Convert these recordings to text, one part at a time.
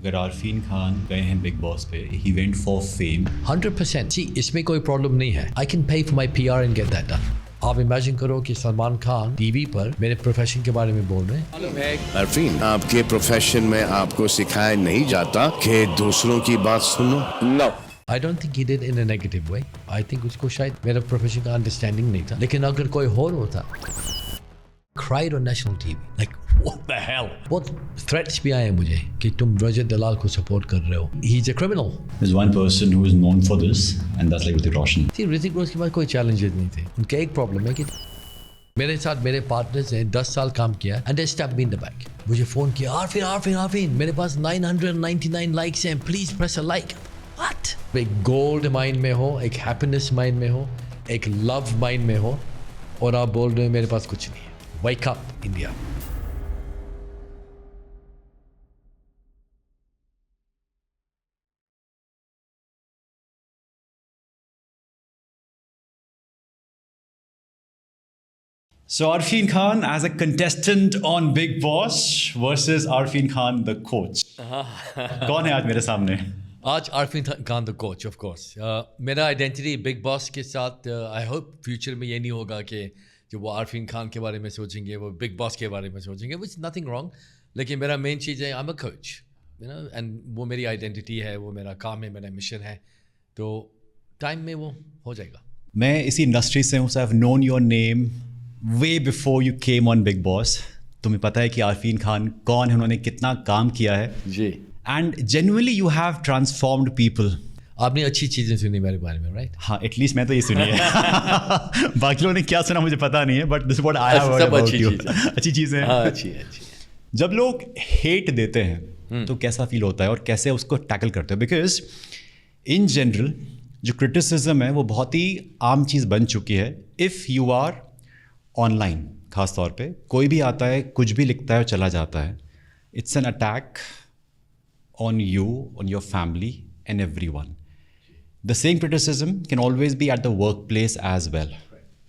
अगर आरफीन खान गए हैं बिग बॉस पे, ही वेंट फॉर फेम। 100%। सी इसमें कोई प्रॉब्लम नहीं है। I can pay for my PR and get that done. आप इमेजिन करो कि सलमान खान टीवी पर मेरे प्रोफेशन के बारे में बोल रहे हैं। आरफीन, आपके प्रोफेशन में आपको सिखाया नहीं जाता कि दूसरों की बात सुनो? No, I don't think he did in a negative way. I think उसको शायद मेरा प्रोफेशन का अंडरस्टैंडिंग नहीं था, लेकिन अगर कोई और होता, cried on national TV, like what the hell? बहुत threats भी आए मुझे कि तुम रजत दलाल को सपोर्ट कर रहे हो. He's a criminal. There's one person who is known for this, and that's like Hrithik Roshan. See, Hrithik Roshan के पास कोई challenges नहीं थे. उनका एक प्रॉब्लम है कि मेरे साथ मेरे पार्टनर्स ने 10 साल काम किया and they stabbed me in the back. मुझे फोन किया, आरफीन मेरे पास 999 लाइक्स हैं, please press a like. What? एक गोल्ड माइंड में हो, एक हैप्पीनेस माइंड में हो, एक लव माइंड में हो, और आप बोल रहे हो मेरे पास कुछ नहीं है. Wake up, India. So Arfeen Khan as a contestant on Big Boss versus Arfeen Khan the coach. कौन है आज मेरे सामने? आज Arfeen Khan the coach of course. मेरा आइडेंटिटी बिग बॉस के साथ आई होप फ्यूचर में ये नहीं होगा कि जो वो आरफीन खान के बारे में सोचेंगे वो बिग बॉस के बारे में सोचेंगे, विच नथिंग रॉन्ग. लेकिन मेरा मेन चीज़ है I am a coach, you know, and वो मेरी आइडेंटिटी है, वो मेरा काम है, मेरा मिशन है. तो टाइम में वो हो जाएगा. मैं इसी इंडस्ट्री से हूँ, so I have known your name way before you came on Bigg Boss. तुम्हें पता है कि आरफीन खान कौन है, उन्होंने कितना काम किया है जी. And genuinely you have transformed people. आपने अच्छी चीज़ें सुनी मेरे बारे में, राइट? हाँ, एटलीस्ट मैं तो ये सुनी है. बाकी लोगों ने क्या सुना मुझे पता नहीं है, but this what I have heard about you. अच्छी चीज़ें हैं. हाँ, अच्छी है. जब लोग हेट देते हैं तो कैसा फील होता है और कैसे उसको टैकल करते हो? बिकॉज इन जनरल जो क्रिटिसिज्म है वो बहुत ही आम चीज़ बन चुकी है. इफ़ यू आर ऑनलाइन, खास तौर पे कोई भी आता है, कुछ भी लिखता है और चला जाता है, it's an attack on you, on your family and everyone. The same criticism can always be at the work place as well.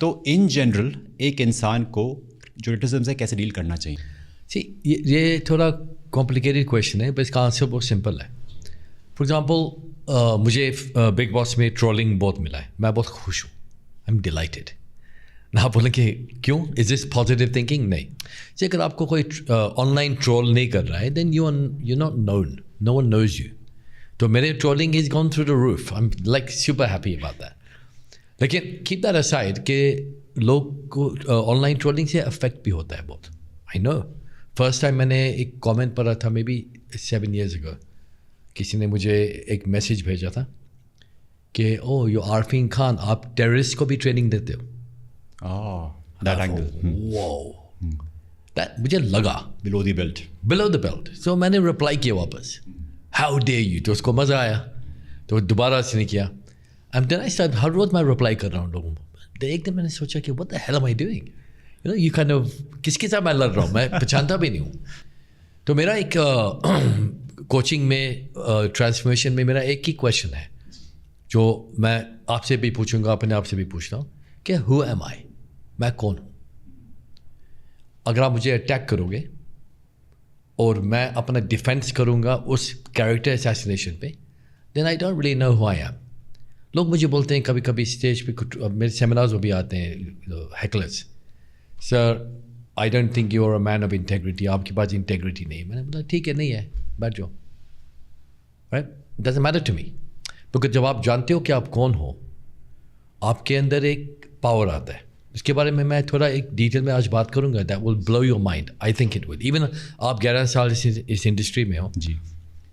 तो इन जनरल एक इंसान को जो क्रिटिसिज्म से कैसे डील करना चाहिए? सी ये थोड़ा कॉम्प्लिकेटेड क्वेश्चन है, पर इसका आंसर बहुत सिंपल है. फॉर एग्जांपल मुझे बिग बॉस में ट्रोलिंग बहुत मिला है, मैं बहुत खुश हूँ, आई एम डिलाइटेड. ना बोलें कि क्यों, इज दिस पॉजिटिव थिंकिंग? नहीं. जी, अगर आपको कोई ऑनलाइन ट्रोल नहीं कर रहा है then you not known, no one knows you. तो मेरे trolling is gone through the roof, I am like super happy about that. लेकिन कीप दैट असाइड कि लोग को ऑनलाइन ट्रोलिंग से अफेक्ट भी होता है बहुत. आई नो, फर्स्ट टाइम मैंने एक कमेंट पढ़ा था मे बी 7 years ago. किसी ने मुझे एक मैसेज भेजा था कि ओ यू आरफीन खान, आप टेररिस्ट को भी ट्रेनिंग देते हो. दैट एंगल, दैट मुझे लगा below the belt. Below the belt. So मैंने रिप्लाई किया वापस, हाउ डेयर यू. तो उसको मज़ा आया, तो दोबारा से नहीं किया. एंड देन आई स्टार्ट, हर रोज़ मैं रिप्लाई कर रहा हूँ लोगों को. एक दिन मैंने सोचा कि what the hell am I doing, you know, you kind of किसके साथ मैं लड़ रहा हूँ, मैं पहचानता भी नहीं हूँ. तो मेरा एक कोचिंग में ट्रांसफॉर्मेशन में मेरा एक ही क्वेश्चन है जो मैं आपसे भी पूछूंगा, अपने आप से भी पूछता हूँ कि हु एम आई, मैं कौन हूँ. अगर आप मुझे अटैक करोगे और मैं अपना डिफेंस करूँगा उस कैरेक्टर असैसिनेशन पे, then I don't really know who I am. लोग मुझे बोलते हैं कभी कभी स्टेज पे, मेरे सेमिनार्स में भी आते हैं hecklers, sir I don't think you are a man of integrity, आपके पास इंटेग्रिटी नहीं. मैंने बोला ठीक है, नहीं है, बैठ जाओ. Right, doesn't matter to me. Because जब आप जानते हो कि आप कौन हो, आपके अंदर एक पावर आता है. इसके बारे में मैं थोड़ा एक डिटेल में आज बात करूंगा. That will blow your mind, I think it will. Even आप 11 साल इस इंडस्ट्री में हो जी,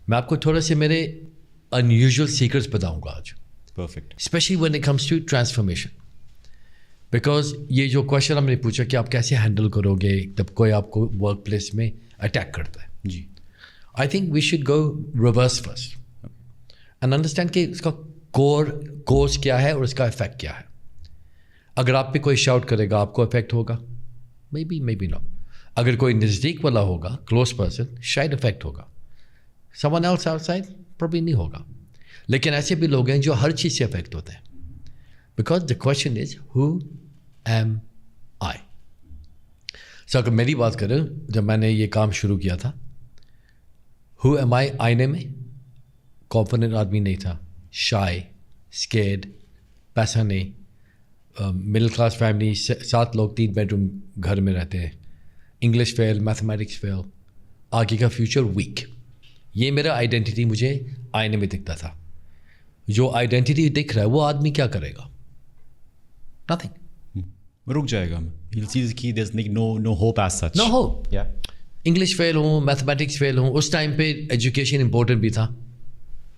मैं आपको थोड़ा से मेरे अनयूजुअल सीक्रेट्स बताऊंगा आज. Perfect. Especially when it comes to transformation. Because ये जो क्वेश्चन हमने पूछा कि आप कैसे हैंडल करोगे जब कोई आपको वर्क प्लेस में अटैक करता है, जी, I think we should go reverse first and understand कि उसका कोर्स क्या है और उसका इफेक्ट क्या है. अगर आप पे कोई शाउट करेगा आपको इफेक्ट होगा, मे बी नॉट. अगर कोई नज़दीक वाला होगा, क्लोज पर्सन, शायद इफेक्ट होगा. समवन एल्स आउटसाइड प्रॉब्ली नहीं होगा. लेकिन ऐसे भी लोग हैं जो हर चीज़ से इफेक्ट होते हैं. Because the question is who am I. So अगर मेरी बात करें, जब मैंने ये काम शुरू किया था, हु एम आई आईने में कॉन्फिडेंट आदमी नहीं था, शाय, स्केर्ड, पैसा नहीं, मिडिल क्लास फैमिली, 7 लोग 3 बेडरूम घर में रहते हैं, इंग्लिश फेल, मैथमेटिक्स फेल, आगे का फ्यूचर वीक। ये मेरा आइडेंटिटी मुझे आईने में दिखता था। जो आइडेंटिटी दिख रहा है वो आदमी क्या करेगा? नथिंग। रुक जाएगा। You'll see कि there's no hope as such. No hope. Yeah. English fail हूँ, मैथमेटिक्स फेल हूँ। उस टाइम पे एजुकेशन इंपॉर्टेंट भी था।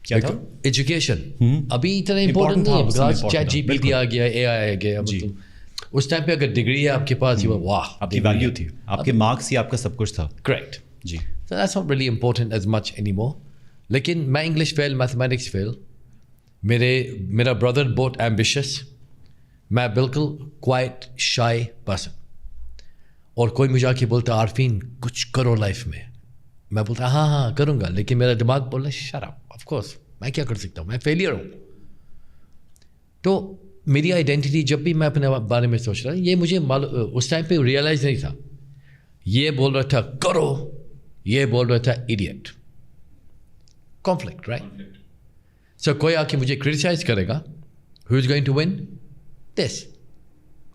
क्या था? एजुकेशन अभी इतना इंपॉर्टेंट नहीं है, बिकॉज चैट जीपीटी आ गया, एआई आ गया। मतलब उस टाइम पे अगर डिग्री है आपके पास, ये वाह, आपकी वैल्यू थी, आपके मार्क्स ही आपका सब कुछ था। करेक्ट। जी। So that's not really important as much anymore. लेकिन मैं इंग्लिश फेल, मैथमेटिक्स फेल, मेरा ब्रदर बहुत एम्बिशियस, मैं बिल्कुल क्वाइट शाय पर्सन। और कोई मुझे आके बोलता आरफीन कुछ करो लाइफ में, मैं बोलता हाँ करूँगा, लेकिन मेरा दिमाग बोल रहा है शट अप, ऑफ कोर्स मैं क्या कर सकता हूँ, मैं फेलियर हूँ। तो मेरी आइडेंटिटी जब भी मैं अपने बारे में सोच रहा ये मुझे उस टाइम पे रियलाइज़ नहीं था। ये बोल रहा था करो, ये बोल रहा था इडियट। Conflict, right? सो कोई आके मुझे क्रिटिसाइज करेगा, who is going to win? This,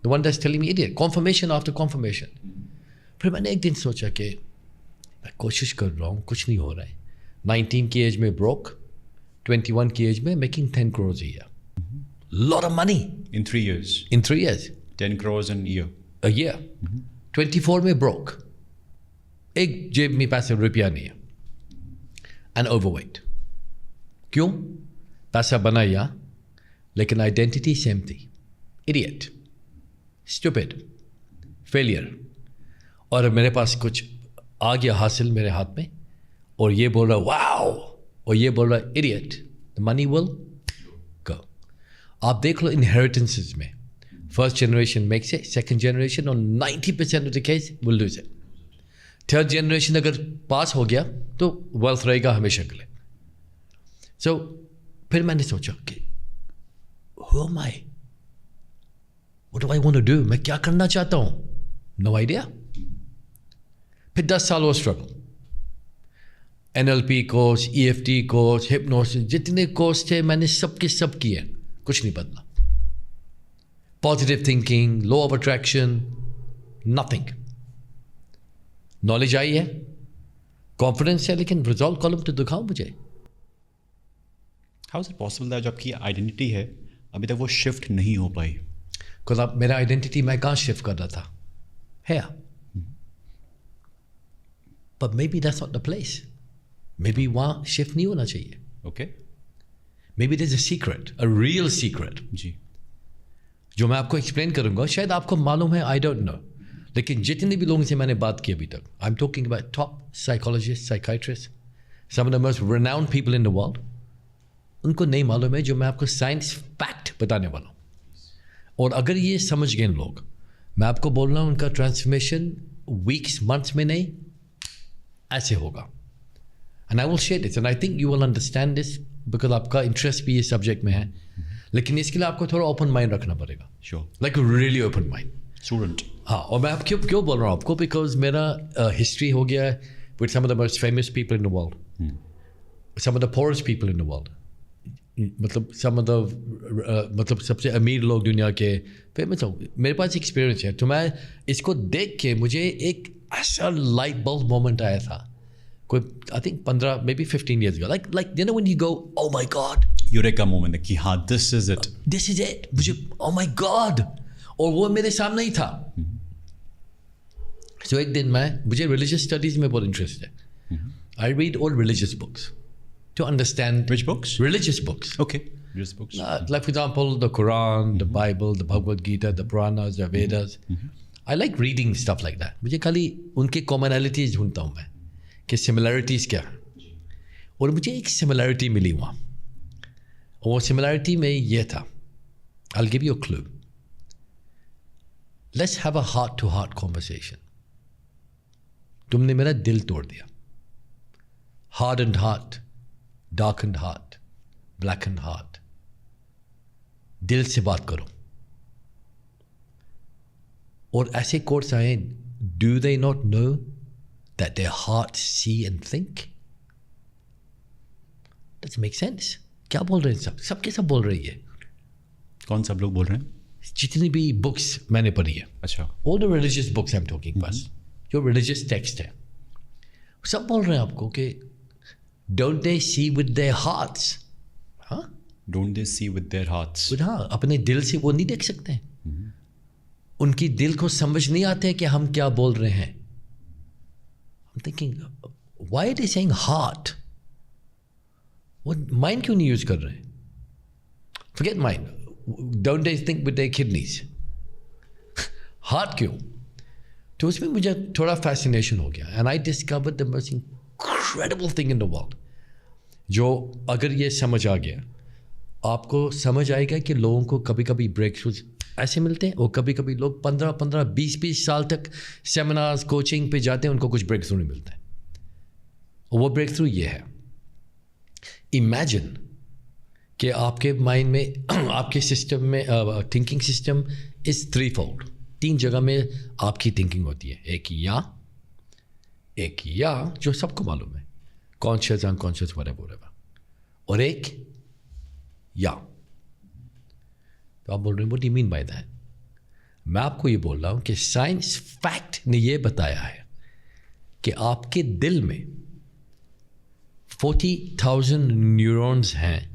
the one that's telling me idiot. Confirmation after confirmation. फिर मैंने एक दिन सोचा कि मैं कोशिश कर रहा हूँ, कुछ नहीं हो रहा है। 19 की एज में ब्रोक, 21 की एज में making 10 crores a year. Lot of money. In 3 years. In 3 years. 10 crores a year. A year. 24 में ब्रोक, एक जेब में पैसे रुपया नहीं है, एंड ओवरवेट। क्यों? पैसा बनाया लेकिन आइडेंटिटी सेम थी, इडियट, स्टूपिड, फेलियर। और मेरे पास कुछ आ गया हासिल मेरे हाथ में, और ये बोल रहा वाओ, और ये बोल रहा idiot, the money will go. आप देख लो इनहेरिटेंसेस में, first generation makes it, second generation और 90% of the case will lose it. Third generation अगर पास हो गया तो वेल्थ रहेगा हमेशा के लिए। सो फिर मैंने सोचा कि who am I, what do I want to do, मैं क्या करना चाहता हूँ? No idea. फिर 10 साल वो struggle, NLP course, EFT course, hypnosis, जितने कोर्स थे मैंने सबके सब किए, कुछ नहीं बदला। Positive thinking, law of attraction, nothing. Knowledge आई है, कॉन्फिडेंस है, लेकिन रिजॉल्व कॉलम तो दिखाओ मुझे। How is it possible that जो आपकी आइडेंटिटी है अभी तक वो शिफ्ट नहीं हो पाई? बिकॉज आप मेरा आइडेंटिटी मैं कहाँ शिफ्ट कर रहा था है, but maybe that's not the place. Maybe वहाँ शिफ्ट नहीं होना चाहिए। Okay, maybe there is a secret, a real secret, जी, जो मैं आपको एक्सप्लेन करूंगा। शायद आपको मालूम है, आई डोंट नो, लेकिन जितने भी लोगों से मैंने बात की अभी तक, I am talking about top psychologist, psychiatrist, some of the most renowned people in the world, उनको नहीं मालूम है जो मैं आपको साइंस फैक्ट बताने वाला हूँ। और अगर ये समझ गए लोग, मैं आपको बोल रहा हूँ उनका ट्रांसफॉर्मेशन वीक्स, मंथ्स में नहीं, ऐसे होगा। And I will share this, and I think you will understand this, because आपका इंटरेस्ट भी ये सब्जेक्ट में है। लेकिन इसके लिए आपको थोड़ा ओपन माइंड रखना पड़ेगा, sure, like really open mind student. हाँ, और मैं आप क्यों बोल रहा हूँ आपको, बिकॉज मेरा हिस्ट्री हो गया है with some of the most famous people in the world, some of the poorest people in the world, मतलब सम ऑफ द मतलब सबसे अमीर लोग दुनिया के फेमस हो। मेरे पास एक्सपीरियंस है, तो मैं इसको देख के मुझे एक ऐसा लाइट बल्ब मोमेंट आया था, कोई I think 15 may be 15 years ago, like you know when you go oh my god, eureka moment कि हाँ दिस इज इट, मुझे oh my god, और वो मेरे सामने ही था। So एक दिन मुझे रिलीजियस स्टडीज में बहुत इंटरेस्ट है। I read all religious books to understand which books? Religious books. Okay, religious books. Like for example, the Quran, the Bible, the Bhagavad Gita, the Puranas, the Vedas. I like reading stuff like that. मुझे खाली उनके commonalities ढूंढता हूँ मैं कि similarities क्या है, और मुझे एक similarity मिली वहाँ, और वो similarity में ये था। I'll give you a clue. Let's have a heart-to-heart conversation. तुमने मेरा दिल तोड़ दिया। Hardened heart, darkened heart, blackened heart. दिल से बात करो। और ऐसे कोर्स आए, do they not know that their hearts see and think? Does make sense. क्या बोल रहे हैं सब के सब बोल रही है. कौन सब लोग बोल रहे हैं? जितनी भी बुक्स मैंने पढ़ी है, अच्छा, all the religious books I am talking, बस जो रिलीजियस टेक्स्ट है, सब बोल रहे हैं आपको कि don't they see with their hearts. हाँ, don't they see with their hearts. हाँ, अपने दिल से वो नहीं देख सकते. उनकी दिल को समझ नहीं आते कि हम क्या बोल रहे हैं. I'm thinking, why are they saying heart? वो माइंड क्यों नहीं यूज कर रहे हैं? Forget mind. Don't they think with their kidneys? Heart क्यों? तो उसमें मुझे थोड़ा फैसिनेशन हो गया. And I discovered the most incredible thing in the world. जो अगर ये समझ आ गया, आपको समझ आएगा कि लोगों को कभी कभी ब्रेक थ्रूज ऐसे मिलते हैं, और कभी कभी लोग 15 20 साल तक सेमिनार्स कोचिंग पे जाते हैं, उनको कुछ ब्रेक थ्रू नहीं मिलता है. और वो ब्रेक थ्रू ये है, इमेजिन कि आपके माइंड में आपके सिस्टम में थिंकिंग सिस्टम इज 3-fold. 3 जगह में आपकी थिंकिंग होती है. एक या जो सबको मालूम है, कॉन्शियस अनकॉन्शियस व्हाटएवर, और एक या. तो आप बोल रहे हैं what do you mean by that? मैं आपको ये बोल रहा हूँ कि साइंस फैक्ट ने ये बताया है कि आपके दिल में 40,000 न्यूरॉन्स हैं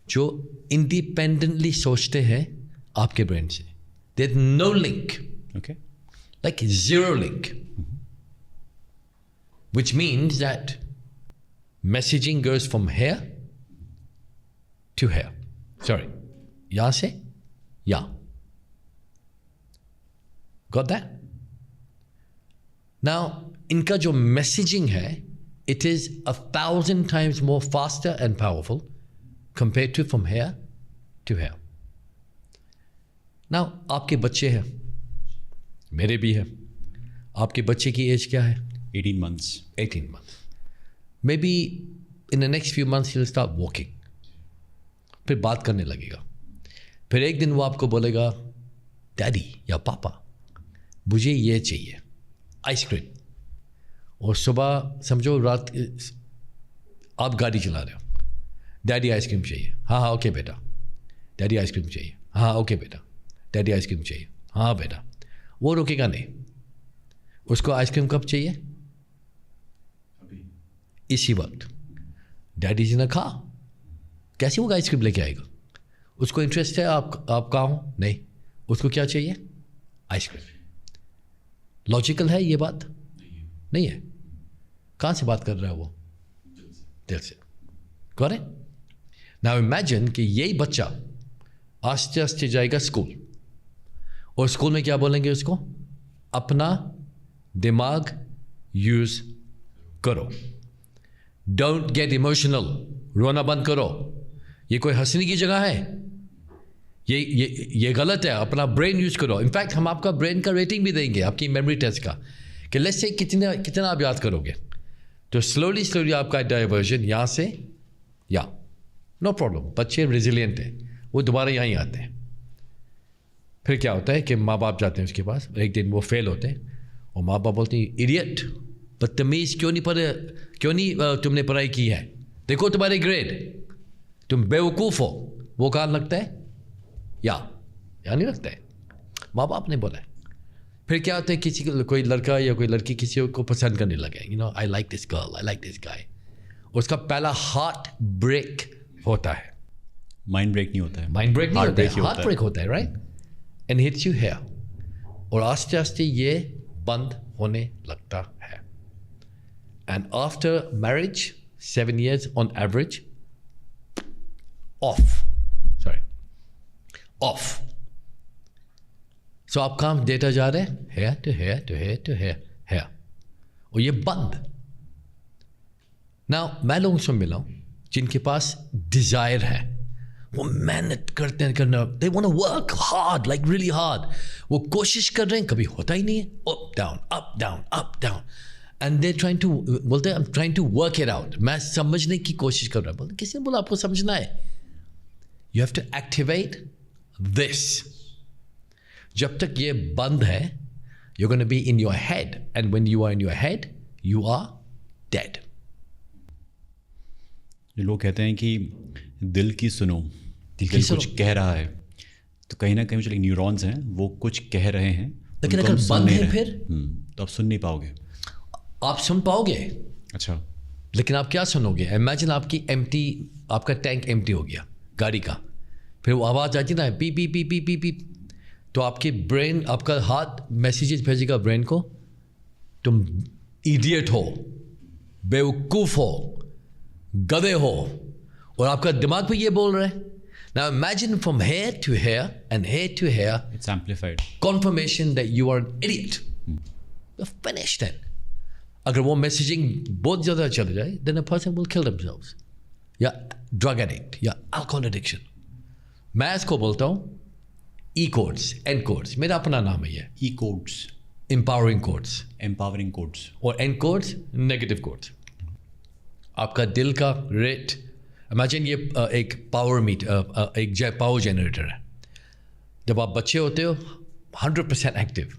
जो इंडिपेंडेंटली सोचते हैं आपके ब्रेन से. There is no link, okay, like zero link, which means that messaging goes from here to here. Sorry, यहाँ से यहाँ. Got that? Now, इनका जो messaging है, it is 1,000 times more faster and powerful compared to from here to here. Now, आपके बच्चे हैं, मेरे भी है. आपके बच्चे की एज क्या है? 18 months. 18 months. Maybe in the next few months he'll start walking. फिर बात करने लगेगा. फिर एक दिन वो आपको बोलेगा, डैडी या पापा मुझे ये चाहिए, आइसक्रीम. और सुबह समझो रात आप गाड़ी चला रहे हो, डैडी आइसक्रीम चाहिए. हाँ ओके बेटा. डैडी आइसक्रीम चाहिए. हाँ ओके बेटा. डैडी आइसक्रीम चाहिए. हाँ बेटा. वो रुकेगा नहीं. उसको आइसक्रीम कब चाहिए? इसी वक्त. डैडी जी ने कहा, कैसे वो आइसक्रीम लेके आएगा? उसको इंटरेस्ट है आप कहाँ हो? नहीं. उसको क्या चाहिए? आइसक्रीम. लॉजिकल है ये बात? नहीं है. कहाँ से बात कर रहा है वो? दिल से. करेक्ट. नाउ इमेजिन कि यही बच्चा आस्ते आस्ते जाएगा स्कूल, और स्कूल में क्या बोलेंगे उसको? अपना दिमाग यूज करो. Don't get emotional. रोना बंद करो. ये कोई हंसने की जगह है? ये गलत है. अपना ब्रेन यूज करो. इनफैक्ट हम आपका ब्रेन का रेटिंग भी देंगे आपकी मेमोरी टेस्ट का, कि लेट्स से कितना आप याद करोगे. तो स्लोली आपका डाइवर्जन यहाँ से या, नो प्रॉब्लम. बच्चे रिजिलियंट हैं, वो दोबारा यहाँ ही आते हैं. फिर क्या होता है कि माँ बाप जाते हैं उसके पास. एक दिन वो फेल होते हैं, और माँ बाप बोलते हैं, इडियट, बदतमीज, क्यों नहीं तुमने पढ़ाई की है? देखो तुम्हारे ग्रेड, तुम बेवकूफ़ हो. वो कहाँ लगता है? या नहीं लगता है. माँ बाप ने बोला है. फिर क्या होता है, किसी को कोई लड़का या कोई लड़की किसी को पसंद करने लगे. I like this girl, I like this guy. उसका पहला हार्ट ब्रेक होता है. माइंड ब्रेक नहीं होता है. माइंड ब्रेक नहीं होता है, हार्ट ब्रेक होता है, right? And hits you here. और आस्ते आस्ते ये बंद होने लगता है. And after marriage 7 years on average off. So आप काम देता जा रहे हैं, here to here to here to here, और ये बंद. नाउ मैं लोगों से मिला हूं जिनके पास डिजायर है, वो मेहनत करते हैं करना, they want to work hard, like really hard. वो कोशिश कर रहे हैं, कभी होता ही नहीं है. Up down up down up down. And they trying to, बोलते हैं I am trying to work it out. मैं समझने की कोशिश कर रहा हूँ. बोलते किसी ने बोला आपको समझना है? You have to activate this. जब तक ये बंद है, you gonna be in your head, and when you are in your head, you are dead. जो लोग कहते हैं कि दिल की सुनो, की दिल सुनो। कुछ कह रहा है, तो कहीं ना कहीं जो न्यूरॉन्स हैं वो कुछ कह रहे हैं, लेकिन उनको अगर हम सुन बंद नहीं है रहे। फिर? तो आप सुन नहीं पाओगे। आप सुन पाओगे, अच्छा, लेकिन आप क्या सुनोगे? इमेजिन आपका टैंक एम्प्टी हो गया गाड़ी का, फिर वो आवाज़ आती ना P P P P P P, तो आपके ब्रेन, आपका हाथ मैसेजेस भेजेगा ब्रेन को, तुम इडियट हो, बेवकूफ़ हो, गधे हो, और आपका दिमाग भी ये बोल रहा है। Now imagine from here to here and here to here, it's amplified. confirmation that you are an idiot. You're finished then. अगर वो मैसेजिंग बहुत ज़्यादा चल जाए, then a person will kill themselves. या ड्रग एडिक्ट या अल्कोहल एडिक्शन। मैं इसको बोलता हूँ ई कोड्स, एन कोड्स, मेरा अपना नाम है ये, E codes, empowering codes, empowering codes. और एन कोड्स नेगेटिव कोड्स। आपका दिल का रेट, इमेजिन ये एक एक पावर जनरेटर है। जब आप बच्चे होते हो 100% एक्टिव,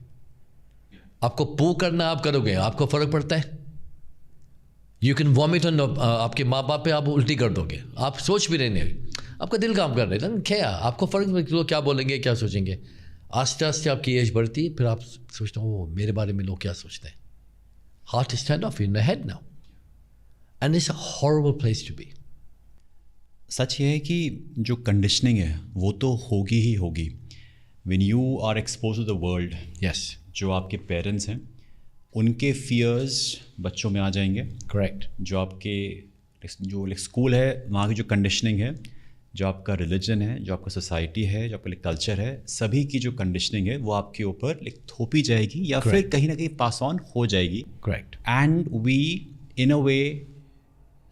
आपको पू करना आप करोगे, आपको फ़र्क पड़ता है? यू कैन वॉमिट ऑन, आपके माँ बाप पे आप उल्टी कर दोगे, आप सोच भी नहीं, आपका दिल काम कर रहा है, क्या आपको फ़र्क, लोग क्या बोलेंगे, क्या सोचेंगे? आस्ते आस्ते आपकी एज बढ़ती है, फिर आप सोचते हो ओ मेरे बारे में लोग क्या सोचते हैं। Heart is turn off in the head now, and it's a horrible place to be. सच ये है कि जो कंडीशनिंग है वो तो होगी ही होगी। When you are expose to the world, yes, जो आपके पेरेंट्स हैं उनके फियर्स बच्चों में आ जाएंगे। करेक्ट। जो आपके जो स्कूल है वहाँ की जो कंडीशनिंग है, जो आपका रिलीजन है, जो आपका सोसाइटी है, जो आपका कल्चर है, सभी की जो कंडीशनिंग है वो आपके ऊपर थोपी जाएगी या फिर कहीं ना कहीं पास ऑन हो जाएगी। Correct. And we in a way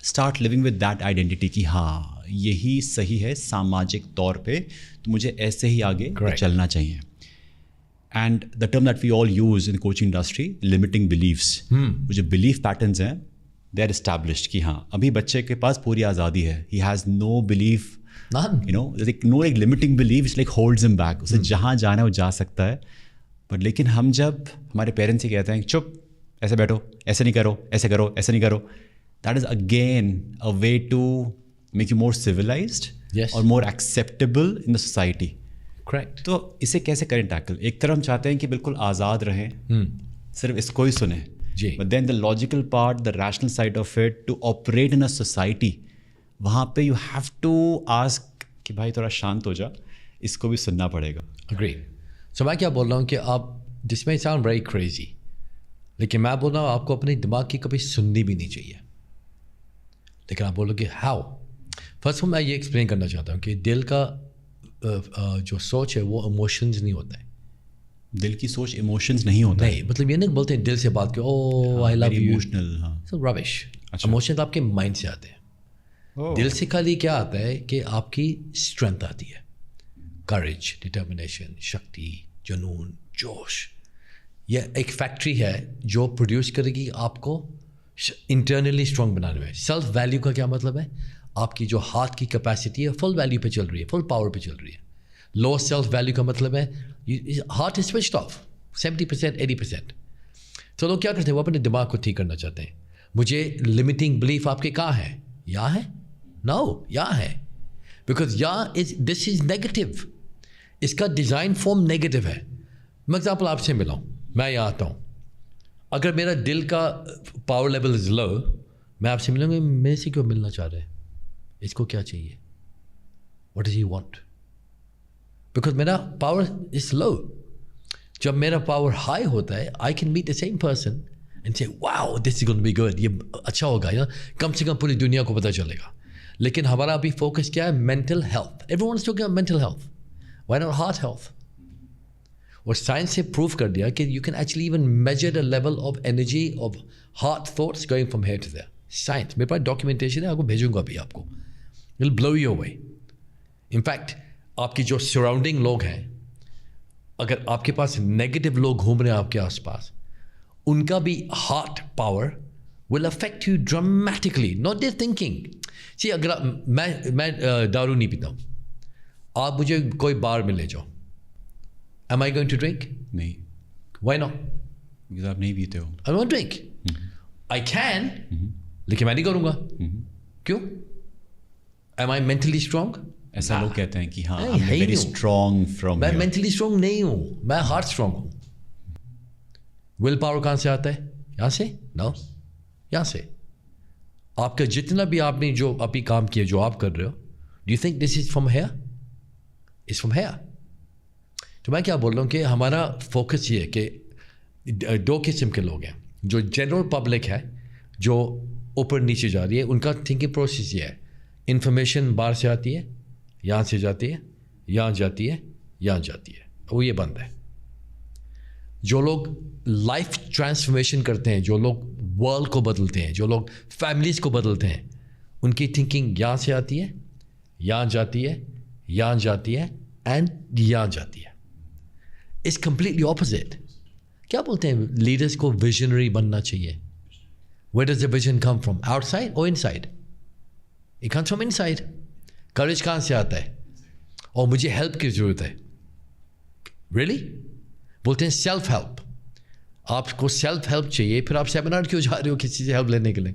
start living with that identity कि हाँ यही सही है सामाजिक तौर पे, तो मुझे ऐसे ही आगे चलना चाहिए। And the term that we all use in coaching industry, limiting believes, वो जो बिलीफ पैटर्न्स हैं दे आर एस्टैब्लिश्ड कि हाँ अभी बच्चे के पास पूरी आज़ादी है, he has no belief, you know, no like limiting believe it's like holds him back. उसे जहाँ जाना है वो जा सकता है। पर लेकिन हम जब हमारे पेरेंट्स ही कहते हैं चुप, ऐसे बैठो, ऐसे नहीं करो, ऐसे करो, ऐसे नहीं करो, that is again a way to make you more civilized और more acceptable in the society. Correct. तो इसे कैसे करें टैकल? एक तरफ हम चाहते हैं कि बिल्कुल आज़ाद रहें, सिर्फ इसको ही सुने, but then the logical part, the rational side of it, to operate in a society, वहाँ पे यू हैव टू आस्क कि भाई थोड़ा शांत हो जा, इसको भी सुनना पड़ेगा। अग्रीड। सो मैं क्या बोल रहा हूँ कि आप, दिस में साउंड वेरी क्रेजी, लेकिन मैं बोल रहा हूँ आपको अपने दिमाग की कभी सुननी भी नहीं चाहिए। लेकिन आप बोलोगे हाउ? फर्स्ट मैं ये एक्सप्लेन करना चाहता हूँ कि दिल का जो सोच है वो इमोशंस नहीं होता है। दिल की सोच इमोशंस नहीं होता नहीं, मतलब ये नहीं बोलते हैं दिल से बात करो, ओ आई लव यू, इमोशनल। हाँ, सो रबिश। अच्छा। इमोशंस आपके माइंड से आते हैं। दिल से खाली क्या आता है कि आपकी स्ट्रेंथ आती है, करेज, डिटर्मिनेशन, शक्ति, जुनून, जोश। यह एक फैक्ट्री है जो प्रोड्यूस करेगी आपको इंटरनली स्ट्रॉन्ग बनाने में। सेल्फ वैल्यू का क्या मतलब है? आपकी जो हाथ की कैपेसिटी है फुल वैल्यू पे चल रही है, फुल पावर पे चल रही है। लो सेल्फ वैल्यू का मतलब है हार्ट इज स्विच्ड ऑफ 70%, 80%। तो लोग क्या करते हैं, वो अपने दिमाग को ठीक करना चाहते हैं। मुझे लिमिटिंग बिलीफ आपके कहाँ है? यहाँ है? नो, यहाँ है। बिकॉज यहाँ दिस इज नेगेटिव, इसका डिज़ाइन फॉर्म नेगेटिव है। मैं एग्जाम्पल आपसे मिलाऊँ, मैं यहाँ आता हूँ, अगर मेरा दिल का पावर लेवल इज़ लो, मैं आपसे मिलूँगा, मेरे से क्यों मिलना चाह रहे हैं, इसको क्या चाहिए, what does he want? Because मेरा पावर इज लो। जब मेरा पावर हाई होता है, I can meet the same person and say wow this is going to be good, ये अच्छा होगा, या कम से कम पूरी दुनिया को पता चलेगा। लेकिन हमारा अभी फोकस क्या है? Mental health. Everyone is talking about mental health, why not heart health? और साइंस से प्रूव कर दिया कि you can actually even measure the level of energy of heart thoughts going from here to there. Science, मेरे पास documentation है, आपको भेजूंगा अभी, आपको will blow you away. In fact आपकी जो सराउंडिंग लोग हैं, अगर आपके पास नेगेटिव लोग घूम रहे हैं आपके आसपास, उनका भी heart power will affect you dramatically, not their thinking. See, अगर मैं दारू नहीं पीता हूँ, आप मुझे कोई बार में ले जाओ, am I going to drink? नहीं। Why not? बिकॉज आप नहीं पीते हो। I won't drink. I can, लेकिन मैं नहीं करूँगा। क्यों? Am I mentally strong? ऐसा लोग कहते हैं कि हाँ नहीं, I'm है ही very नहीं। strong from मैं here. मेंटली स्ट्रांग नहीं हूँ, मैं हार्ट स्ट्रांग हूँ। विल पावर कहाँ से आता है? यहाँ से? नो, यहाँ से। आपका जितना भी आपने जो अभी काम किया, जो आप कर रहे हो, do you think this is from here? Is from here. तो मैं क्या बोल रहा हूँ कि हमारा फोकस ये है कि दो किस्म के लोग हैं। जो जनरल पब्लिक है, जो ऊपर नीचे जा रही है, उनका थिंकिंग प्रोसेस ये है, इंफॉर्मेशन बाहर से आती है, यहाँ से जाती है, यहाँ जाती है, यहाँ जाती है, वो ये बंद है। जो लोग लाइफ ट्रांसफॉर्मेशन करते हैं, जो लोग वर्ल्ड को बदलते हैं, जो लोग फैमिलीज को बदलते हैं, उनकी थिंकिंग यहाँ से आती है, यहाँ जाती है, यहाँ जाती है एंड यहाँ जाती है। It's completely opposite. क्या बोलते हैं लीडर्स को? विजनरी बनना चाहिए। Where does the vision come from? Outside और inside? It comes from inside. Courage कहाँ से आता है? और मुझे हेल्प की ज़रूरत है। रियली? बोलते हैं सेल्फ हेल्प। आपको सेल्फ हेल्प चाहिए, फिर आप सेमिनार क्यों जा रहे हो किसी से हेल्प लेने के लिए?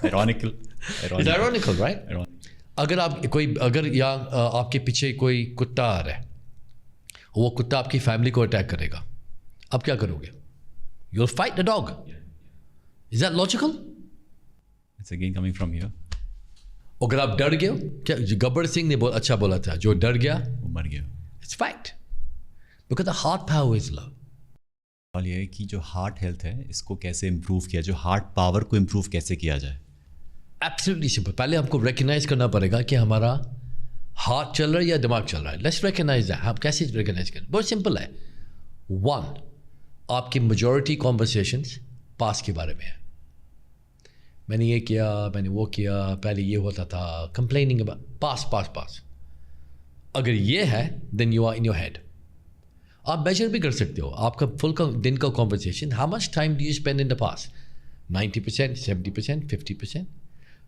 Ironical. It's ironical, right? अगर आप कोई, अगर या आपके पीछे कोई कुत्ता आ रहा है, वो कुत्ता आपकी फैमिली को अटैक करेगा, आप क्या करोगे? You'll fight the dog. Is that logical? It's again coming from here. अगर आप डर गए हो, क्या गब्बर सिंह ने अच्छा बोला था, जो डर गया वो मर गया। it's fact. Because the heart power is low. सवाल ये है कि जो हार्ट हेल्थ है इसको कैसे इम्प्रूव किया, जो हार्ट पावर को इम्प्रूव कैसे किया जाए? Absolutely simple. पहले हमको recognize करना पड़ेगा कि हमारा हार्ट चल रहा है या दिमाग चल रहा है। Let's recognize that. हम कैसे recognize करें? बहुत सिंपल है। 1, आपकी majority conversations पास के बारे में है। मैंने ये किया, मैंने वो किया, पहले ये होता था, complaining about पास। अगर ये है then you are in your head. आप मेजर भी कर सकते हो आपका फुल का दिन का conversation. How much time do you spend in the past? 90%, 70%, 50%।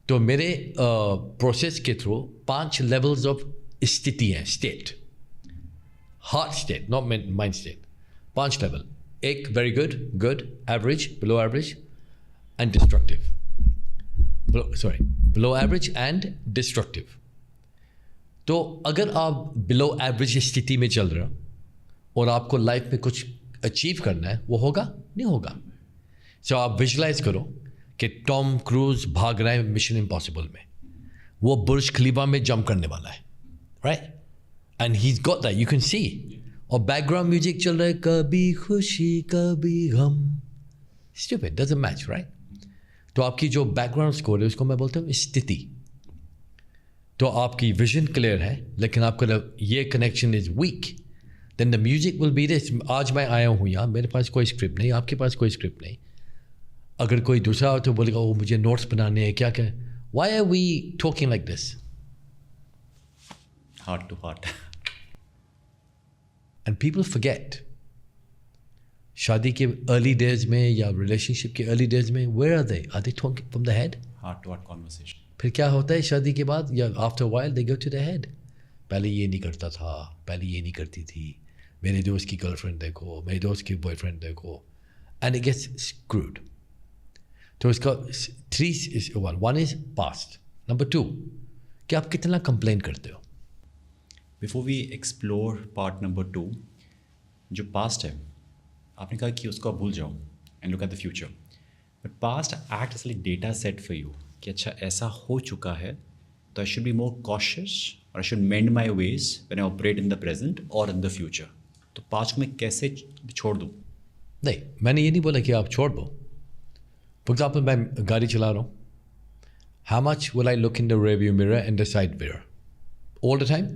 तो मेरे प्रोसेस के थ्रू 5 लेवल्स ऑफ स्थिति हैं, state, heart state, not mind state. 5 level. एक very good, good, average, below average and destructive. Below average and destructive. तो अगर आप below average स्थिति में चल रहे हो और आपको लाइफ में कुछ अचीव करना है, वो होगा? नहीं होगा। सो आप विजुलाइज करो कि टॉम क्रूज भाग रहा है मिशन इम्पॉसिबल में, वो बुर्ज खलीफा में जंप करने वाला है, right? And he is got that, you can see. और बैकग्राउंड म्यूजिक चल रहा है, Kabhi Khushi Kabhie Gham. Stupid, doesn't match, right? तो आपकी जो बैकग्राउंड स्कोर है उसको मैं बोलता हूँ स्थिति। तो आपकी विजन क्लियर है लेकिन आपका ये connection is weak, then the music will be this. आज मैं आया हूँ यहाँ, मेरे पास कोई स्क्रिप्ट नहीं, आपके पास कोई स्क्रिप्ट नहीं। अगर कोई दूसरा हो तो बोलेगा वो मुझे नोट्स बनाने हैं, क्या क्या। Why are we talking like this? Heart to heart. And people forget. शादी के अर्ली डेज में या रिलेशनशिप के अर्ली डेज में, where are they? Are they talking from the head? Heart to heart conversation. फिर क्या होता है शादी के बाद या after while they go to the head. पहले ये नहीं करता था, पहले ये नहीं करती थी, मेरे दोस्त की गर्लफ्रेंड देखो, मेरे दोस्त की बॉयफ्रेंड देखो, एंड इट गेट्स स्क्रूड। तो इसका 1 इज पास्ट। नंबर 2, कि आप कितना कंप्लेन करते हो। Before we explore part number 2, जो past है, आपने कहा कि उसको आप भूल जाओ and look at the future. But past acts as a data set for you कि अच्छा ऐसा हो चुका है तो I should be more cautious or I should mend my ways when I operate in the present or in the future. तो past को मैं कैसे छोड़ दूँ? नहीं, मैंने ये नहीं बोला कि आप छोड़ दो। फॉर एग्जाम्पल मैं गाड़ी चला रहा हूँ, how much will I look in the rearview mirror and the side mirror? All the time?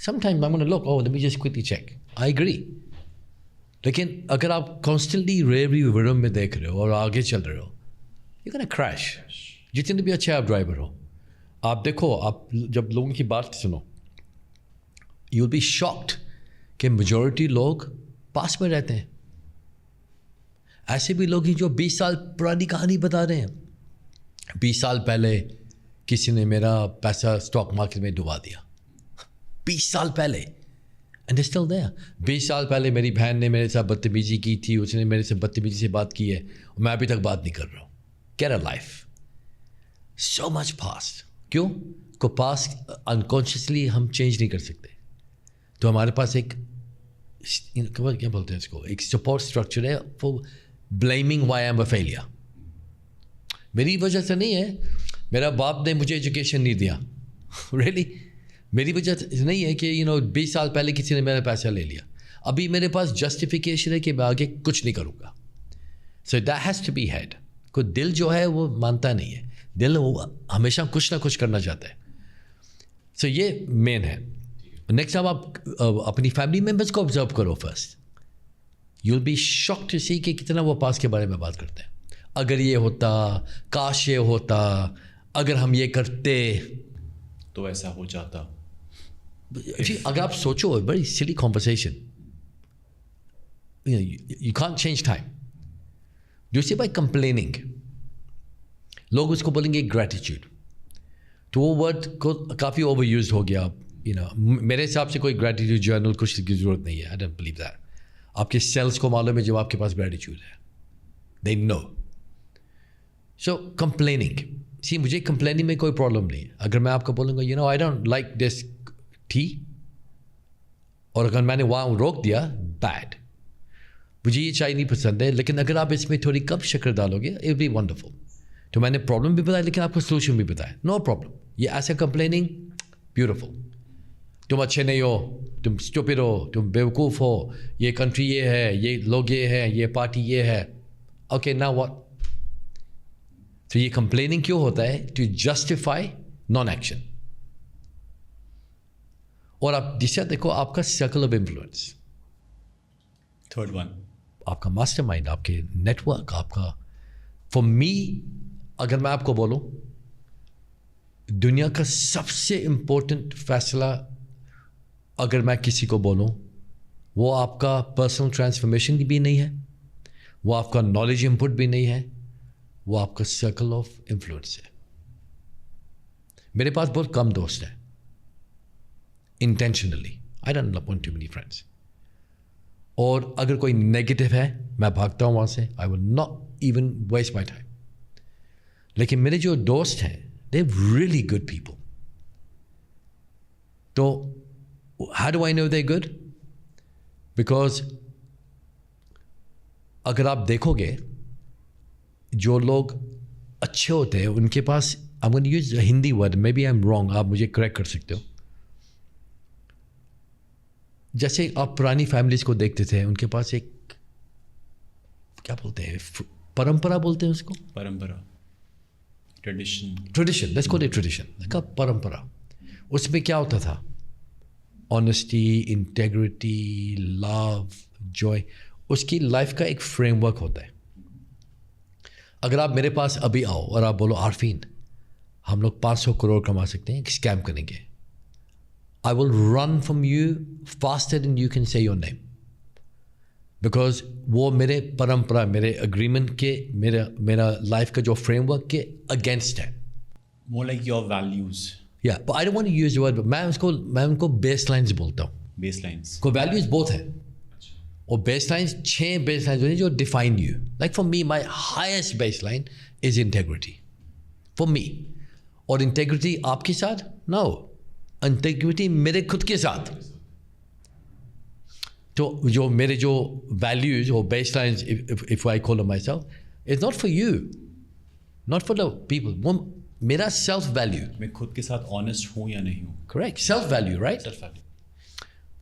Sometimes I want to look, oh let me just quickly check. I agree. लेकिन अगर आप constantly rearview mirror में देख रहे हो और आगे चल रहे हो, यू कैन क्रैश। जितने भी अच्छे आप ड्राइवर हो, आप देखो, आप जब लोगों की बात सुनो, यू विल बी शॉक्ड कि मेजॉरिटी लोग पास में रहते हैं। ऐसे भी लोग हैं जो 20 साल पुरानी कहानी बता रहे हैं। 20 साल पहले किसी ने मेरा पैसा स्टॉक मार्केट में डुबा दिया, 20 साल पहले, एंड दे स्टिल देयर। 20 साल पहले मेरी बहन ने मेरे साथ बदतमीजी की थी, उसने मेरे से बदतमीजी से बात की है, और मैं अभी तक बात नहीं कर रहा हूँ। Get a life. so much past. क्यों? को past unconsciously हम change नहीं कर सकते. तो हमारे पास एक क्या बोलते हैं इसको, एक support structure है for blaming why I'm a failure. मेरी वजह से नहीं है, मेरा बाप ने मुझे एजुकेशन नहीं दिया. Really? मेरी वजह से नहीं है कि 20 साल पहले किसी ने मेरा पैसा ले लिया. अभी मेरे पास जस्टिफिकेशन है कि मैं आगे कुछ नहीं करूँगा. So that has to be had. को दिल जो है वो मानता नहीं है, दिल वो हमेशा कुछ ना कुछ करना चाहता है. सो ये मेन है. नेक्स्ट आप अपनी फैमिली मेम्बर्स को ऑब्जर्व करो first. You will be shocked to see कि कितना वो पास के बारे में बात करते हैं. अगर ये होता, काश ये होता, अगर हम ये करते तो ऐसा हो जाता. जी, अगर आप सोचो, बड़ी सिली conversation. You can't change time. दूसरी बात कंप्लेनिंग. लोग उसको बोलेंगे ग्रेटिट्यूड. तो वो वर्ड को काफ़ी ओवर यूज हो गया. मेरे हिसाब से कोई ग्रेटिट्यूड जर्नल कुछ की ज़रूरत नहीं है. I don't believe that. आपके सेल्स को मालूम है जब आपके पास ग्रेटिट्यूड है. They know. So complaining. सी, मुझे कंप्लेनिंग में कोई प्रॉब्लम नहीं है. अगर मैं आपको बोलूँगा I don't like this T, और अगर मैंने वहाँ रोक दिया, बैड, मुझे ये चाय नहीं पसंद है, लेकिन अगर आप इसमें थोड़ी कम शक्कर डालोगे इट बी वंडरफुल. तो मैंने प्रॉब्लम भी बताया लेकिन आपको सोल्यूशन भी बताया. No problem. ये ऐसे कंप्लेनिंग ब्यूटीफुल. तुम अच्छे नहीं हो, तुम स्टूपिड हो, तुम बेवकूफ़ हो, ये कंट्री ये है, ये लोग ये है, ये पार्टी ये है. Okay, now what? तो ये कंप्लेनिंग क्यों होता है? To justify non action. और आप दिशा देखो, आपका circle of influence. Third one, आपका मास्टरमाइंड, आपके नेटवर्क, आपका. फॉर मी, अगर मैं आपको बोलूं, दुनिया का सबसे इम्पोर्टेंट फैसला अगर मैं किसी को बोलूं, वो आपका पर्सनल ट्रांसफॉर्मेशन भी नहीं है, वो आपका नॉलेज इनपुट भी नहीं है, वो आपका सर्कल ऑफ इन्फ्लुएंस है. मेरे पास बहुत कम दोस्त हैं. Intentionally I don't want to many friends. और अगर कोई नेगेटिव है, मैं भागता हूँ वहाँ से. I will not even waste my time. लेकिन मेरे जो दोस्त हैं, दे रियली गुड पीपल. तो how do I know they good? Because अगर आप देखोगे, जो लोग अच्छे होते हैं उनके पास, I am going to use Hindi word, maybe I am wrong, आप मुझे करेक्ट कर सकते हो. जैसे आप पुरानी फैमिलीज को देखते थे, उनके पास एक, क्या बोलते हैं, परंपरा बोलते हैं उसको, परंपरा, tradition, let's call it tradition का परंपरा. उसमें क्या होता था? Honesty, integrity, love, Joy. उसकी लाइफ का एक फ्रेमवर्क होता है. अगर आप मेरे पास अभी आओ और आप बोलो, आरफीन, हम लोग 500 करोड़ कमा सकते हैं, एक स्कैम करेंगे, I will run from you faster than you can say your name. Because वो मेरे परंपरा, मेरे एग्रीमेंट के, मेरा लाइफ का जो फ्रेमवर्क के अगेंस्ट है. More like your values. Yeah, but I don't want to use the word, but मैं उनको बेस लाइन्स बोलता हूँ. Baselines. को वैल्यूज बहुत है. और बेस लाइन्स 6 बेस लाइन्स होती हैं जो define you. Like for me, my highest base line is integrity for me. और इंटेग्रिटी आपके साथ? नो. इंटेग्रिटी मेरे खुद के साथ. तो जो मेरे जो वैल्यूज और base lines, if I call my self, is not for you, not for the people. वो मेरा सेल्फ वैल्यू, मैं खुद के साथ ऑनेस्ट हूँ या नहीं हूँ. Correct. Self value, right. Self value.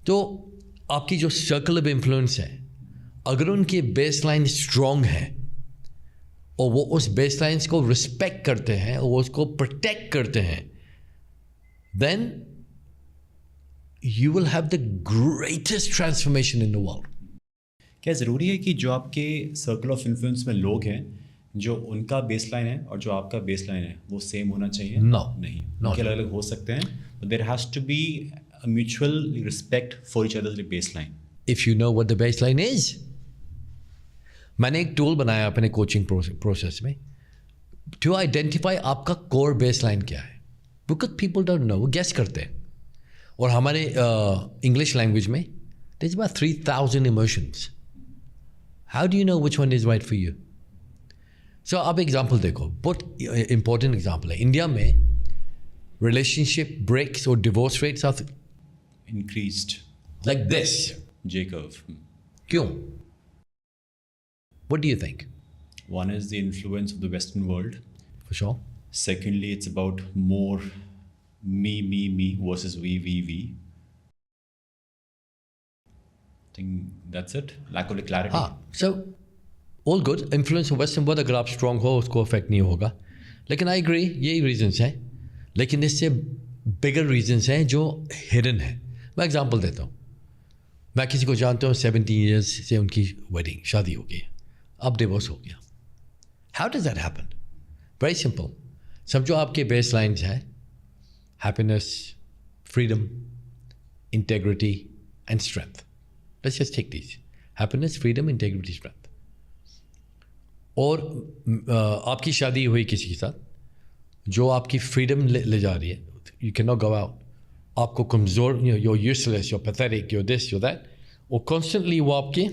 तो आपकी जो सर्कल ऑफ इन्फ्लुएंस है, अगर उनकी बेस लाइन स्ट्रॉन्ग है और वो उस बेस लाइन्स को रिस्पेक्ट करते हैं और उसको प्रोटेक्ट करते हैं, then you will have the greatest transformation in the world. क्या ज़रूरी है कि जो आपके सर्कल ऑफ इन्फ्लुएंस में लोग हैं, जो उनका बेसलाइन है और जो आपका बेसलाइन है, वो सेम होना चाहिए? No. नहीं, Not अलग अलग हो सकते हैं. There has to be a mutual respect for each other's baseline. If you know what the baseline is. मैंने एक टूल बनाया अपने कोचिंग प्रोसेस में to identify आपका core baseline क्या है. Because people don't know, वो guess करते हैं. और हमारे इंग्लिश लैंग्वेज में there's about 3,000 emotions. How do you know which one is right for you? सो आप एग्जाम्पल देखो, बहुत इंपॉर्टेंट एग्जाम्पल है. इंडिया में रिलेशनशिप ब्रेक्स और divorce rates are Increased like this. J curve. क्यों? What do you think? One is the influence of the Western world. For sure. Secondly, it's about more me versus we. I think that's it. Lack of clarity. हाँ, so all good. Influence of Western world अगर आप strong हो उसको affect नहीं होगा. लेकिन I agree, यही reasons हैं. लेकिन इससे bigger reasons हैं जो hidden हैं. मैं example देता हूँ. मैं किसी को जानता हूँ 17 years से उनकी wedding शादी हो गई, अब डिवोर्स हो गया. How does that happen? Very simple. समझो आपके बेस लाइन्स हैं happiness, freedom, integrity and strength. Let's just take these. Happiness, freedom, integrity, strength. और आपकी शादी हुई किसी के साथ जो आपकी फ्रीडम ले जा रही है. You cannot go out. आपको कमज़ोर, you're useless, you're pathetic, you're this, you're that. और constantly वो आपके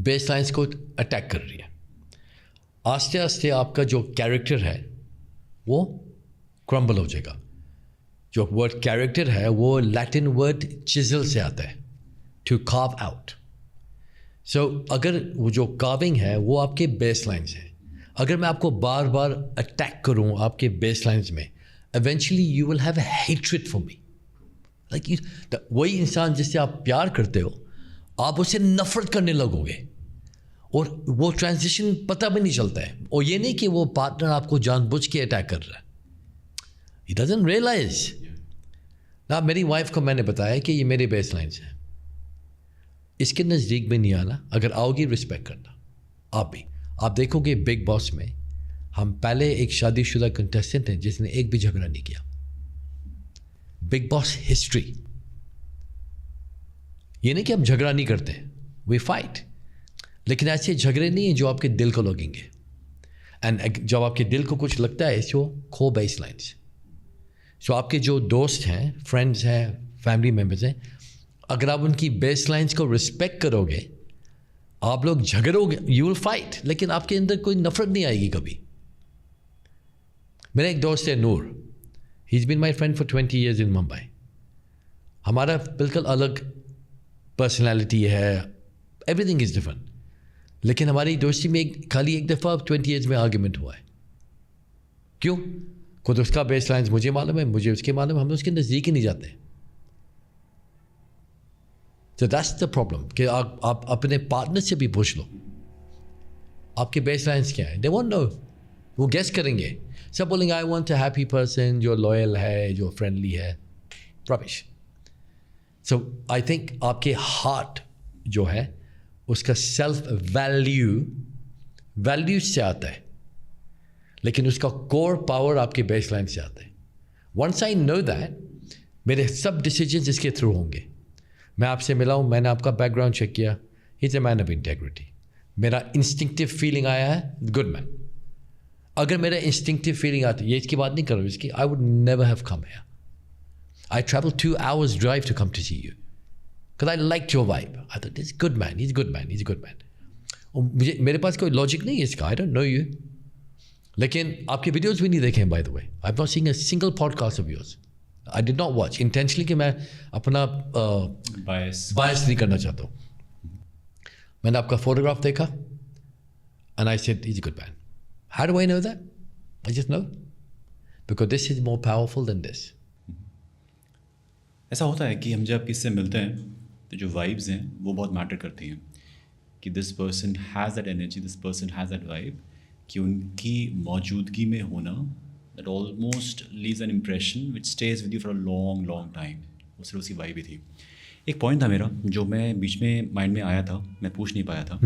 बेस लाइन्स को अटैक कर रही है. आस्ते आस्ते आपका जो कैरेक्टर है वो क्रम्बल हो जाएगा. जो वर्ड कैरेक्टर है वो लैटिन वर्ड चिजल से आता है, टू कार्व आउट. सो अगर वो जो कार्विंग है वो आपके बेस लाइन्स है. अगर मैं आपको बार बार अटैक करूँ आपके बेस लाइन्स में, eventually you will have a hatred for me. Like वही इंसान जिससे आप प्यार करते हो आप उससे नफरत करने लगोगे और वो ट्रांजिशन पता भी नहीं चलता है. और ये नहीं कि वो पार्टनर आपको जानबूझ के अटैक कर रहा है. He doesn't realize. ना मेरी वाइफ को मैंने बताया कि ये मेरे बेस लाइन्स हैं, इसके नज़दीक भी नहीं आना. अगर आओगी रिस्पेक्ट करना. आप भी आप देखोगे बिग बॉस में हम पहले एक शादीशुदा कंटेस्टेंट हैं जिसने एक भी झगड़ा नहीं किया. Big Boss history. ये नहीं कि हम झगड़ा नहीं करते, वी फाइट. लेकिन ऐसे झगड़े नहीं हैं जो आपके दिल को लगेंगे. एंड जब आपके दिल को कुछ लगता है सो खो बेस लाइन्स. सो आपके जो दोस्त हैं, फ्रेंड्स हैं, फैमिली मेम्बर्स हैं, अगर आप उनकी बेस लाइन्स को रिस्पेक्ट करोगे, आप लोग झगड़ोगे, यू विल फाइट, लेकिन आपके अंदर कोई नफरत नहीं आएगी कभी. मेरा एक दोस्त है Noor, he is been my friend for 20 years in Mumbai. हमारा बिल्कुल अलग पर्सनैलिटी है, एवरीथिंग इज़ डिफरेंट. लेकिन हमारी दोस्ती में खाली एक दफ़ा 20 years में आर्ग्यूमेंट हुआ है. क्यों? खुद उसका बेस लाइन्स मुझे मालूम है, मुझे उसके मालूम है, हम उसके नज़दीक ही नहीं जाते. तो दैट्स द प्रॉब्लम कि आप अपने पार्टनर से भी पूछ लो आपके बेस लाइन्स क्या है. They won't know. वो गेस करेंगे. सब बोलेंगे I want a happy person जो लॉयल है, जो फ्रेंडली है. रबिश. सो आई थिंक आपके हार्ट जो है उसका सेल्फ वैल्यू से आता है, लेकिन उसका कोर पावर आपके बेस लाइन से आता है. वंस आई नो दैट, मेरे सब डिसीजंस इसके थ्रू होंगे. मैं आपसे मिला हूँ, मैंने आपका बैकग्राउंड चेक किया, he is a man of integrity. मेरा इंस्टिंक्टिव फीलिंग आया है, गुड मैन. अगर मेरा इंस्टिंक्टिव फीलिंग आती, ये इसकी बात नहीं कर रहा हूँ इसकी, I would never have come here. I travel 2 hours drive to come to see you because I like your vibe. I thought is good man, is good man, is good man. और मुझे मेरे पास कोई logic नहीं है इसका, आई don't no you. लेकिन आपके videos भी नहीं देखे हैं bye the way. I have not seen a single podcast of yours. I did not watch intentionally कि मैं अपना बायस नहीं करना चाहता हूँ. मैंने आपका फोटोग्राफ देखा and I said is good man. How do I know that? I just know. Because this is more powerful than this. ऐसा होता है कि हम जब किसी से मिलते हैं तो जो वाइब्स हैं वो बहुत मैटर करती हैं कि this person has that energy, this person has that vibe, कि उनकी मौजूदगी में होना that almost leaves an impression which stage with you for a long long time. वो सिर्फ उसकी वाइब ही थी. एक पॉइंट था मेरा जो मैं बीच में माइंड में आया था, मैं पूछ नहीं पाया था.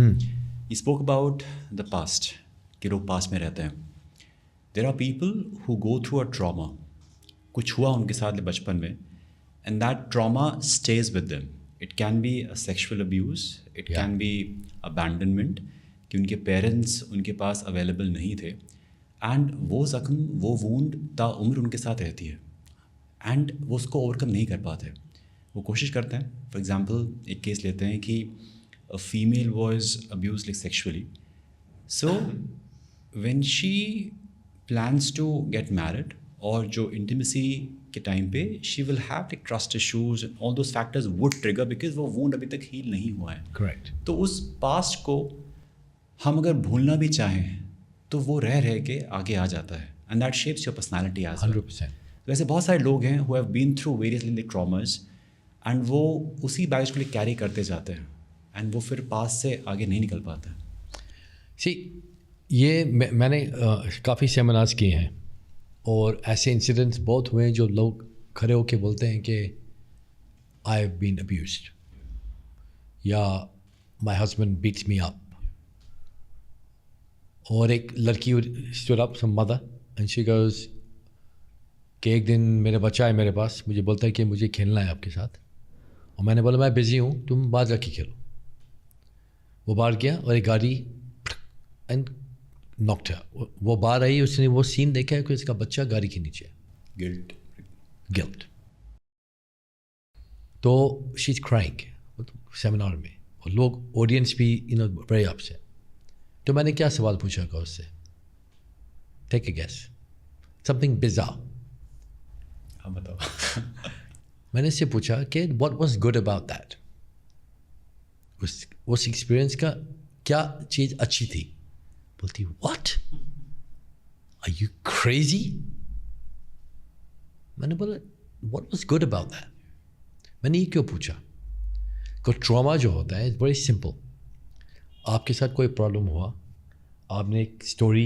He spoke about the past, कि लोग पास में रहते हैं. There are people who go through a trauma. कुछ हुआ उनके साथ बचपन में and that trauma stays with them. It can be a sexual abuse, it can be abandonment, कि उनके पेरेंट्स उनके पास अवेलेबल नहीं थे एंड वो ज़ख्म, वो वूंड ताउम्र उनके साथ रहती है एंड वो उसको ओवरकम नहीं कर पाते. वो कोशिश करते हैं. फॉर एग्ज़ाम्पल एक केस लेते हैं कि a female was abuse like sexually. So when she plans to get married और जो इंटीमेसी के टाइम पे she will have like trust issues and all those factors would trigger because वो wound अभी तक हील नहीं हुआ है. करेक्ट. तो उस पास्ट को हम अगर भूलना भी चाहें तो वो रह के आगे आ जाता है and that shapes your personality as well. 100%. वैसे बहुत सारे लोग हैं who have been through various traumas and वो उसी बैगेज को लिए कैरी करते जाते हैं एंड वो फिर पास से आगे नहीं निकल पाते. सी ये मैंने काफ़ी सेमिनार्स किए हैं और ऐसे इंसिडेंट्स बहुत हुए हैं जो लोग खड़े होके बोलते हैं कि आई हैव बीन अब्यूज्ड या my husband beats me up. और एक लड़की stood up some mother and she goes कि एक दिन मेरा बच्चा है मेरे पास, मुझे बोलता है कि मुझे खेलना है आपके साथ. और मैंने बोला मैं बिज़ी हूँ, तुम बाहर जाके खेलो. वो बाहर गया और एक गाड़ी एंड नॉक्ड है. वो बाहर आई, उसने वो सीन देखा है कि इसका बच्चा गाड़ी के नीचे है. गिल्ट. तो शी इज़ क्राइंग सेमिनार में और लोग ऑडियंस भी बड़े अपसेट. तो मैंने क्या सवाल पूछा था उससे, टेक ए गेस, समथिंग बिज़ार. हाँ बताओ. मैंने इससे पूछा कि what was good about that, उस एक्सपीरियंस का क्या चीज़ अच्छी थी. बोलती व्हाट, आर यू क्रेजी. मैंने बोला what was good about that. मैंने ये क्यों पूछा, को ट्रॉमा जो होता है इट्स वेरी सिंपल. आपके साथ कोई प्रॉब्लम हुआ, आपने एक स्टोरी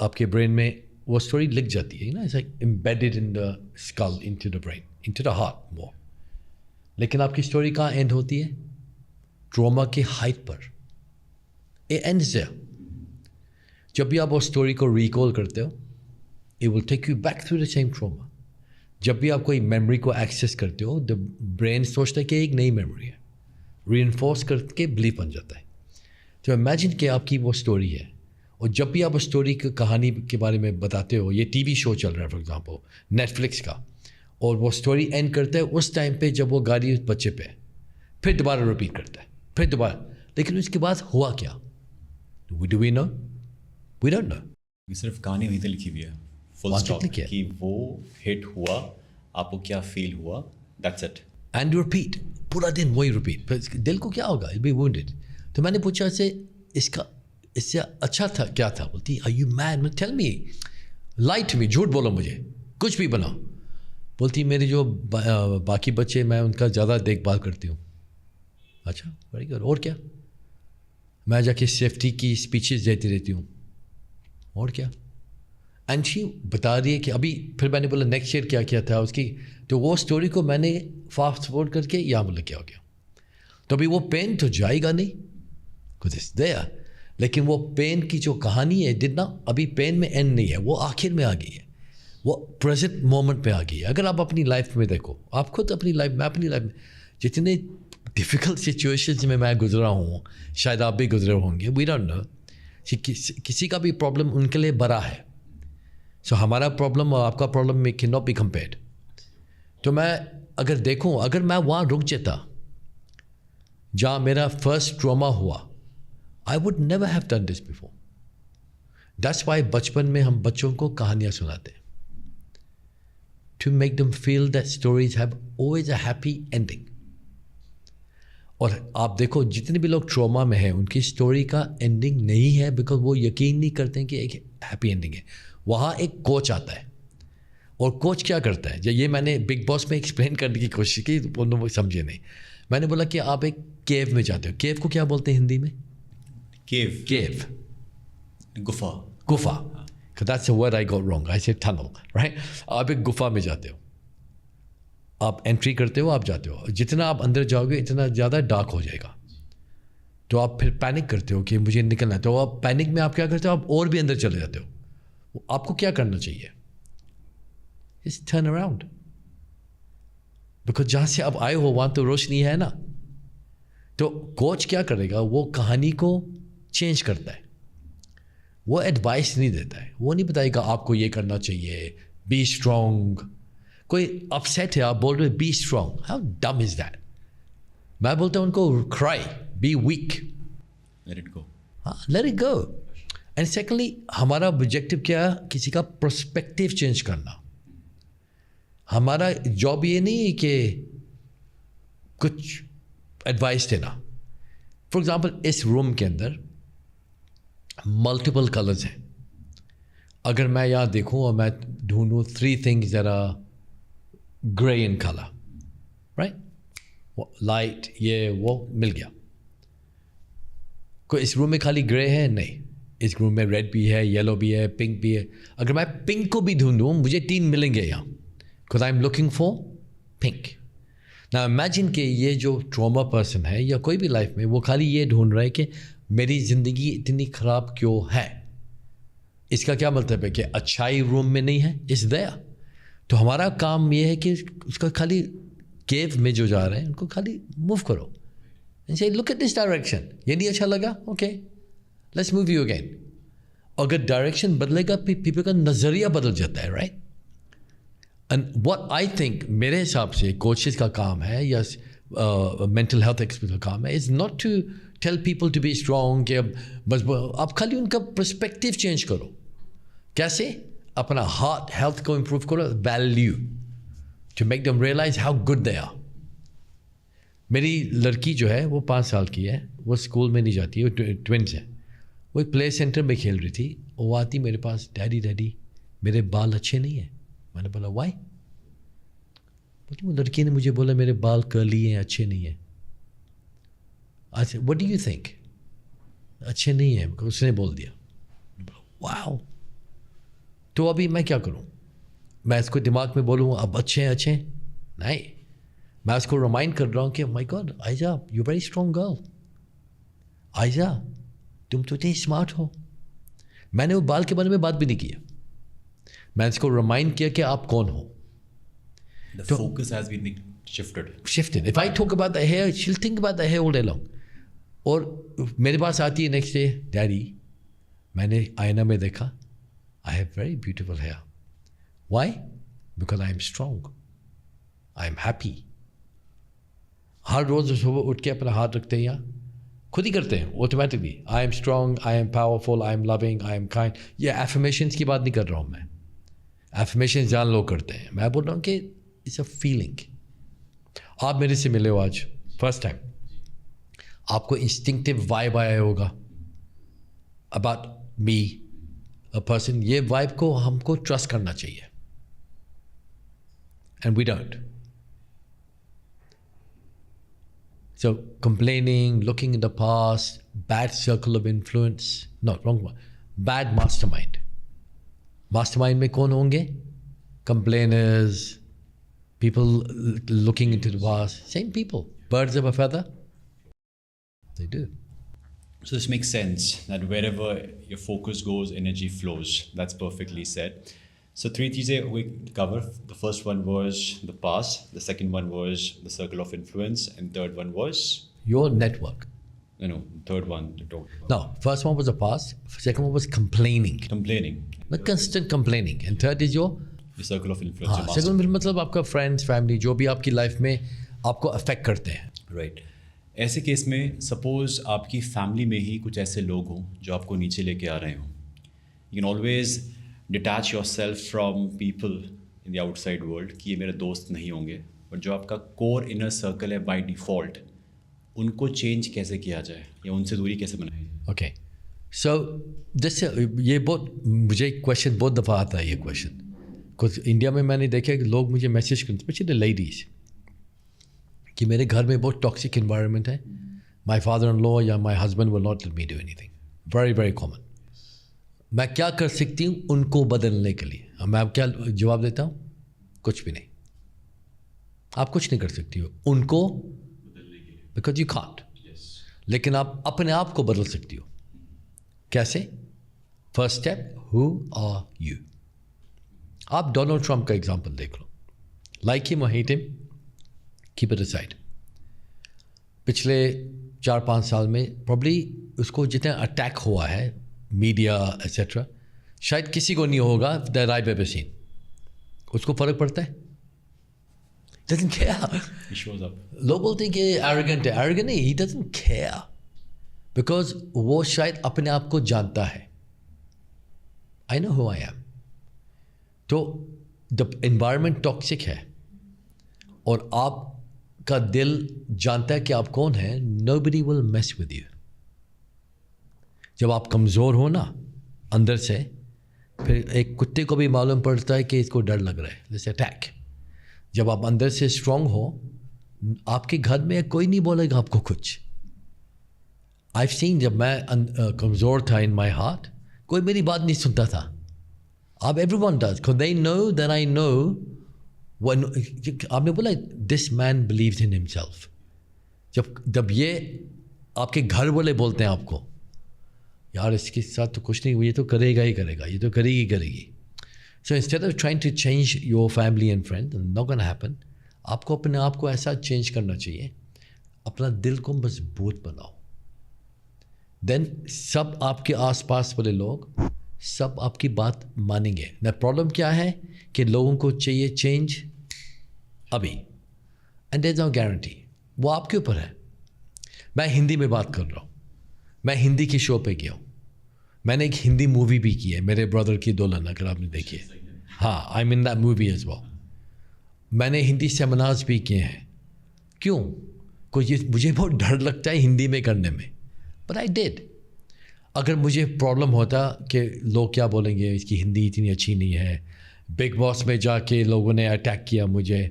आपके ब्रेन में वो स्टोरी लिख जाती है ना, it's like embedded in the skull, into the brain, into the heart more. लेकिन आपकी स्टोरी कहाँ एंड होती है, ट्रॉमा के हाइट पर. It ends there. जब भी आप वो स्टोरी को रिकॉल करते हो, it will take you back through the same trauma. जब भी आप कोई मेमोरी को एक्सेस करते हो, द ब्रेन सोचता है कि एक नई मेमोरी है, रीइंफोर्स करके बिलीव बन जाता है. तो इमेजिन कि आपकी वो स्टोरी है, और जब भी आप उस स्टोरी की कहानी के बारे में बताते हो, ये टीवी शो चल रहा है फॉर एग्जांपल नेटफ्लिक्स का, और वो स्टोरी एंड करता है उस टाइम पे जब वो गाड़ी उस बच्चे पे है, फिर दोबारा रिपीट करता है, फिर दोबारा. लेकिन उसके बाद हुआ क्या, do we know, we don't know. ये सिर्फ कहानी वहीं पे लिखी हुई है, फुल वहाँ स्टॉप, लिखी है. कि वो हिट हुआ, आपको क्या फील हुआ, दैट्स इट. एंड रिपीट, पूरा दिन वही रिपीट. दिल को क्या होगा, इट बी वुंडेड. तो मैंने पूछा इससे अच्छा था क्या था. बोलती are you mad, tell me, lie to me, झूठ बोलो मुझे, कुछ भी बनाओ. बोलती मेरे जो बाकी बच्चे, मैं उनका ज़्यादा देखभाल करती हूँ. अच्छा, वेरी गुड. और क्या, मैं जाके सेफ्टी की स्पीचेस देती रहती हूँ. और क्या. एंड शी बता रही है कि अभी, फिर मैंने बोला नेक्स्ट ईयर क्या किया था उसकी. तो वो स्टोरी को मैंने फास्ट फॉरवर्ड करके यहाँ बोला क्या हो गया. तो अभी वो पेन तो जाएगा नहीं, कुछ इस दया, लेकिन वो पेन की जो कहानी है डिड ना, अभी पेन में एंड नहीं है, वो आखिर में आ गई है, वो प्रेजेंट मोमेंट पे आ गई है. अगर आप अपनी लाइफ में देखो, आप खुद अपनी लाइफ में, अपनी लाइफ में जितने डिफ़िकल्ट सिचुएशंस में मैं गुजरा हूँ, शायद आप भी गुजरे होंगे, वी डोंट नो. किसी का भी प्रॉब्लम उनके लिए बड़ा है. सो हमारा प्रॉब्लम और आपका प्रॉब्लम में कैन नॉट बी कंपेयर्ड. तो मैं अगर देखूँ, अगर मैं वहाँ रुक जाता जहाँ मेरा फर्स्ट ट्रॉमा हुआ, I would never have done this before. That's why बचपन में हम बच्चों को कहानियाँ सुनाते हैं, to make them feel that stories have always a happy ending. और आप देखो जितने भी लोग ट्रॉमा में हैं, उनकी स्टोरी का एंडिंग नहीं है, बिकॉज वो यकीन नहीं करते हैं कि एक हैप्पी एंडिंग है. वहाँ एक कोच आता है, और कोच क्या करता है, ये मैंने बिग बॉस में एक्सप्लेन करने की कोशिश की, वो समझे नहीं. मैंने बोला कि आप एक केव में जाते हो. केव को क्या बोलते हैं हिंदी में? Cave. गुफा. That's the word I got wrong. I said tunnel, right? आप एक गुफा में जाते हो, आप एंट्री करते हो, आप जाते हो. जितना आप अंदर जाओगे इतना ज़्यादा डार्क हो जाएगा. तो आप फिर पैनिक करते हो कि मुझे निकलना है. तो आप पैनिक में आप क्या करते हो, आप और भी अंदर चले जाते हो. आपको क्या करना चाहिए? Just turn around. Because जहाँ से आप आए हो वहाँ तो रोशनी है ना. तो कोच क्या करेगा, वो कहानी को चेंज करता है, वो एडवाइस नहीं देता है, वो नहीं बताएगा आपको ये करना चाहिए, बी स्ट्रॉन्ग. कोई अपसेट है, आप बोल रहे be strong, how dumb is that. मैं बोलता हूँ उनको cry, be weak, let it go. हाँ, let it go. And secondly हमारा ऑब्जेक्टिव क्या है, किसी का पर्सपेक्टिव चेंज करना. हमारा जॉब ये नहीं है कि कुछ एडवाइस देना. फॉर एग्जांपल इस रूम के अंदर मल्टीपल कलर्स हैं. अगर मैं यहाँ देखूँ और मैं ढूंढूँ 3 things that are grey in colour, right, light, ये वो मिल गया. कोई इस रूम में खाली ग्रे है? नहीं, इस रूम में रेड भी है, येलो भी है, पिंक भी है. अगर मैं पिंक को भी ढूंढूँ मुझे 3 मिलेंगे यहाँ, because I am looking for pink. ना इमेजिन कि ये जो ट्रॉमा पर्सन है या कोई भी लाइफ में, वो खाली ये ढूंढ रहा है कि मेरी ज़िंदगी इतनी ख़राब क्यों है. इसका क्या मतलब है कि अच्छाई रूम में नहीं है, इस दया. तो हमारा काम ये है कि उसका खाली केव में जो जा रहे हैं उनको खाली मूव करो एंड से लुक एट दिस डायरेक्शन. ये नहीं अच्छा लगा, okay, let's move you again. अगर डायरेक्शन बदलेगा पीपल का नज़रिया बदल जाता है, right. And what I think, मेरे हिसाब से कोचेस का काम है या मेंटल हेल्थ एक्सपर्ट का काम है, is not to tell people to be strong कि बस आप खाली उनका पर्सपेक्टिव चेंज करो. कैसे? अपना हार्ट हेल्थ को इम्प्रूव करो, value, to make them realise how good they are. मेरी लड़की जो है वो 5 साल की है, वो स्कूल में नहीं जाती है, वो ट्विन्स है. वो एक प्ले सेंटर में खेल रही थी, वो आती मेरे पास, डैडी डैडी मेरे बाल अच्छे नहीं हैं. मैंने बोला वाई? बोलती वो लड़की ने मुझे बोला मेरे बाल कर्ली हैं, अच्छे नहीं हैं. अच्छा, व्हाट डू यू थिंक? अच्छे नहीं हैं, उसने बोल दिया. वाओ. तो अभी मैं क्या करूं? मैं इसको दिमाग में बोलूँ अब अच्छे हैं, अच्छे हैं? नहीं, मैं उसको रिमाइंड कर रहा हूँ कि my god Aiza, you very strong girl. Aiza, तुम तो इतनी स्मार्ट हो. मैंने वो बाल के बारे में बात भी नहीं किया. मैं इसको रिमाइंड किया कि आप कौन हो. The focus has been shifted. If I talk about the hair, she'll think about the hair all day long. और मेरे पास आती है नेक्स्ट डे, डैडी मैंने आईना में देखा, I have very beautiful hair. Why? Because I am strong, I am happy. हर रोज़ सुबह उठ के अपना हाथ रखते हैं, यहाँ खुद ही करते हैं automatically. I am strong, I M powerful, I am loving, I am kind. ये एफर्मेशंस की बात नहीं कर रहा हूँ मैं. एफर्मेशंस जान लोग करते हैं. मैं बोल रहा हूँ कि इट्स अ फीलिंग. आप मेरे से मिले हो आज फर्स्ट टाइम, आपको इंस्टिंक्टिव वाइब आया होगा अबाउट मी अ पर्सन. ये वाइब को हमको ट्रस्ट करना चाहिए, and we don't. So complaining, looking in the past, bad circle of influence, not wrong one, bad mastermind. Mastermind में कौन होंगे? Complainers, people looking into the past, same people, birds of a feather, they do. So this makes sense that wherever your focus goes, energy flows. That's perfectly said. So 3 things we cover. The first one was the past, the second one was the circle of influence, and third one was your network. No, third one to talk about. No, first one was the past, second one was complaining. The constant complaining, and third is your circle of influence. हाँ, circle मतलब आपका friends, family, जो भी आपकी life में आपको affect करते हैं. राइट. ऐसे केस में सपोज आपकी फैमिली में ही कुछ ऐसे लोग हों जो आपको नीचे लेके आ रहे हों. You can always detach your self from people in the outside world कि ये मेरे दोस्त नहीं होंगे, और जो आपका कोर इनर सर्कल है बाय डिफ़ॉल्ट, उनको चेंज कैसे किया जाए या उनसे दूरी कैसे बनाई जाए? ओके, सो जैसे ये बहुत मुझे क्वेश्चन बहुत दफ़ा आता है ये क्वेश्चन. कुछ इंडिया में मैंने देखा कि लोग मुझे मैसेज करते, स्पेशली लेडीज़, कि मेरे घर में बहुत टॉक्सिक इन्वायरमेंट है, माई फादर इन लॉ या my husband will not let me do anything. Very very common. मैं क्या कर सकती हूँ उनको बदलने के लिए? मैं क्या जवाब देता हूँ? कुछ भी नहीं. आप कुछ नहीं कर सकती हो उनको, बिकॉज यू कांट. लेकिन आप अपने आप को बदल सकती हो. कैसे? First step, who are you. आप डोनाल्ड ट्रंप का एग्जाम्पल देख लो. लाइक हिम और hate him, keep it aside. पिछले 4-5 साल में प्रॉब्ली उसको जितना अटैक हुआ है, मीडिया एट्सेट्रा, शायद किसी को नहीं होगा that I have ever seen. उसको फ़र्क पड़ता है? doesn't care. He shows up. लोग बोलते हैं कि एरोगेंट है. एरोगेंट नहीं, he doesn't care, बिकॉज वो शायद अपने आप को जानता है. I know who I M. तो द एनवायरनमेंट टॉक्सिक है और आपका दिल जानता है कि आप कौन है. Nobody will mess with you. जब आप कमज़ोर हो ना अंदर से, फिर एक कुत्ते को भी मालूम पड़ता है कि इसको डर लग रहा है, जैसे अटैक. जब आप अंदर से स्ट्रांग हो, आपके घर में कोई नहीं बोलेगा आपको कुछ. आई सीन जब मैं कमज़ोर था इन माई हार्ट, कोई मेरी बात नहीं सुनता था. अब everyone does, because they know that I no. आपने बोला this man believes in himself. जब ये आपके घर वाले बोलते हैं आपको, यार इसके साथ तो कुछ नहीं हुआ, ये तो करेगा ही करेगा, ये तो करेगी. So instead of trying to change your family and friend, not gonna happen. आपको अपने आप को ऐसा चेंज करना चाहिए, अपना दिल को मजबूत बनाओ. देन सब आपके आसपास वाले लोग सब आपकी बात मानेंगे. ना प्रॉब्लम क्या है कि लोगों को चाहिए चेंज अभी, and there is no guarantee. वो आपके ऊपर है. मैं हिंदी में बात कर रहा हूँ, मैं हिंदी की शो पे गया हूँ. मैंने एक हिंदी मूवी भी की है, मेरे ब्रदर की दुल्हन, अगर आपने देखी है. हाँ, I mean that movie as well. मैंने हिंदी सेमिनार्स भी किए हैं. क्यों? क्योंकि मुझे बहुत डर लगता है हिंदी में करने में, बट आई डिड. अगर मुझे प्रॉब्लम होता कि लोग क्या बोलेंगे, इसकी हिंदी इतनी अच्छी नहीं है, बिग बॉस में जाके लोगों ने अटैक किया मुझे.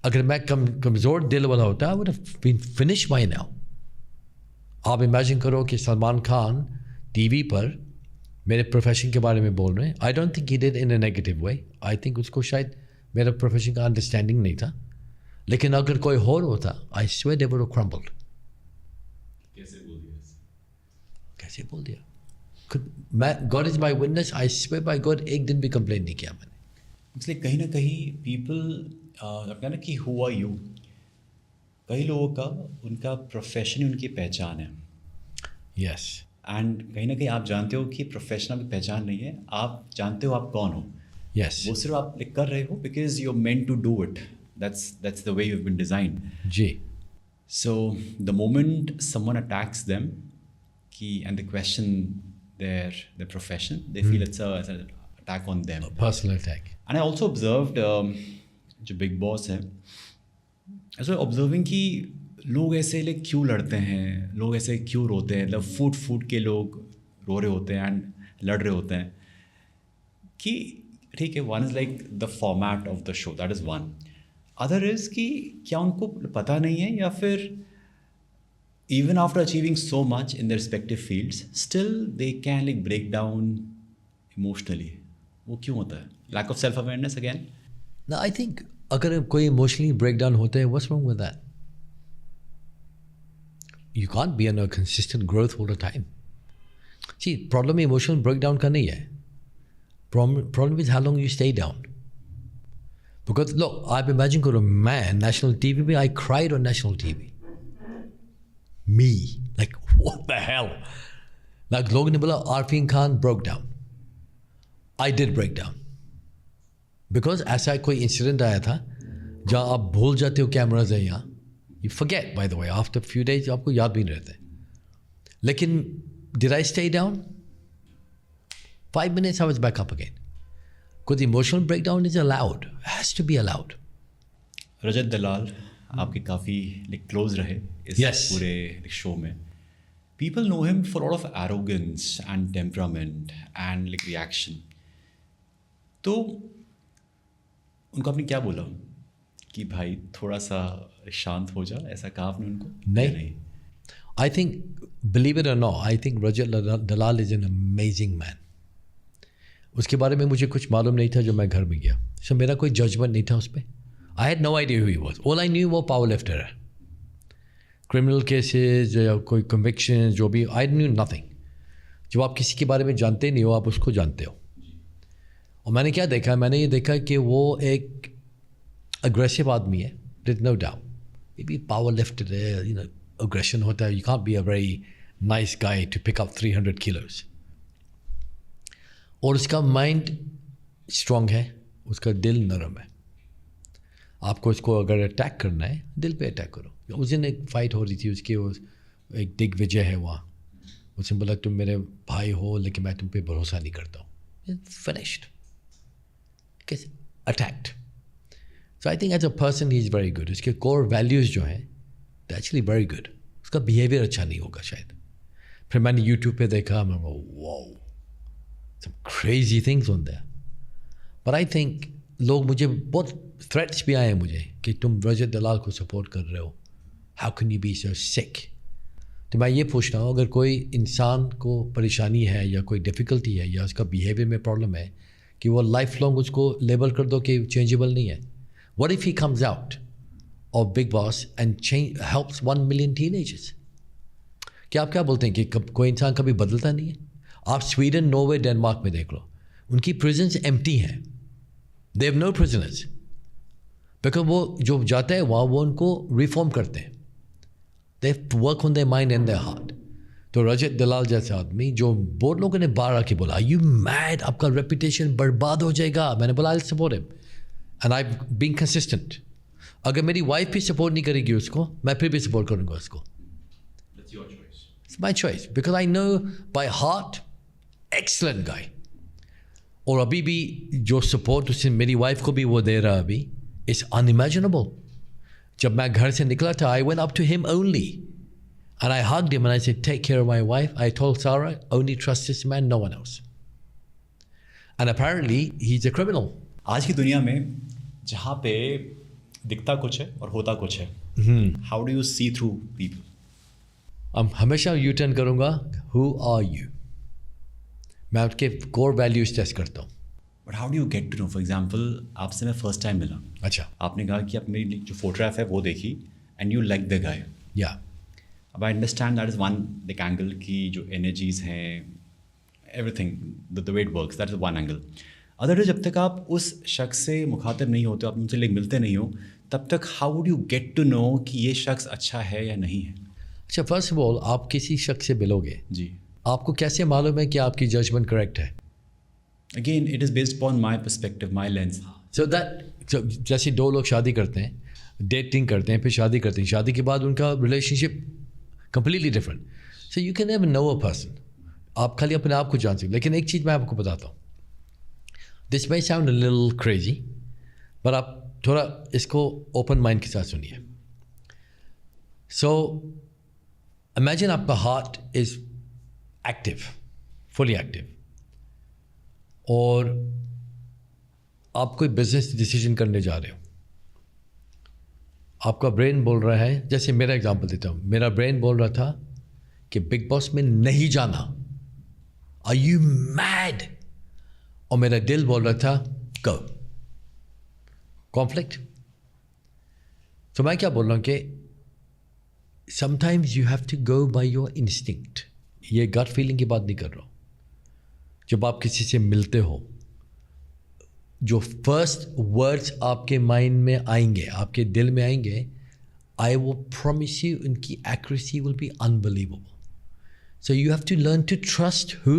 अगर मैं कमज़ोर दिल वाला होता, I would have been finish by now. आप इमेजिन करो कि सलमान खान टीवी पर मेरे प्रोफेशन के बारे में बोल रहे हैं. आई don't think he did in a negative way. I think उसको शायद मेरा प्रोफेशन का अंडरस्टैंडिंग नहीं था. लेकिन अगर कोई और होता, I swear they would have crumbled. कैसे बोल दिया? मैं, God is my witness, I swear by God, एक दिन भी कंप्लेन नहीं किया मैंने. इसलिए कहीं ना कहीं पीपल अपना ना कि हु आर यू, कई लोगों का उनका प्रोफेशन उनकी पहचान है. यस. एंड कहीं ना कहीं आप जानते हो कि प्रोफेशन आपकी पहचान नहीं है, आप जानते हो आप कौन हो. यस. वो सिर्फ आप कर रहे हो because you are meant to do it. That's the way you have been designed. जी. So the moment someone attacks them कि and they question their profession, they feel it's an attack on them. A personal attack. And I also observed जो big boss है, ऐसे observing कि लोग ऐसे like क्यों लड़ते हैं, लोग ऐसे क्यों रोते हैं, मतलब फूट के लोग रो रहे होते हैं एंड लड़ रहे होते हैं. कि ठीक है, one is like the format of the show, that is one. Other is कि क्या उनको पता नहीं है, या फिर even after achieving so much in their respective fields, still they can like break down emotionally. वो क्यों होता है? Lack of self-awareness again? No, I think अगर कोई emotionally breakdown होता है, what's wrong with that? You can't be on a consistent growth all the time. See, problem emotional breakdown का नहीं है. Problem is how long you stay down. Because look, I've imagined करो मैं national TV में, I cried on national TV. Me, like what the hell? Like लोगों ने बोला Arfeen Khan broke down. I did break down. Because ऐसा कोई incident आया था जहाँ आप भूल जाते हो कैमराज है यहाँ. You forget, by the way, after a few days आपको याद भी नहीं रहते. लेकिन did I stay down? 5 minutes I was back up again. Because emotional breakdown is allowed. It has to be allowed. रजत दलाल आपके काफ़ी लाइक क्लोज रहे इस पूरे शो में. People know him for lot of arrogance and temperament and like reaction. तो उनको आपने क्या बोला कि भाई थोड़ा सा शांत हो जा, ऐसा कहा आपने उनको? नहीं. आई थिंक, बिलीव इट और not, I think Rajat Dalal is an amazing man. उसके बारे में मुझे कुछ मालूम नहीं था जब मैं घर में गया. सो मेरा कोई जजमेंट नहीं था उस पर. I had no idea who he was. All I knew वो power lifter है. Criminal cases या कोई convictions जो भी, I knew nothing. जब आप किसी के बारे में जानते नहीं हो, आप उसको जानते हो. और मैंने क्या देखा? मैंने ये देखा कि वो एक aggressive आदमी है. There's no doubt. ये भी power lifter है, you know, aggression होता है. You can't be a very nice guy to pick up 300 kilos. और उसका mind strong है, उसका दिल नरम है. आपको इसको अगर अटैक करना है, दिल पे अटैक करो. उस दिन एक फ़ाइट हो रही थी उसकी, वो एक दिग्विजय है वहाँ, उसने बोला तुम मेरे भाई हो लेकिन मैं तुम पे भरोसा नहीं करता हूँ, finished, attacked. So I think as a person he is very good, उसके कोर वैल्यूज़ जो हैं द एक्चुअली वेरी गुड, उसका बिहेवियर अच्छा नहीं होगा शायद। फिर मैंने यूट्यूब पे देखा, मैं wow some crazy things on there, but I think लोग मुझे बहुत थ्रेट्स भी आए हैं मुझे कि तुम रजत दलाल को सपोर्ट कर रहे हो, हाउ कैन यू बी सो सिक। तो मैं ये पूछ रहा हूँ, अगर कोई इंसान को परेशानी है या कोई डिफ़िकल्टी है या उसका बिहेवियर में प्रॉब्लम है कि वो लाइफ लॉन्ग उसको लेबल कर दो कि चेंजेबल नहीं है, what if he comes out of big boss and change helps 1 million teenagers? क्या आप क्या बोलते हैं कि कोई इंसान कभी बदलता नहीं है? आप स्वीडन, नॉर्वे, डेनमार्क में देख लो, उनकी प्रिजन्स एम्प्टी हैं, they have no prisoners, because वो जो जाते हैं वहाँ वो उनको रिफॉर्म करते हैं, they work on their mind and their heart. तो रजत दलाल जैसे आदमी जो बहुत लोगों ने बार आके बोला यू मैड, आपका रेपुटेशन बर्बाद हो जाएगा, मैंने बोला I support him and I being consistent. अगर मेरी वाइफ भी सपोर्ट नहीं करेगी उसको, मैं फिर भी सपोर्ट करूँगा उसको। It's my choice because I know by heart, excellent guy. और अभी भी जो सपोर्ट उसने मेरी वाइफ को भी वो दे रहा है अभी, it's unimaginable. जब मैं घर से निकला था, I went up to him only and I hugged him and I said, take care of my wife. I told Sarah, only trust this man, no one else. And apparently he's a criminal. आज की दुनिया में जहाँ पे दिखता कुछ है और होता कुछ है, how do you see through people? हमेशा यू टर्न करूँगा, हु आर यू, मैं आपके कोर वैल्यूज टेस्ट करता हूँ। But how do you get to know? For example आपसे मैं फर्स्ट टाइम मिला, अच्छा, आपने कहा कि आप मेरी जो फोटोग्राफ है वो देखी and you like the guy. या अब I understand that is one like angle की जो एनर्जीज हैं, everything the way it works, that is one angle. Other जब तक आप उस शख्स से मुखातिब नहीं होते, आप उनसे लाइक मिलते नहीं हो, तब तक how would you get to know कि ये शख्स अच्छा है या नहीं है? अच्छा, फर्स्ट ऑफ ऑल आप किसी शख्स से मिलोगे जी, आपको कैसे मालूम है कि आपकी जजमेंट करेक्ट है? Again it is based upon my perspective, my lens. So that जैसे दो लोग शादी करते हैं, डेटिंग करते हैं, फिर शादी करते हैं, शादी के बाद उनका relationship completely different. So you can never know a person, आप खाली अपने आप को जान सकते। लेकिन एक चीज़ मैं आपको बताता हूँ, this may sound a little crazy, पर आप थोड़ा इसको ओपन माइंड के साथ सुनिए। सो इमेजिन आपका heart is active, fully active, और आप कोई बिजनेस डिसीजन करने जा रहे हो, आपका ब्रेन बोल रहा है, जैसे मेरा एग्जांपल देता हूँ, मेरा ब्रेन बोल रहा था कि बिग बॉस में नहीं जाना, आर यू मैड, और मेरा दिल बोल रहा था गो। कॉन्फ्लिक्ट। तो मैं क्या बोल रहा हूँ कि sometimes you have to go by your instinct. ये गट फीलिंग की बात नहीं कर रहा हूँ। जब आप किसी से मिलते हो, जो फर्स्ट वर्ड्स आपके माइंड में आएंगे, आपके दिल में आएंगे, आई विल प्रॉमिस यू उनकी accuracy will be unbelievable. So you have to learn to trust who?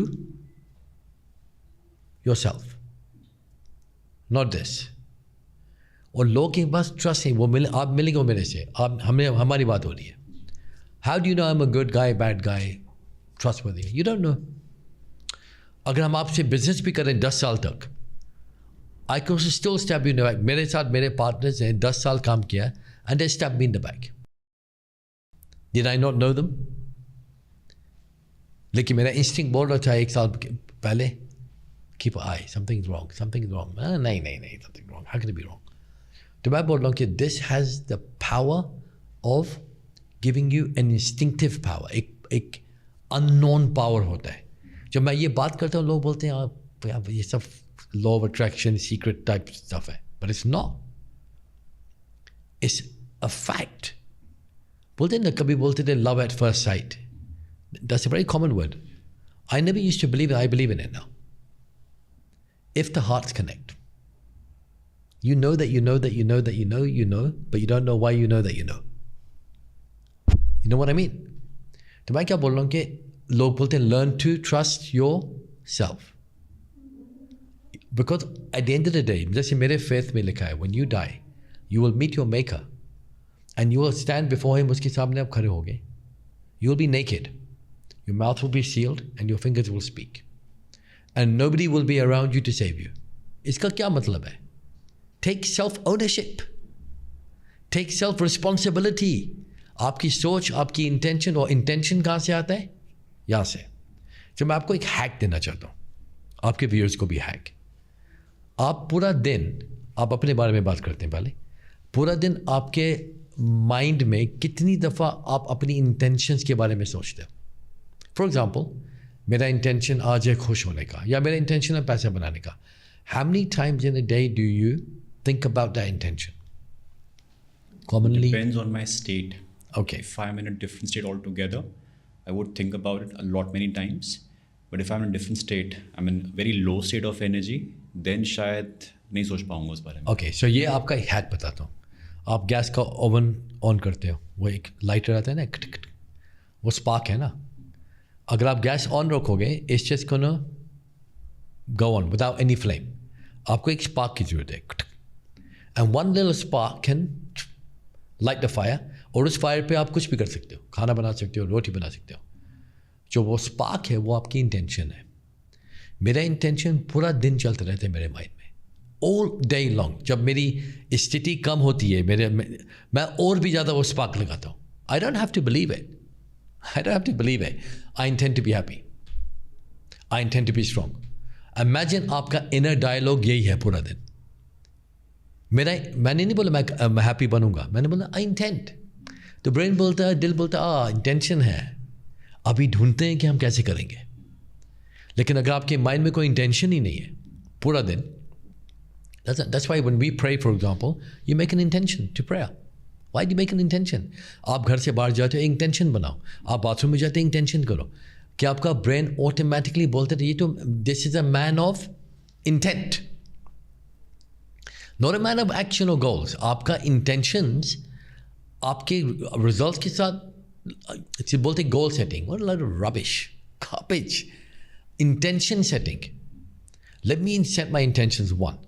Yourself, not this. और लोग के पास ट्रस्ट है, वो आप मिलेंगे मेरे से, आप हमारी बात हो रही है। How do you know I'm a good guy, bad guy, trustworthy? You don't know. अगर हम आपसे बिजनेस भी करें 10 साल तक, I could still stab you in the back. मेरे साथ मेरे पार्टनर्स हैं, 10 साल काम किया and they stabbed me in the back. Did I not know them? लेकिन मेरा इंस्टिंक्ट बोल रहा था 1 साल पहले, keep an eye, something is wrong, something is wrong. नहीं, something wrong. How can it be wrong? तो मैं बोल रहा हूँ कि this has the power of giving you an instinctive power, एक अननोन पावर होता है। जब मैं ये बात करता हूँ, लोग बोलते हैं आप ये सब law of attraction, secret type stuff है, but it's not, it's a fact. बोलते हैं ना, कभी बोलते थे love at first sight, that's a very common word. I never used to believe, I believe in it now. If the hearts connect, you know that you know that you know that you know you know, but you don't know why you know that you know. You know what I mean? तो मैं क्या बोल रहा हूँ कि लोग बोलते हैं learn to trust yourself, because at the end of the day, जैसे मेरे faith में लिखा है, when you die you will meet your maker and you will stand before him, उसके सामने आप खड़े होगे, you will be naked, your mouth will be sealed and your fingers will speak. And nobody will be around you to save you. इसका क्या मतलब है? Take self-ownership. Take self-responsibility. आपकी सोच, आपकी इंटेंशन, और इंटेंशन कहाँ से आता है? यहाँ से. तो मैं आपको एक हैक देना चाहता हूँ, आपके व्यूअर्स को भी हैक. आप पूरा दिन, आप अपने बारे में बात करते हैं पहले, पूरा दिन आपके माइंड में कितनी दफ़ा आप अपनी इंटेंशंस के बारे में सोचते हो? फॉर एग्जांपल, मेरा इंटेंशन आज है खुश होने का, या मेरा इंटेंशन है पैसा बनाने का. How many times in a day do you think about that intention? Commonly depends on my state. Okay. If I'm in a different state altogether, I would think about it a lot many times. But if I'm in a different state, I'm in a very low state of energy, then शायद नहीं सोच पाऊंगा उस बारे में. Okay, so ये आपका एक हैक बताता हूँ. आप गैस का ओवन ऑन करते हो, वो एक लाइटर आता है ना, वो स्पार्क है ना. अगर आप गैस ऑन रखोगे, it's just gonna go on without any flame. आपको एक स्पार्क की जरूरत है. And one little spark can light the fire. और उस फायर पे आप कुछ भी कर सकते हो, खाना बना सकते हो, रोटी बना सकते हो. जो वो स्पार्क है वो आपकी इंटेंशन है. मेरा इंटेंशन पूरा दिन चलते रहते हैं मेरे माइंड में, ऑल डे लॉन्ग. जब मेरी स्थिति कम होती है, मैं और भी ज़्यादा वो स्पार्क लगाता हूँ. I don't have to believe it. I don't have to believe it. I intend to be happy. I intend to be strong. Imagine आपका इनर डायलॉग यही है पूरा दिन. मैंने नहीं बोला मैं हैप्पी बनूंगा, मैंने बोला आई इंटेंट. तो ब्रेन बोलता है, दिल बोलता है इंटेंशन है, अभी ढूंढते हैं कि हम कैसे करेंगे. लेकिन अगर आपके माइंड में कोई इंटेंशन ही नहीं है पूरा दिन, that's why when we pray, for example, you make an intention to prayer. Why do you make an intention? आप घर से बाहर जाते हो, इंटेंशन बनाओ. आप बाथरूम में जाते हो, इंटेंशन करो. कि आपका ब्रेन ऑटोमेटिकली बोलता है ये तो this is a man of intent, not a man of action और गोल्स. आपका इंटेंशंस आपके रिजल्ट्स के साथ बोलते गोल सेटिंग, और rubbish garbage. Intention setting, let me set my intentions. 1.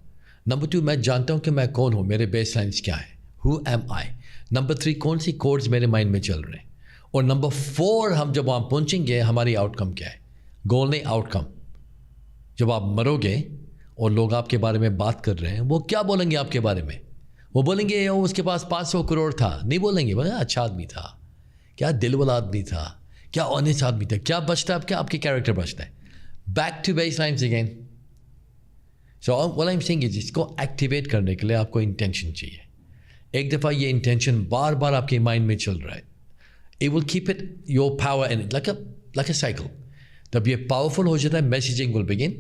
Number 2, मैं जानता हूँ कि मैं कौन हूँ, मेरे बेस लाइन्स क्या है, हु एम आई. नंबर 3, कौन सी कोड्स मेरे माइंड में चल रहे हैं. और नंबर 4, हम जब वहाँ पहुँचेंगे हमारी आउटकम क्या है. गोल नहीं, आउटकम. जब आप मरोगे और लोग आपके बारे में बात कर रहे हैं, वो क्या बोलेंगे आपके बारे में? वो बोलेंगे उसके पास 500 करोड़ था. नहीं बोलेंगे बोले अच्छा आदमी था, क्या दिल वाला आदमी था, क्या ऑनेस्ट आदमी था. क्या बचता है आपका? आपके कैरेक्टर बचता है. Back to base lines again. So what I am saying is, इसको एक्टिवेट करने के लिए आपको इंटेंशन चाहिए. एक दफ़ा ये इंटेंशन बार बार आपके माइंड में चल रहा है, it will keep it your power in it like a cycle. जब ये पावरफुल हो जाता है, messaging will begin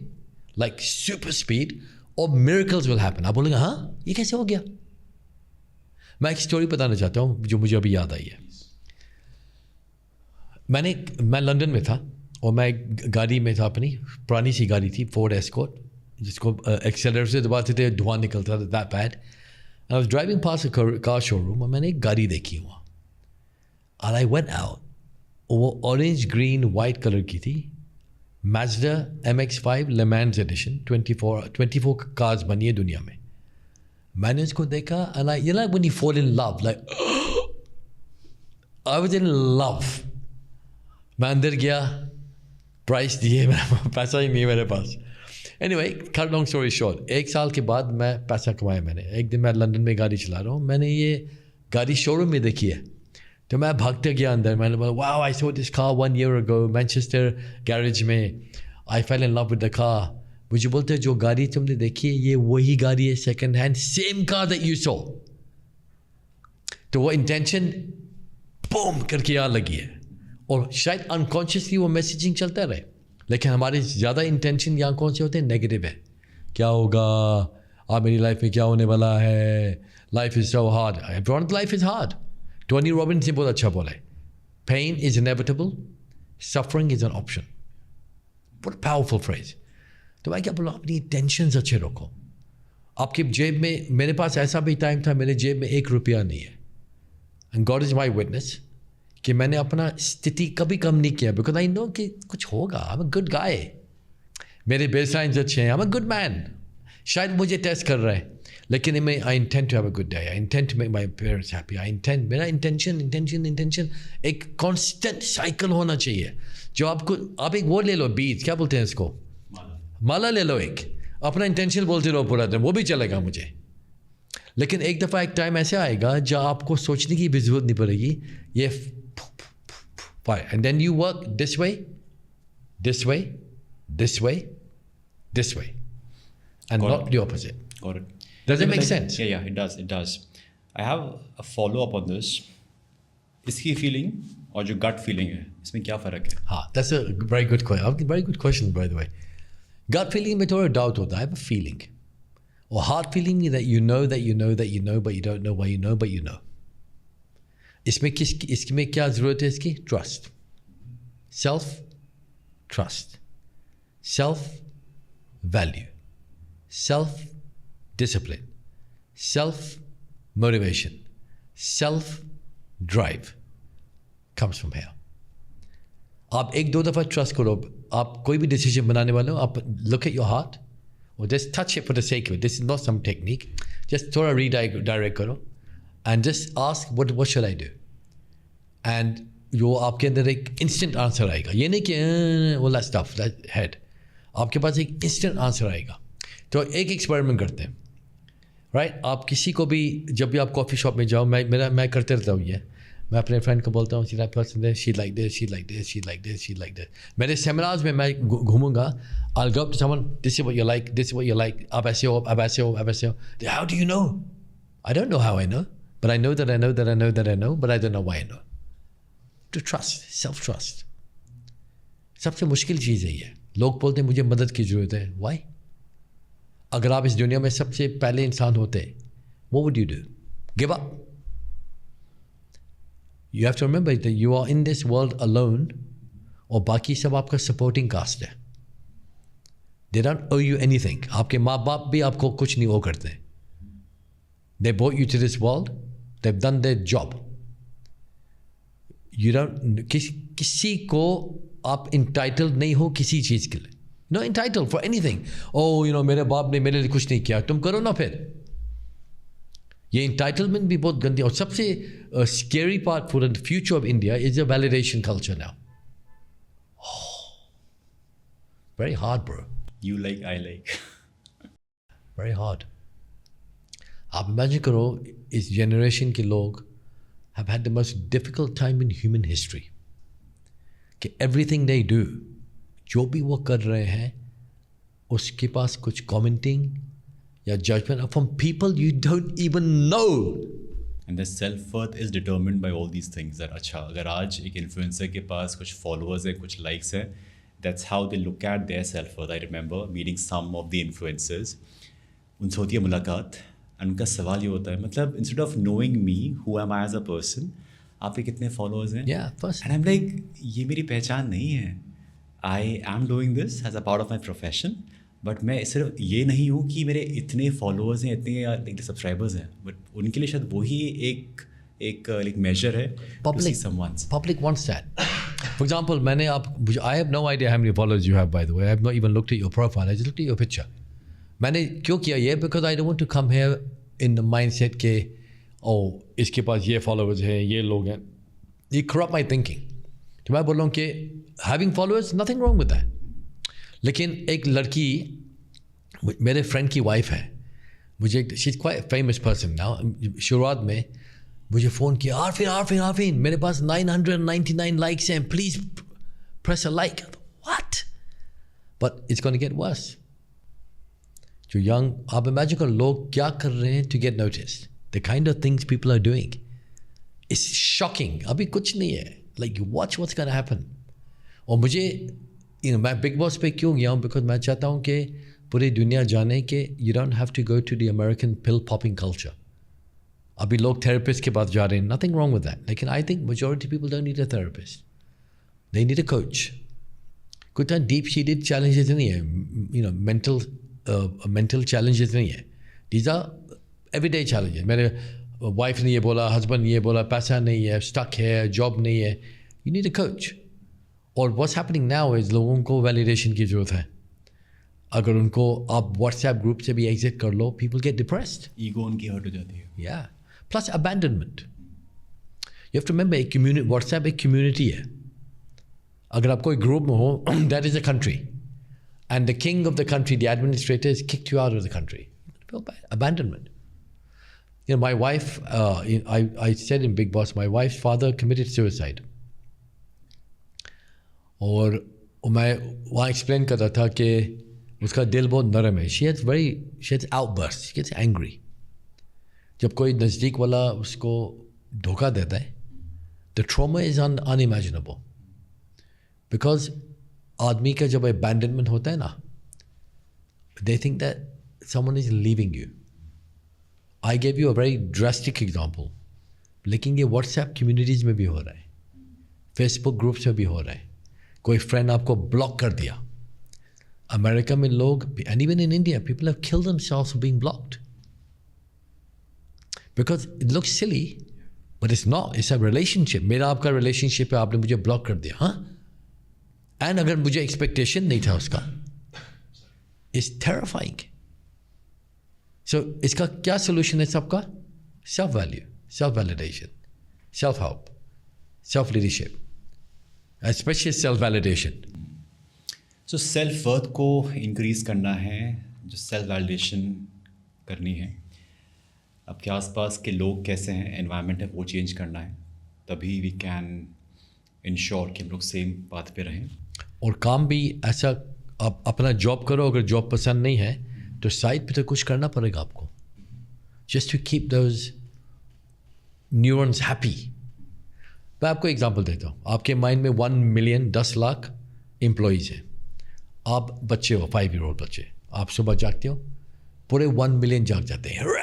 like super speed और miracles will happen. आप बोलेंगे हाँ ये कैसे हो गया. मैं एक स्टोरी बताना चाहता हूँ जो मुझे अभी याद आई है. मैं लंदन में था और मैं एक गाड़ी में था, अपनी पुरानी सी गाड़ी थी, फोर्ड एस्कॉर्ट, जिसको एक्सेलरेटर से दबाते थे धुआं निकलता था, that bad. I was driving past a car showroom और मैंने एक गाड़ी देखी वहाँ. And I went out. वो ऑरेंज ग्रीन वाइट कलर की थी, Mazda MX-5 Le Mans Edition. 24 cars बनी है दुनिया में. मैंने इसको देखा and you know when you fall in love, like I was in love. मैं अंदर गया, प्राइस दिए, मेरा पैसा ही नहीं मेरे पास. Anyway, cut long story short, 1 साल के बाद मैं पैसा कमाया. मैंने एक दिन, मैं लंदन में गाड़ी चला रहा हूँ, मैंने ये गाड़ी शोरूम में देखी है, तो मैं भागते गया अंदर. मैंने बोला wow, I saw this car 1 year ago Manchester garage में. I fell in love with the car. मुझे बोलते जो गाड़ी तुमने देखी है ये वही गाड़ी है, second hand, same car that you saw. तो वो इंटेंशन बूम करके यहाँ लगी है, और शायद अनकॉन्शियसली वो मैसेजिंग चलता रहे. लेकिन हमारे ज़्यादा इंटेंशन यहाँ कौन से होते हैं? नेगेटिव है. क्या होगा, आप मेरी लाइफ में क्या होने वाला है, life is so hard. Everyone's life is hard. Tony Robbins ने बहुत अच्छा बोला है, pain is inevitable, suffering is an option. बहुत पावरफुल फ्रेज. तो मैं क्या बोला, अपनी टेंशन्स अच्छे रखो. आपकी जेब में, मेरे पास ऐसा भी टाइम था मेरे जेब में 1 रुपया नहीं है, and God is my witness कि मैंने अपना स्थिति कभी कम नहीं किया, बिकॉज आई नो कि कुछ होगा. आई एम अ गुड गाय, मेरे बेस लाइन्स अच्छे हैं, I am a good man. शायद मुझे टेस्ट कर रहा है, लेकिन मैं I intend to have a good day, I intend to make my parents happy, I intend, मेरा इंटेंशन एक कांस्टेंट साइकिल होना चाहिए। जो आपको, आप एक वो ले लो, बीज क्या बोलते हैं इसको, माला ले लो, एक अपना इंटेंशन बोलते रहो पूरा दिन, वो भी चलेगा मुझे। लेकिन एक दफ़ा एक टाइम ऐसे आएगा जहाँ आपको सोचने की भी जरूरत नहीं पड़ेगी, ये and then you work this way, this way, this way, this way, and not the opposite. Got it. Does it make sense? Yeah, it does. It does. I have a follow up on this. इसकी feeling और जो gut feeling है, इसमें क्या फ़र्क है? हाँ, that's a very good question. Very good question, by the way. Gut feeling में थोड़ा doubt होता है, I have a feeling. और heart feeling that you know, but you don't know why you know, but you know. इसमें क्या ज़रूरत है इसकी? Trust. Trust, self-value, self-discipline, self-motivation, self-drive comes from here. आप एक दो दफ़ा ट्रस्ट करो, आप कोई भी डिसीजन बनाने वाले हो, आप look at your heart or just touch it for the sake of it. This is not some technique. Just थोड़ा redirect करो and just ask what should I do, and जो आपके अंदर एक इंस्टेंट आंसर आएगा। ये नहीं कि वो स्टफ हेड, आपके पास एक इंस्टेंट आंसर आएगा। तो एक एक्सपेरिमेंट करते हैं, राइट? आप किसी को भी, जब भी आप कॉफ़ी शॉप में जाओ, मैं करते रहता हूँ ये, मैं अपने फ्रेंड को बोलता हूँ, शी पसंद है, she like this, she like this, she like this, she like this. मेरे सेमिनार्स में मैं घूमूंगा, I will go up to someone, this is what you like, this is what you like, आप ऐसे हो, आप ऐसे हो, आप ऐसे हो। How do you know? I don't know how I know, but I know that I know that I know that I know, but I don't know why I know. To trust, self trust सबसे मुश्किल चीज़ है ये। लोग बोलते हैं मुझे मदद की ज़रूरत है, वाई? अगर आप इस दुनिया में सबसे पहले इंसान होते, what would you do? Give up? You have to remember that you are in this world alone, और बाकी सब आपका सपोर्टिंग कास्ट है। They don't owe you anything. आपके माँ बाप भी आपको कुछ नहीं ओ करते। दे brought you to this world, they've done their job. You don't, किसी को आप इंटाइटल्ड नहीं हो किसी चीज़ के लिए। No entitled for anything. Owe you no मेरे बाप ने मेरे लिए कुछ नहीं किया, तुम करो ना फिर। ये इंटाइटलमेंट भी बहुत गंदी, और सबसे scary part for the future of India is a validation culture now. Very hard bro. You like, I like. Very hard. आप इमेजिन करो, इस जनरेशन के लोग have had the most difficult time in human history. कि everything they do, जो भी वो कर रहे हैं, उसके पास कुछ commenting या judgment from people you don't even know. And the self-worth is determined by all these things. That अच्छा, अगर आज एक influencer के पास कुछ followers हैं, कुछ likes हैं, that's how they look at their self-worth. I remember meeting some of the influencers. उनसे होती है मुलाकात, उनका सवाल ये होता है, मतलब instead of knowing me who am I as a person, आपके कितने फॉलोअर्स हैं? एंड आई एम लाइक, ये मेरी पहचान नहीं है। I am doing this as a part of my profession, but मैं सिर्फ ये नहीं हूँ कि मेरे इतने फॉलोअर्स हैं, इतने सब्सक्राइबर्स हैं, बट उनके लिए शायद वही एक मेजर है। Public wants that. For example, I have no idea how many followers you have, by the way. I have not even looked at your profile. I just looked at your picture. मैंने क्यों किया ये? Because I don't want to come here in the mindset के ओ इसके पास ये followers हैं, ये लोग हैं, ये करप्ट माई थिंकिंग। तो मैं बोल रहा हूँ कि having followers nothing wrong with that. लेकिन एक लड़की, मेरे फ्रेंड की वाइफ है, मुझे she is quite famous person now. शुरुआत में मुझे फ़ोन किया, आरफिन मेरे पास 999 लाइक्स हैं, please press a like. What? But it's gonna get worse. जो यंग, आप इमेजिन करो लोग क्या कर रहे हैं to get noticed, the kind of things people are doing is shocking. अभी कुछ नहीं है, like you watch what's gonna happen. और मुझे मैं बिग बॉस पे क्यों गया हूँ? बिकॉज मैं चाहता हूँ कि पूरी दुनिया जाने कि you don't have to go to the American pill popping culture. अभी लोग थेरेपिस्ट के पास जा रहे हैं, नथिंग रॉन्ग विद दैट, लेकिन I think majority people don't need a therapist, they need a coach. कोई तरह डीप सीटेड चैलेंजेस नहीं है, यू नो मेंटल चैलेंजेस नहीं है, दीज आर एवरीडे चैलेंजेस। मेरे वाइफ ने ये बोला, हस्बैंड ने ये बोला, पैसा नहीं है, स्टक है, जॉब नहीं है, यू नीड अ कोच। और व्हाट्स हैपनिंग नाउ इज लोगों को वैलिडेशन की ज़रूरत है। अगर उनको आप व्हाट्सएप ग्रुप से भी एग्जिट कर लो, पीपल गेट डिप्रेस्ड. ईगो उनकी हर्ट हो जाती है. Yeah. Plus abandonment. You have to remember, एक community, WhatsApp एक community है. अगर आप कोई group में हो, that is a country. And the king of the country, the administrator, has kicked you out of the country. Abandonment. You know, my wife, I said in Big Boss, my wife's father committed suicide. और मैं वहाँ explain कर रहा था कि उसका दिल बहुत नरम है. She has outbursts. She gets angry. जब कोई नज़दीक वाला उसको धोखा देता है, the trauma is unimaginable. Because आदमी का जब abandonment होता है ना, they think that someone is leaving you. I gave you a very drastic example. लेकिन ये WhatsApp communities में भी हो रहा है, Facebook groups में भी हो रहा है. कोई friend आपको block कर दिया. अमेरिका में लोग, and even in India, people have killed themselves for being blocked. Because it looks silly, but it's not. It's a relationship. मेरा आपका relationship है, आपने मुझे block कर दिया, हाँ? And अगर मुझे expectation नहीं था उसका, it's terrifying. So इसका क्या solution है सबका? Self-value, self-validation, self-help, self-leadership, especially self-validation. So self-worth को increase करना है, जो self-validation करनी है, आपके आसपास के लोग कैसे हैं, एनवायरनमेंट है, वो चेंज करना है, तभी वी कैन इंश्योर कि हम लोग सेम पाथ पे रहें. और काम भी ऐसा, आप अपना जॉब करो, अगर जॉब पसंद नहीं है तो साइड पे तो कुछ करना पड़ेगा आपको, just to keep those neurons happy. मैं आपको एग्जांपल देता हूँ. आपके माइंड में 1 मिलियन 10 लाख एम्प्लॉयज़ हैं. आप बच्चे हो, 5 year old बच्चे, आप सुबह जागते हो, पूरे 1 मिलियन जाग जाते हैं.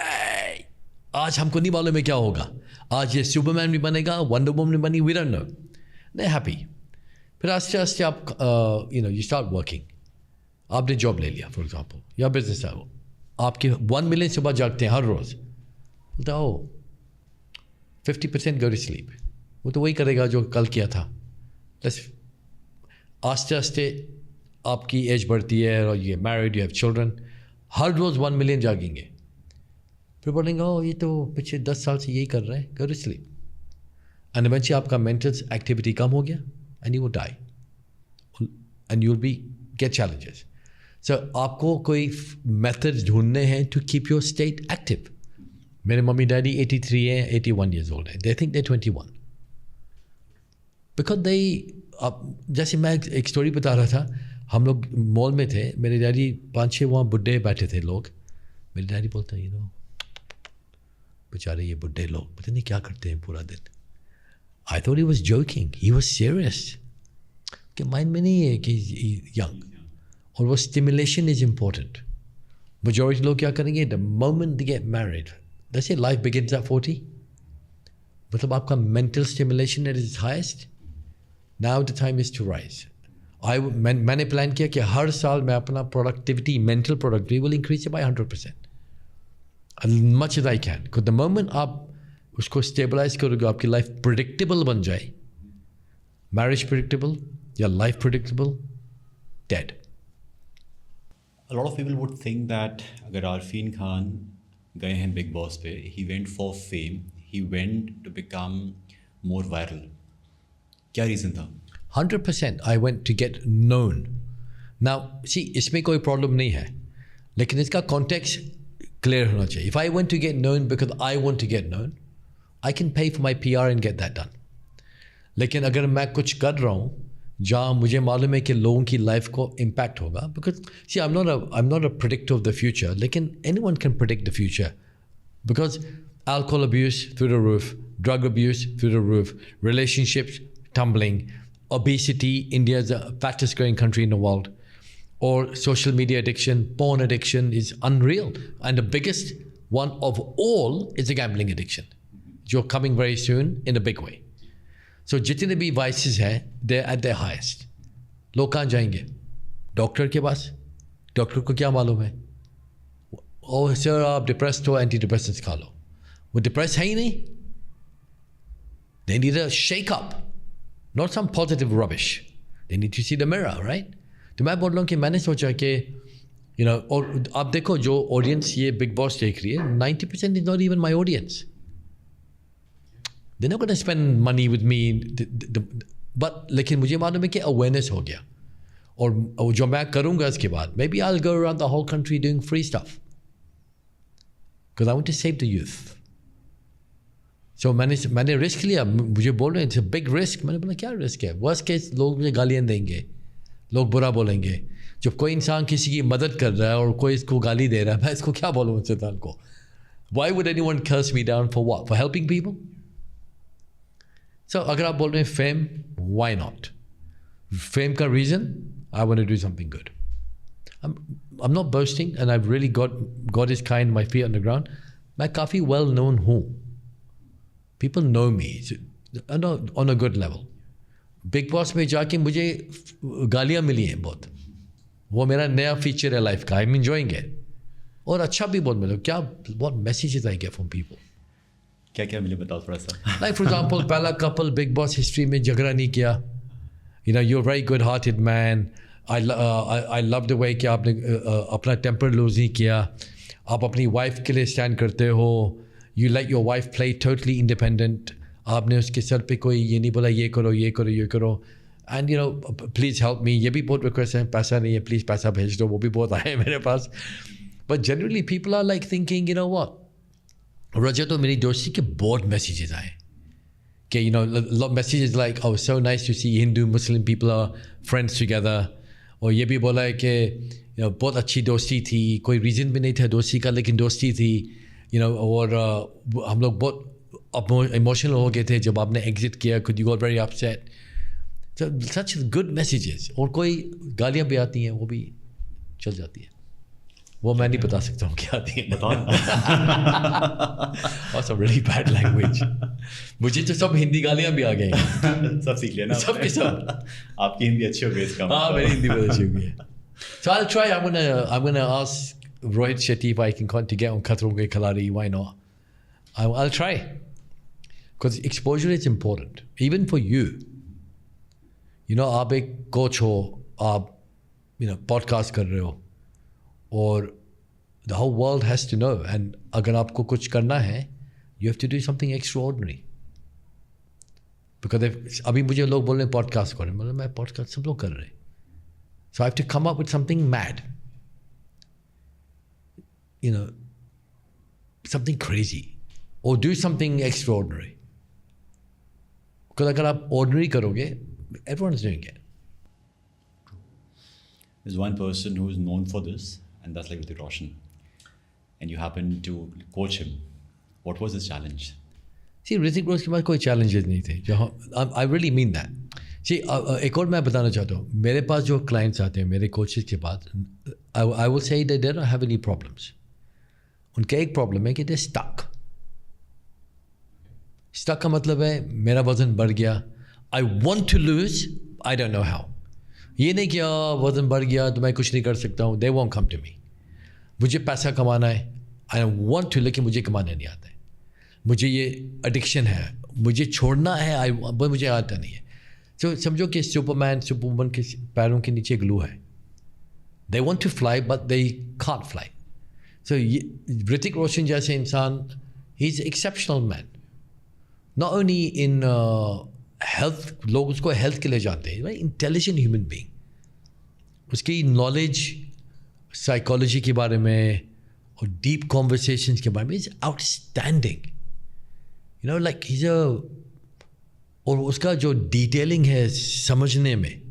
आज हमको नहीं मालूम है क्या होगा, आज ये सुपरमैन भी बनेगा, वंडर वुमन भी बनी, we don't know. They happy. फिर आस्ते आस्ते आप यू स्टार्ट वर्किंग. आपने जॉब ले लिया फॉर एग्जांपल, या बिजनेस है, आपके 1 मिलियन सुबह जागते हैं हर रोज़. बोलता हो 50% गो टू स्लीप. वो तो वही करेगा जो कल किया था. बस आस्ते आस्ते आपकी एज बढ़ती है और ये मैरिड, यू हैव चिल्ड्रन, हर रोज़ 1 मिलियन जागेंगे. फिर बोलेंगे ओ ये तो पिछले 10 साल से यही कर रहे हैं, go to sleep. And eventually आपका मेंटल एक्टिविटी कम हो गया and you will die and you will be get challenges. So आपको कोई मेथड्स ढूंढने हैं to keep your state active. मेरे मम्मी डैडी 83 हैं, 81 years old हैं. They think they 21 because they, जैसे मैं एक स्टोरी बता रहा था, हम लोग मॉल में थे, मेरे डैडी 5-6 वहाँ बुढ़े बैठे थे लोग. मेरे डैडी बोलते हैं, यू नो बेचारे ये बुढ़े लोग पता नहीं क्या करते हैं पूरा दिन. I thought he was joking, he was serious. कि माइंड में नहीं है कि यंग, और वो स्टिमुलेशन इज इम्पोर्टेंट. मेजॉरिटी लोग क्या करेंगे, the moment they get married, that's it, life begins at 40. मतलब आपका mental stimulation at is highest. Now the time is to rise. मैंने प्लान किया कि हर साल मैं अपना productivity, mental productivity will increase by 100%, as much as I can. Because the moment आप उसको स्टेबलाइज करोगे, आपकी लाइफ प्रिडिक्टेबल बन जाए, मैरिज प्रिडिक्टेबल या life predictable, dead. A lot of people would think that अगर आरफीन खान गए हैं बिग बॉस पे, he went for fame, he went to become more viral. क्या रीज़न था? 100% I went to get known. Now see, इसमें कोई problem नहीं है, लेकिन इसका कॉन्टेक्स्ट क्लियर होना चाहिए. If I want to get known because I want to get known, I can pay for my PR and get that done. लेकिन अगर मैं कुछ कर रहा हूँ जहाँ मुझे मालूम है कि लोगों की लाइफ को इम्पैक्ट होगा, because see I'm not a predictor of the future, लेकिन anyone can predict the future, because alcohol abuse through the roof, drug abuse through the roof, relationships tumbling, obesity, India is the fastest growing country in the world, or social media addiction, porn addiction is unreal, and the biggest one of all is the gambling addiction, जो coming very soon in a big way. So जितने भी vices हैं, they're at their highest. लोग कहाँ जाएंगे? Doctor के पास. Doctor को क्या मालूम है? ओ सर आप डिप्रेस्ड हो, एंटी डिप्रेसेंट्स खा लो. वो डिप्रेस है ही नहीं. They need a shake up, not some positive rubbish. They need to see the mirror, right? तो मैं बोल रहा हूँ कि मैंने सोचा कि You know, और आप देखो जो ऑडियंस ये बिग बॉस देख रही है 90% is not even my audience. They're not going to spend money with me. But लेकिन मुझे मालूम है कि अवेयरनेस हो गया. और जो मैं करूँगा इसके बाद, maybe I'll go around the whole country doing free stuff. Because I want to save the youth. So मैंने रिस्क लिया. मुझे बोल रहे हैं it's a big risk. मैंने बोला क्या रिस्क है? Worst case लोग मुझे गालियाँ देंगे, लोग बुरा बोलेंगे. जब कोई इंसान किसी की मदद कर रहा है और कोई इसको गाली दे रहा है, मैं इसको क्या बोलूँ इंसान को? Why would anyone curse me down for what? For helping people? So अगर आप बोल रहे हैं fame, why not? Fame का reason, I want to do something good. I'm not boasting and I've really got God is kind, my feet on the ground. मैं काफ़ी well known हूँ. People know me on a good level. Big Boss में जाके मुझे गालियाँ मिली हैं बहुत. वो मेरा नया फीचर है लाइफ का. I am enjoying it. और अच्छा भी बहुत मिला. क्या बहुत messages I get from people. क्या क्या मिले बताओ थोड़ा सा. लाइक फॉर एग्जांपल पहला कपल बिग बॉस हिस्ट्री में झगड़ा नहीं किया. You know you are very good hearted man. I love the way कि आपने अपना टेम्पर लूज नहीं किया. आप अपनी वाइफ के लिए स्टैंड करते हो. You like your wife play totally independent. आपने उसके सर पे कोई ये नहीं बोला ये करो ये करो ये करो. And you know please help me. ये भी बहुत रिक्वेस्ट है. पैसा नहीं है प्लीज़ पैसा भेज दो. वो भी बहुत आए मेरे पास. But generally people are like thinking you know what. Raza तो मेरी दोस्ती के बहुत मैसेजेस आए कि you know messages like oh so nice to see Hindu Muslim people are friends together. और ये भी बोला है कि you know, बहुत अच्छी दोस्ती थी. कोई रीज़न भी नहीं था दोस्ती का लेकिन दोस्ती थी. यू नो और हम लोग बहुत इमोशनल हो गए थे जब आपने एग्जिट किया. Could you got very upset. Such good messages. और कोई गालियाँ भी आती हैं वो भी चल जाती है. वो मैं नहीं बता सकता हूँ क्या आती है. और सब रियली बैड लैंग्वेज. मुझे तो सब हिंदी गालियाँ भी आ गई. सब सीख लिया ना. सब के सब. आपकी हिंदी अच्छी हो गई इसका. हाँ मेरी हिंदी बहुत अच्छी हो गई है. So I'll try. I'm gonna ask Rohit Shetty if I can to get on Khatron Ke Khiladi. Why not? I'll try. Because exposure is important, even for you. You know, आप एक कोच हो, आप you know podcast कर रहे हो, और the whole world has to know. And अगर आपको कुछ करना है, you have to do something extraordinary. Because अभी मुझे लोग बोल रहे हैं podcast करें, मतलब मैं podcast सब लोग कर रहे हैं. So I have to come up with something mad. You know, something crazy. Or do something extraordinary. Because अगर आप ordinary करोगे, everyone's doing it. There's one person who is known for this, and that's like Hrithik Roshan. And you happen to coach him. What was his challenge? See, Hrithik Roshan के पास कोई challenges नहीं थे. I really mean that. See, एक और मैं बताना चाहता हूँ. मेरे पास जो clients आते हैं मेरे coaches के पास, I will say that they don't have any problems. उनका एक problem है कि they're stuck. Stuck का मतलब है मेरा वजन बढ़ गया. I want to lose, I don't know how. ये नहीं कि वजन बढ़ गया तो मैं कुछ नहीं कर सकता हूँ. They won't come to me. मुझे पैसा कमाना है. I want to, लेकिन मुझे कमाने नहीं आता है. मुझे ये addiction है. मुझे छोड़ना है. मुझे आता नहीं है. So समझो कि सुपरमैन सुपरवुमन के पैरों के नीचे ग्लू है. They want to fly but they can't fly. So Hrithik Roshan जैसे इंसान, he's an exceptional man. Not only in health, लोग उसको health के लिए जानते हैं. Very intelligent human being. उसकी knowledge psychology के बारे में और deep conversations के बारे में is outstanding. You know, like he's a, और उसका जो डिटेलिंग है समझने में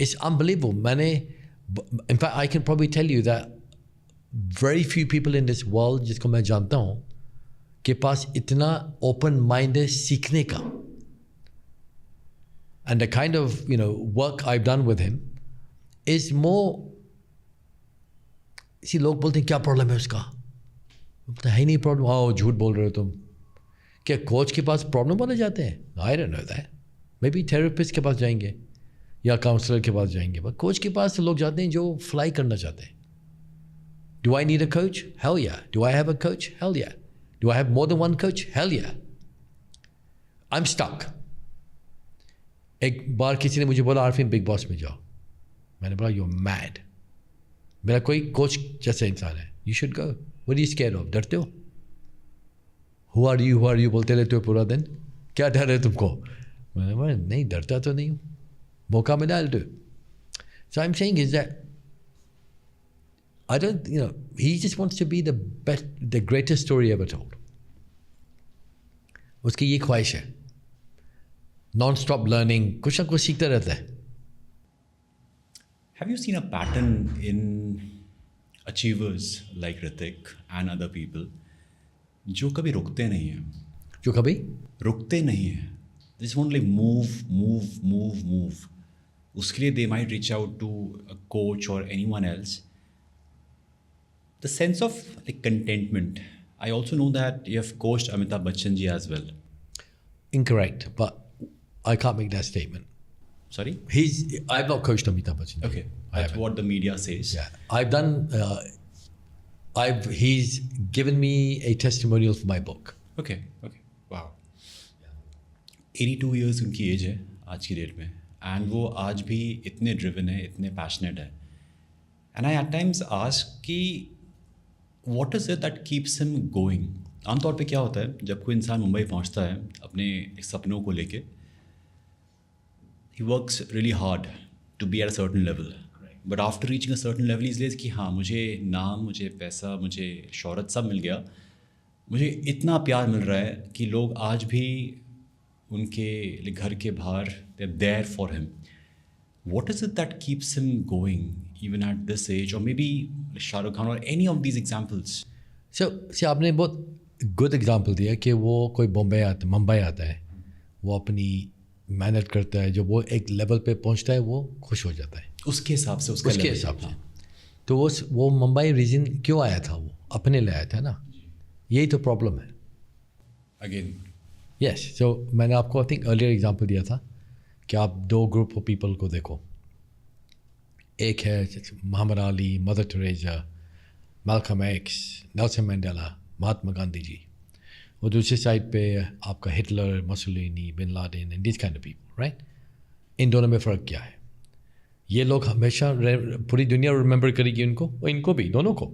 इट्स अनबिलीवेबल. मैंने in fact I can probably tell you that very few people in this world जिसको मैं जानता हूँ के पास इतना ओपन माइंड है सीखने का. And the kind of you know work I done with him is more. इसी लोग बोलते हैं क्या प्रॉब्लम है उसका. है ही नहीं प्रॉब्लम. आओ झूठ बोल रहे हो तुम. क्या कोच के पास प्रॉब्लम वाले जाते हैं? आई don't know that. May be therapist के पास जाएंगे या काउंसलर के पास जाएंगे. बट कोच के पास लोग जाते हैं जो फ्लाई करना चाहते हैं. Do I need a coach? Hell yeah. Do I have a coach? Hell yeah. Do I have more than one coach? Hell yeah. I am stuck. एक बार किसी ने मुझे बोला आरफीन बिग बॉस में जाओ. मैंने बोला यू आर मैड. मेरा कोई कोच जैसा इंसान है, you should go, what are you scared of, डरते हो? हु आर यू बोलते रहते हो पूरा दिन, क्या डर है तुमको? मैंने बोला नहीं, डरता तो नहीं हूँ, मौका मिला I'll do. So I'm saying is that I don't, he just wants to be the greatest story ever told. उसकी ये ख्वाहिश है, नॉन स्टॉप लर्निंग, कुछ ना कुछ सीखता रहता है. Have you seen a pattern in achievers like Hrithik and other people जो कभी रुकते नहीं हैं? जो कभी रुकते नहीं हैं. They just want to like move. उसके लिए they might reach out to a coach or anyone else. The sense of like contentment. I also know that you have coached Amitabh Bachchan ji as well. Incorrect, but I can't make that statement. Sorry? I've not coached Amitabh Bachchan. Okay, that's what the media says. Yeah, I've done. He's given me a testimonial for my book. Okay. Wow. 82 years उनकी as है आज की date में, and वो आज भी इतने driven है, इतने पैशनेट है. And I at times ask कि what is it that keeps him going. आमतौर पे क्या होता है जब कोई इंसान मुंबई पहुंचता है अपने सपनों को लेके, he works really hard to be at a certain level, but after reaching a certain level is lazy कि हाँ, मुझे नाम, मुझे पैसा, मुझे शोहरत सब मिल गया, मुझे इतना प्यार मिल रहा है कि लोग आज भी उनके घर के बाहर they are there for him. What is it that keeps him going even at this age, और मे बी शाहरुख खान और any of these examples? So आपने बहुत गुड एग्जांपल दिया कि वो कोई मुंबई आता है, वो अपनी मेहनत करता है, जब वो एक लेवल पे पहुंचता है वो खुश हो जाता है उसके हिसाब से, उसके हिसाब से. तो वो मुंबई रीजन क्यों आया था? वो अपने लिए आया था ना, यही तो प्रॉब्लम है. अगेन यस, सो मैंने आपको आई थिंक अर्लियर एग्जांपल दिया था कि आप दो ग्रुप ऑफ पीपल को देखो. एक है Muhammad Ali, Mother Teresa, Malcolm X, Nelson Mandela, Mahatma Gandhi ji. और दूसरी साइड पे आपका Hitler, Mussolini, bin Laden and this kind of people, right? इन दोनों में फ़र्क क्या है? ये लोग हमेशा पूरी दुनिया रिमेंबर करेगी उनको, और इनको भी, दोनों को.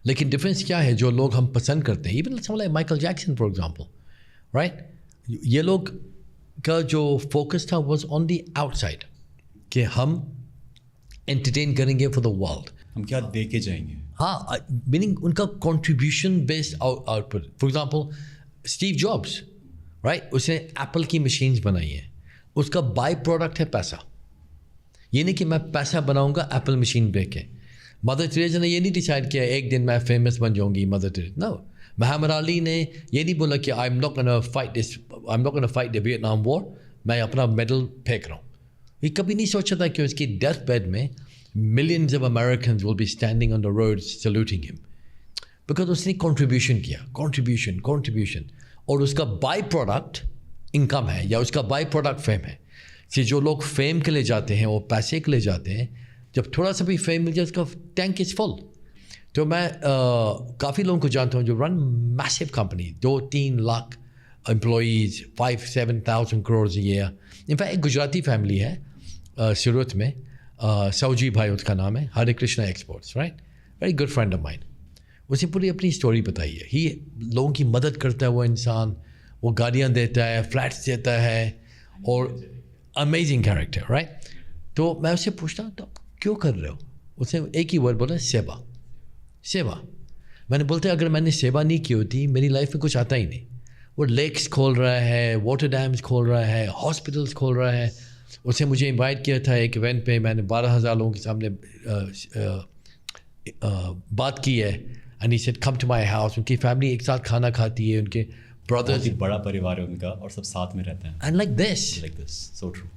लेकिन डिफरेंस क्या है जो लोग हम पसंद करते हैं? इवन समझ like Michael Jackson for example, right? ये लोग का जो फोकस था वाज ऑन द आउटसाइड, कि हम एंटरटेन करेंगे फॉर द वर्ल्ड, हम क्या दे के जाएंगे. हाँ, मीनिंग उनका contribution based output. For example Steve jobs, right? उसने एप्पल की मशीन्स बनाई हैं, उसका बाय प्रोडक्ट है पैसा. ये नहीं कि मैं पैसा बनाऊंगा एप्पल मशीन बेच के. मदर टेरेसा ने ये नहीं डिसाइड किया एक दिन मैं फेमस बन जाऊंगी Mother Teresa. No. Muhammad Ali ने ये नहीं बोला कि I am not gonna fight the Vietnam war, मैं अपना मेडल फेंक रहा हूँ. ये कभी नहीं सोचा था कि उसकी डेथ बेड में millions of Americans will be standing on the roads saluting him, because उसने contribution किया, contribution, और उसका बाय प्रोडक्ट इनकम है या उसका बाय प्रोडक्ट फेम है. कि जो लोग फेम के लिए जाते हैं, वो पैसे के लिए जाते हैं, जब थोड़ा सा भी फेम मिल जाए उसका टैंक इज़ फुल. तो मैं काफ़ी लोगों को जानता हूँ जो run massive company, 2-3 lakh employees, 5-7,000 crore a year. In fact एक गुजराती फैमिली है सूरत में, सऊजी भाई उसका नाम है, Hare Krishna exports, right? Very good friend of mine. उसे पूरी अपनी स्टोरी बताई है. ही लोगों की मदद करता है वो इंसान, वो गाड़ियाँ देता है, फ्लैट्स देता है, और अमेजिंग कैरेक्टर, राइट? तो मैं उससे पूछता तो क्यों कर रहे हो? उसने एक ही वर्ड बोला, सेवा. मैंने बोलते अगर मैंने सेवा नहीं की होती मेरी लाइफ में कुछ आता ही नहीं. वो लेक्स खोल रहा है, वाटर डैम्स खोल रहा है, हॉस्पिटल्स खोल रहा है. उसने मुझे इनवाइट किया था एक इवेंट पे, मैंने 12,000 लोगों के सामने बात की है. And he said come to my house. उनकी फैमिली एक साथ खाना खाती है, उनके ब्रदर्स, बड़ा परिवार है उनका, और सब साथ में रहते हैं. And like this, so true.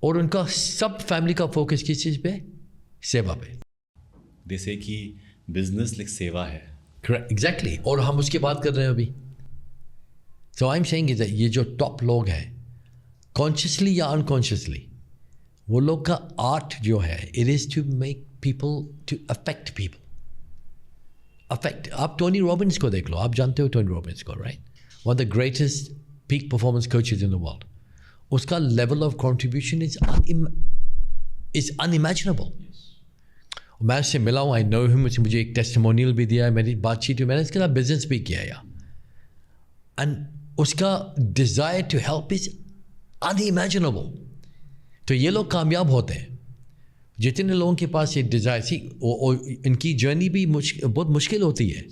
और उनका सब फैमिली का फोकस किस चीज़ पे? सेवा पे. जैसे कि बिजनेस लाइक सेवा है. Correct, exactly. और हम उसकी बात कर रहे हैं अभी. सो आई एम सेइंग इज ये जो टॉप लोग हैं, कॉन्शियसली या अनकॉन्शियसली, वो लोग का आर्ट जो है, it is to make people, to affect people. आप टोनी रॉबिन्स को देख लो, आप जानते हो टोनी रॉबिन्स को, right? One of the greatest peak performance coaches in the world. उसका level of contribution is unimaginable. मैं उससे मिला हूँ, आई नो हिम, मुझे एक टेस्टिमोनियल भी दिया है, मेरी बातचीत हुई, मैंने इसके साथ बिजनेस भी किया यार। एंड उसका desire to help is unimaginable. तो ये लोग कामयाब होते हैं जितने लोगों के पास ये डिज़ायर, इनकी जर्नी भी बहुत मुश्किल होती है।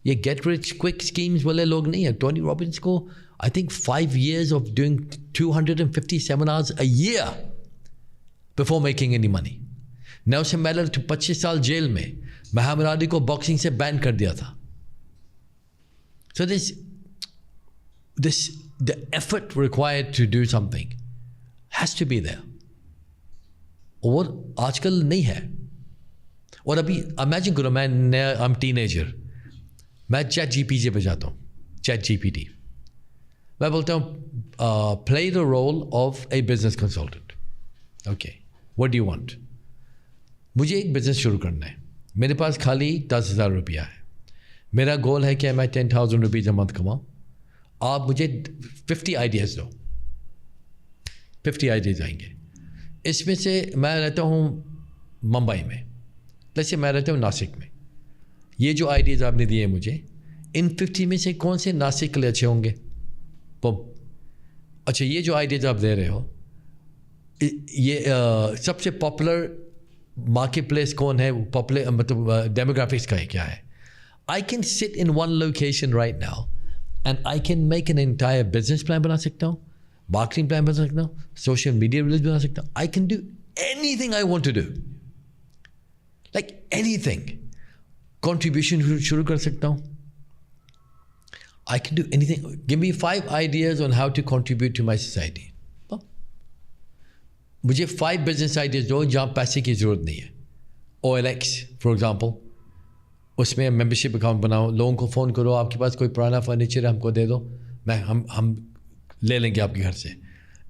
ये गेट रिच क्विक स्कीम्स वाले लोग नहीं है। टोनी रॉबिन्स को I think 5 years of doing 250 seminars a year before making any money. Nelson mandala 25 साल जेल में, मोहम्मद अली को बॉक्सिंग से बैन कर दिया था। So the effort required to do something has to be there. और आजकल नहीं है। और अभी इमेजिन करो, आई एम टीनेजर, मैं चैट जीपीटी पे जाता हूँ, चैट जीपीटी, मैं बोलता हूँ play the role of a business consultant. Okay, what do you want? मुझे एक बिज़नेस शुरू करना है, मेरे पास खाली 10,000 रुपया है, मेरा गोल है कि मैं 10,000 रुपीज़ a month कमाऊँ, आप मुझे 50 आइडियाज़ दो। 50 आइडियाज़ आएंगे, इसमें से मैं रहता हूँ मुंबई में, जैसे मैं रहता हूँ नासिक में, ये जो आइडियाज़ आपने दिए मुझे, इन 50 में से कौन से नासिक के लिए अच्छे होंगे? अच्छा, ये जो आइडियाज़ आप दे रहे हो, ये सबसे पॉपुलर मार्केट प्लेस कौन है, पॉपुलर मतलब डेमोग्राफिक्स का है, क्या है? I can sit in one location right now and I can make an entire business plan बना सकता हूँ, मार्केटिंग प्लान बना सकता हूँ, सोशल मीडिया रील्स बना सकता हूँ। I can do anything I want to do, like anything. Contribution शुरू कर सकता हूँ। I can do anything. Give me 5 ideas on how to contribute to my society. मुझे 5 business ideas दो जहाँ पैसे की ज़रूरत नहीं है। OLX for example, उसमें मेंबरशिप अकाउंट बनाओ, लोगों को फ़ोन करो, आपके पास कोई पुराना फर्नीचर है हमको दे दो, हम ले लेंगे आपके घर से।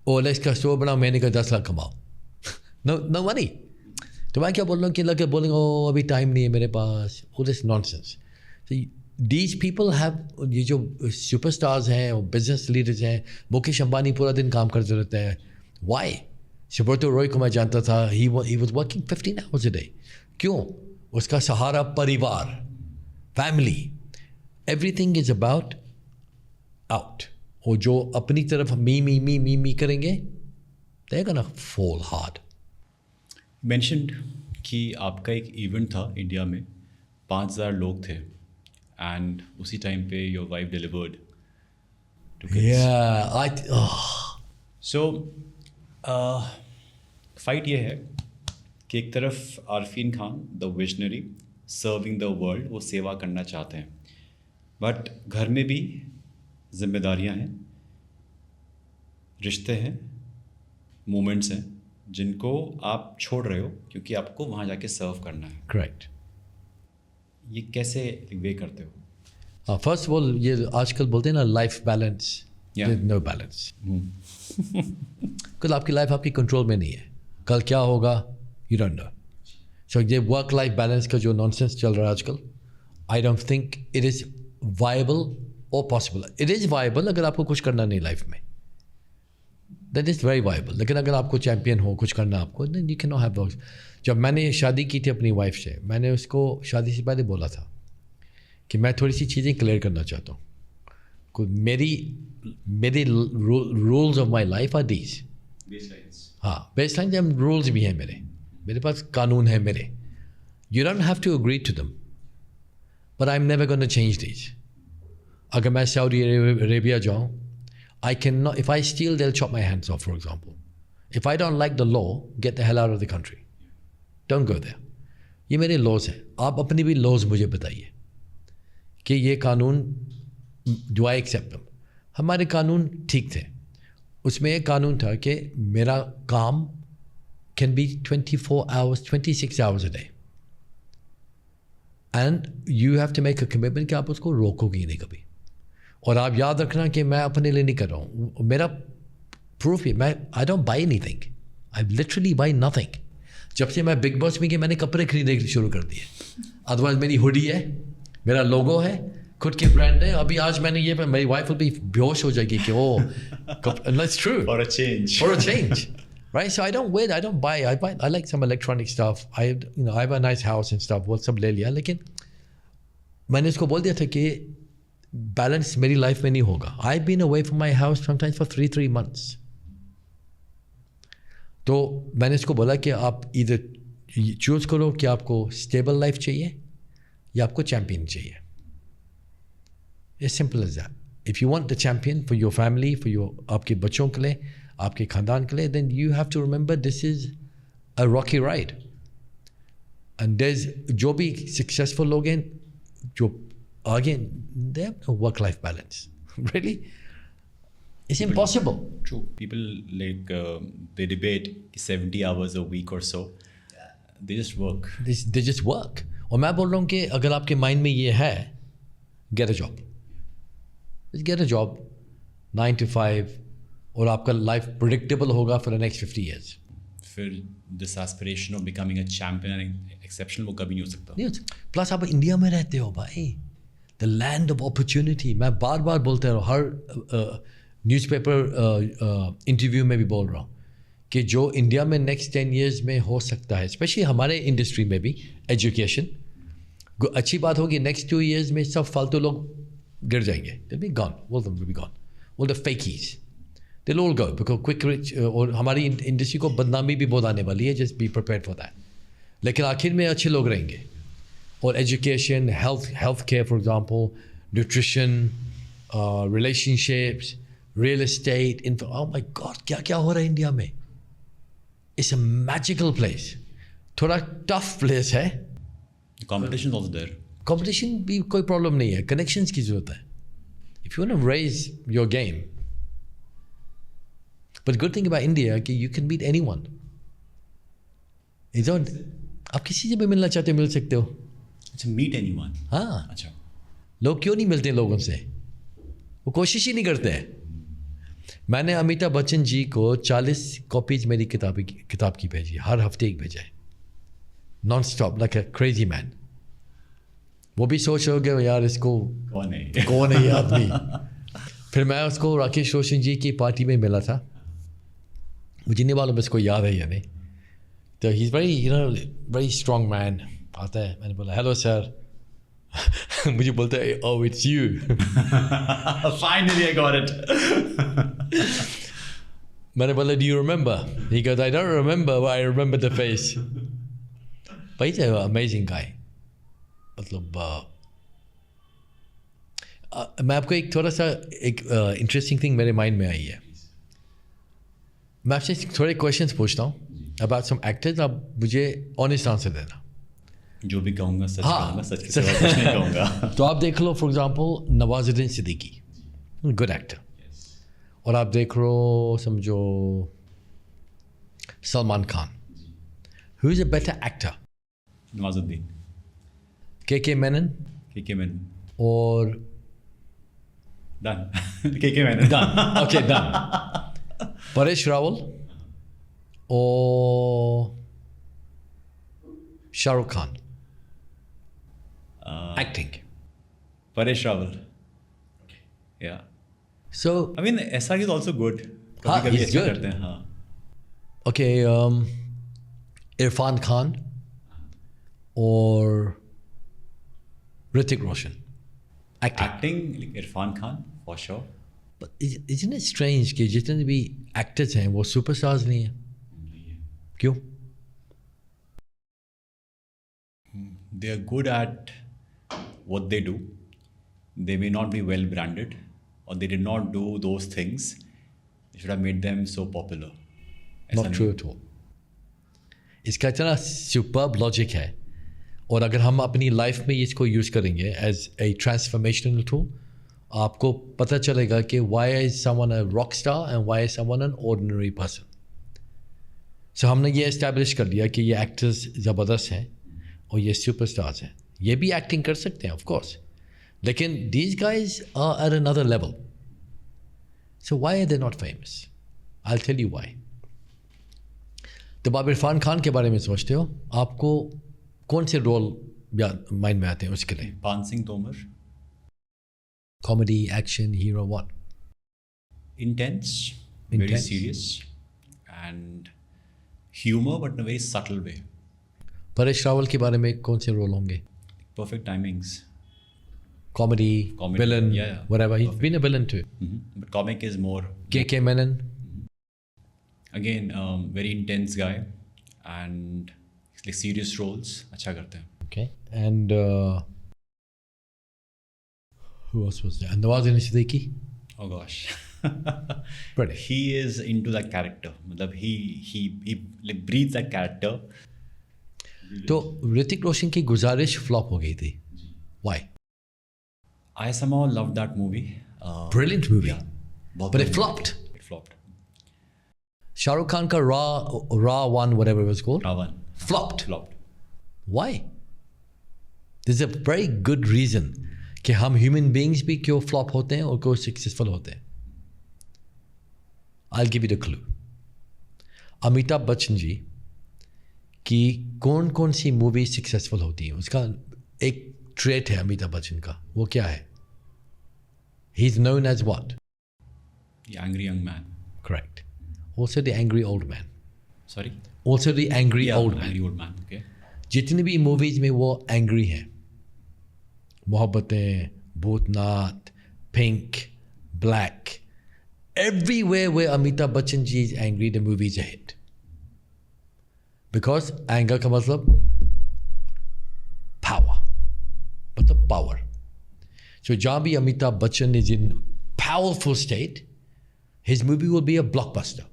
OLX का स्टोर बनाओ, महीने का 10 लाख कमाओ। no money। तो मैं क्या बोल रहा हूँ कि लगे बोलेंगे ओ अभी टाइम नहीं है मेरे पास, all this nonsense। These people have, ये जो सुपरस्टार्स हैं और बिजनेस लीडर्स हैं, मुकेश अंबानी पूरा दिन काम करते रहते हैं। Why? सुब्रतो रॉय को मैं जानता था, he was working 15 hours a day। क्यों? उसका सहारा परिवार, family, everything is about out। और जो अपनी तरफ मी करेंगे, they're gonna fall hard। Mentioned कि आपका एक इवेंट था इंडिया में, 5,000 लोग थे, and उसी टाइम पे your wife delivered to kids. Yeah, So fight ये है कि एक तरफ Arfeen Khan the visionary serving the world, वो सेवा करना चाहते हैं, बट घर में भी जिम्मेदारियां हैं, रिश्ते हैं, मोमेंट्स हैं जिनको आप छोड़ रहे हो क्योंकि आपको वहाँ जाके सर्व करना है। करेक्ट। ये कैसे वे करते हो? फर्स्ट ऑफ ऑल, ये आजकल बोलते हैं ना लाइफ बैलेंस, नो बैलेंस। कल आपकी लाइफ आपकी कंट्रोल में नहीं है, कल क्या होगा यू डोंट नो। सो ये वर्क लाइफ बैलेंस का जो नॉनसेंस चल रहा है आजकल, आई don't think it is viable और पॉसिबल। इट इज़ वायबल अगर आपको कुछ करना नहीं लाइफ में, दैट इज़ वेरी वायबल। लेकिन अगर आपको चैम्पियन हो कुछ करना आपको, then you can not have those. जब मैंने शादी की थी अपनी वाइफ से, मैंने उसको शादी से पहले बोला था कि मैं थोड़ी सी चीज़ें क्लियर करना चाहता हूँ। मेरी rules of my life are these. हाँ, बेसलाइन एंड रूल्स भी हैं मेरे पास कानून है मेरे। You don't have to agree to them, but I am never gonna change these. अगर मैं सऊदी अरेबिया जाऊँ, I cannot, if I steal, they'll chop my hands off, for example. If I don't like the law, get the hell out of the country. Don't go there. ये मेरे laws हैं। आप अपनी भी laws मुझे बताइए कि ये कानून do I accept them? हमारे कानून ठीक थे। उसमें एक कानून था कि मेरा काम can be 24 hours, 26 hours a day. And you have to make a commitment कि आप उसको रोकोगे नहीं कभी। और आप याद रखना कि मैं अपने लिए नहीं कर रहा हूँ, मेरा प्रूफ ही, मैं I don't buy anything, I literally by nothing. जब से मैं बिग बॉस में कि मैंने कपड़े खरीदने शुरू कर दिए। अदरवाइज मेरी हुडी है, मेरा लोगो है, खुद के ब्रांड है। अभी आज मैंने ये, मेरी वाइफ भी बेहोश हो जाएगी कि oh, it's true, for a change right? So I don't wait, I don't buy. I like some electronic stuff. I have a nice house and stuff. वो सब ले लिया, लेकिन मैंने उसको बोल दिया था कि बैलेंस मेरी लाइफ में नहीं होगा. I've been away from my house sometimes for 3 months. तो मैंने इसको बोला कि आप इधर चूज करो कि आपको स्टेबल लाइफ चाहिए या आपको चैंपियन चाहिए. As simple as that. If you want the champion for your family, for your आपके बच्चों के लिए, आपके खानदान के लिए, then you have to remember this is a rocky ride. And there's जो भी successful लोग हैं जो आगे, they have no work-life balance. Really, it's impossible. True. People like they debate 70 hours a week or so. They just work. They just work. और मैं बोल रहा हूँ कि अगर आपके माइंड में ये है, get a job. Just get a job, 9 to 5, और आपका लाइफ प्रिडिक्टेबल होगा for the next 50 years. फिर this aspiration of becoming a champion and exceptional वो कभी नहीं हो सकता. नहीं हो सकता. प्लस आप इंडिया में रहते हो भाई, the land of opportunity. मैं बार बार बोलते रहा हूँ, हर न्यूज़पेपर इंटरव्यू में भी बोल रहा हूँ कि जो इंडिया में नेक्स्ट 10 years में हो सकता है, स्पेशली हमारे इंडस्ट्री में भी, एजुकेशन, अच्छी बात होगी. नेक्स्ट 2 years में सब फालतू लोग गिर जाएंगे. They'll be gone. All of them will be gone. All the fakies. They'll all go because quick rich. और हमारी इंडस्ट्री को बदनामी भी बहुत आने वाली है. Just be prepared for that. लेकिन आखिर में अच्छे लोग रहेंगे. और education, health care for example, nutrition, relationships, real estate. Oh my God, क्या क्या हो रहा है इंडिया में? It's a magical place. थोड़ा tough place है. Competition is also there. Competition भी कोई प्रॉब्लम नहीं है, कनेक्शंस की जरूरत है. If you want to raise your game, but good thing about India कि यू कैन मीट एनीवन. आप किसी से भी मिलना चाहते हो मिल सकते हो. अच्छा, मीट एनीवन. हाँ, अच्छा. लोग क्यों नहीं मिलते लोगों से? वो कोशिश ही नहीं करते हैं. मैंने अमिताभ बच्चन जी को 40 कॉपीज मेरी किताब की भेजी, हर हफ्ते एक भेजा है, non stop, like a crazy man. वो भी सोच रहे हो यार इसको कौन है ये आदमी. फिर मैं उसको राकेश रोशन जी की पार्टी में मिला था, मुझे नहीं मालूम इसको याद है या नहीं. तो ही इज़ वेरी स्ट्रॉन्ग मैन. आता है, मैंने बोला हेलो सर. मुझे बोलता है oh it's you. Finally I got it. मैंने बोला do you remember? He goes I don't remember but I remember the face. But is a amazing guy. मतलब मैं आपको एक थोड़ा सा एक इंटरेस्टिंग थिंग मेरे माइंड में आई है. मैं आपसे थोड़े क्वेश्चंस पूछता हूँ अबाउट सम एक्टर्स. आप मुझे ऑनेस्ट आंसर देना. जो भी कहूँगा सच कहूँगा, सच के सिवा कुछ नहीं कहूँगा. तो आप देख लो for example Nawazuddin Siddiqui, good actor. और आप देख लो समझो Salman Khan. Who is a better actor? Nawazuddin. Kay Menon. और done. Kay Menon. Done. Okay done. Paresh Rawal और Shahrukh Khan. Acting. Paresh Rawal. Yeah. So I mean ऐसा इज ऑल्सो गुड. कभी he's ऐसा good. करते हैं. हाँ. ओके, इरफान खान और Hrithik Roshan. Acting Irfan Khan for sure. But isn't it strange कि जितने भी एक्टर्स हैं वो सुपरस्टार्स नहीं हैं? क्यों? They are good at what they do. They may not be well branded, or they did not do those things that should have made them so popular. Not true at all. इसका इतना superb logic है. और अगर हम अपनी life में इसको use करेंगे एज ए ट्रांसफॉर्मेशनल टूल, आपको पता चलेगा कि why is someone a rock star and why is someone an ordinary person. So हमने ये इस्टेब्लिश कर लिया कि ये एक्टर्स ज़बरदस्त हैं और ये सुपरस्टार्स हैं. ये भी एक्टिंग कर सकते हैं ऑफ कोर्स, लेकिन these guys are at another level. So why are they not famous? I will tell you why. जब आप इरफान खान के बारे में सोचते हो, आपको कौन से रोल माइंड में आते हैं उसके लिए? पान Singh Tomar. Comedy, action, hero, what? Intense, very serious, and humor but in a very subtle way. Paresh Rawal के बारे में कौन से रोल होंगे? Perfect timings. Comedy, Comedy, villain, yeah. whatever. He's been a villain too. But comic is more, KK Menon. again, very intense guy and like serious roles अच्छा करते हैं. Okay. And who else was there? And Nawazin Siddiqui. Oh gosh. Pretty. He is into that character. मतलब he like breathes that character. तो ऋतिक रोशन की गुजारिश flop हो गई थी. Why? I somehow loved that movie. Brilliant movie. Yeah. बहुत But it बढ़िया flopped. movie. It flopped. Shahrukh Khan ka Raw one, whatever it was called, Ravan. flopped. Flopped. Why? There's a very good reason कि हम human beings भी क्यों flop होते हैं और क्यों successful होते हैं. I'll give you the clue. Amitabh Bachchan ji की कौन कौन सी मूवी सक्सेसफुल होती है, उसका एक ट्रेट है अमिताभ बच्चन का. वो क्या है? He is known as what? The angry young man. Correct. Also the angry old man. Sorry. Also the angry Yeah, old man. Angry old man. Okay. जितनी भी मूवीज में वो एंग्री हैं, Mohabbatein, Bhoothnath, Pink, Black, everywhere where Amitabh Bachchan ji is angry, the movie is a hit. Because anger का मतलब power, मतलब power. So जहाँ भी Amitabh Bachchan is in powerful state, his movie will be a blockbuster.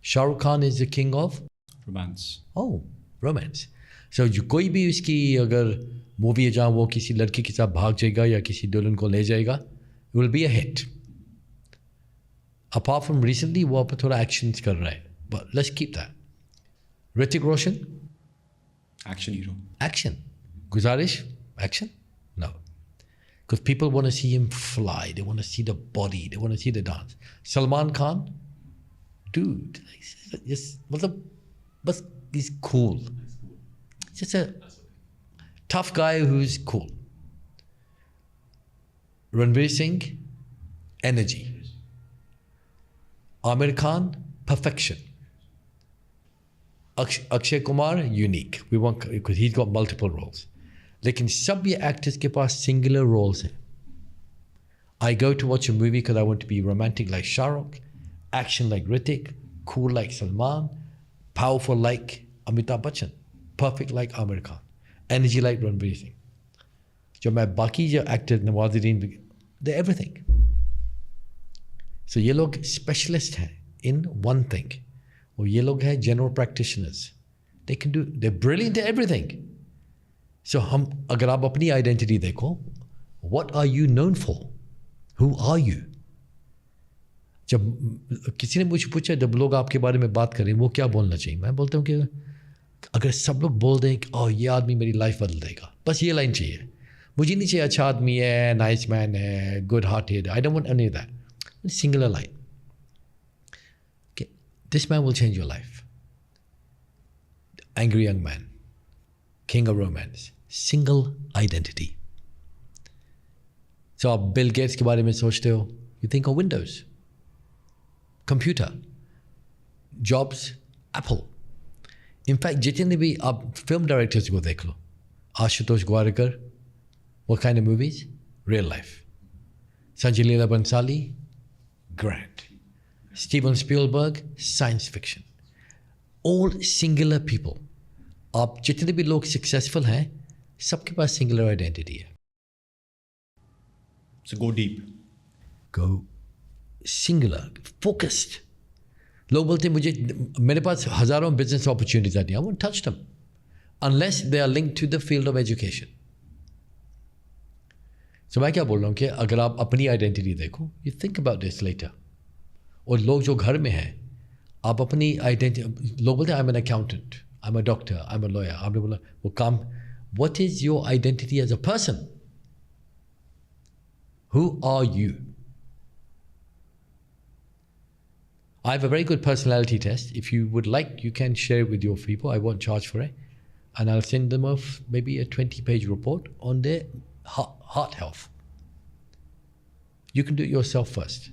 Shah Rukh Khan is the king of Romance. Romance. So जो कोई भी उसकी अगर मूवी है जहाँ वो किसी लड़की के साथ भाग जाएगा या किसी दुल्हन को ले जाएगा, it will be a hit. Apart from recently वो अब थोड़ा एक्शन कर रहा है, but let's keep that. Hrithik Roshan Action hero. action. गुजारिश action? No. Because people want to see him fly, they want to see the body, they want to see the dance. Salman Khan, dude, just मतलब बस he's cool. Just a tough guy who's cool. Ranveer Singh, energy. Amir Khan, perfection. Akshay Kumar, unique. We want because he's got multiple roles. लेकिन सब ये actors के पास singular roles हैं. I go to watch a movie because I want to be romantic like Shah Rukh, action like Hrithik, cool like Salman, powerful like Amitabh Bachchan, perfect like Amir Khan, energy like Ranveer Singh. जो मैं बाकी जो actor Nawazuddin, they're everything. So ये लोग specialist हैं in one thing. और ये लोग हैं general practitioners. They can do, they're brilliant at everything. So हम अगर आप अपनी आइडेंटिटी देखो, what are you known for? Who are you? जब किसी ने मुझे पूछा जब लोग आपके बारे में बात करें वो क्या बोलना चाहिए, मैं बोलता हूँ कि अगर सब लोग बोल दें कि ओह ये आदमी मेरी लाइफ बदल देगा, बस ये लाइन चाहिए. मुझे नहीं चाहिए अच्छा आदमी है, नाइस मैन है, good hearted, I don't want any of that. Singular line, this man will change your life. Angry young man, king of romance, single identity. So आप बिल गेट्स के बारे में सोचते हो, you think of Windows, computer, Jobs, Apple. In fact जितने भी आप film directors को देख लो, Ashutosh Gowariker, what kind of movies? Real life. Sanjay Leela Bhansali, grand. Steven Spielberg, science fiction. All singular people. आप जितने भी लोग सक्सेसफुल हैं, सबके पास सिंगुलर आइडेंटिटी है. So go deep. Go singular, focused. लोग बोलते हैं मुझे, मेरे पास हजारों बिजनेस अपॉर्चुनिटीज आती हैं, I won't touch them unless they are linked to the field of education. So मैं क्या बोल रहा हूँ कि अगर आप अपनी आइडेंटिटी देखो, you think about this later. और लोग जो घर में हैं, आप अपनी आइडेंटिटी, लोग बोलते हैं I'm an accountant, I'm a doctor, I'm a lawyer. आपने बोला वो काम, what is your identity as a person? Who are you? I have a very good personality test. If you would like, you can share it with your people. I won't charge for it. And I'll send them off maybe a 20-page report on their heart health. You can do it yourself first.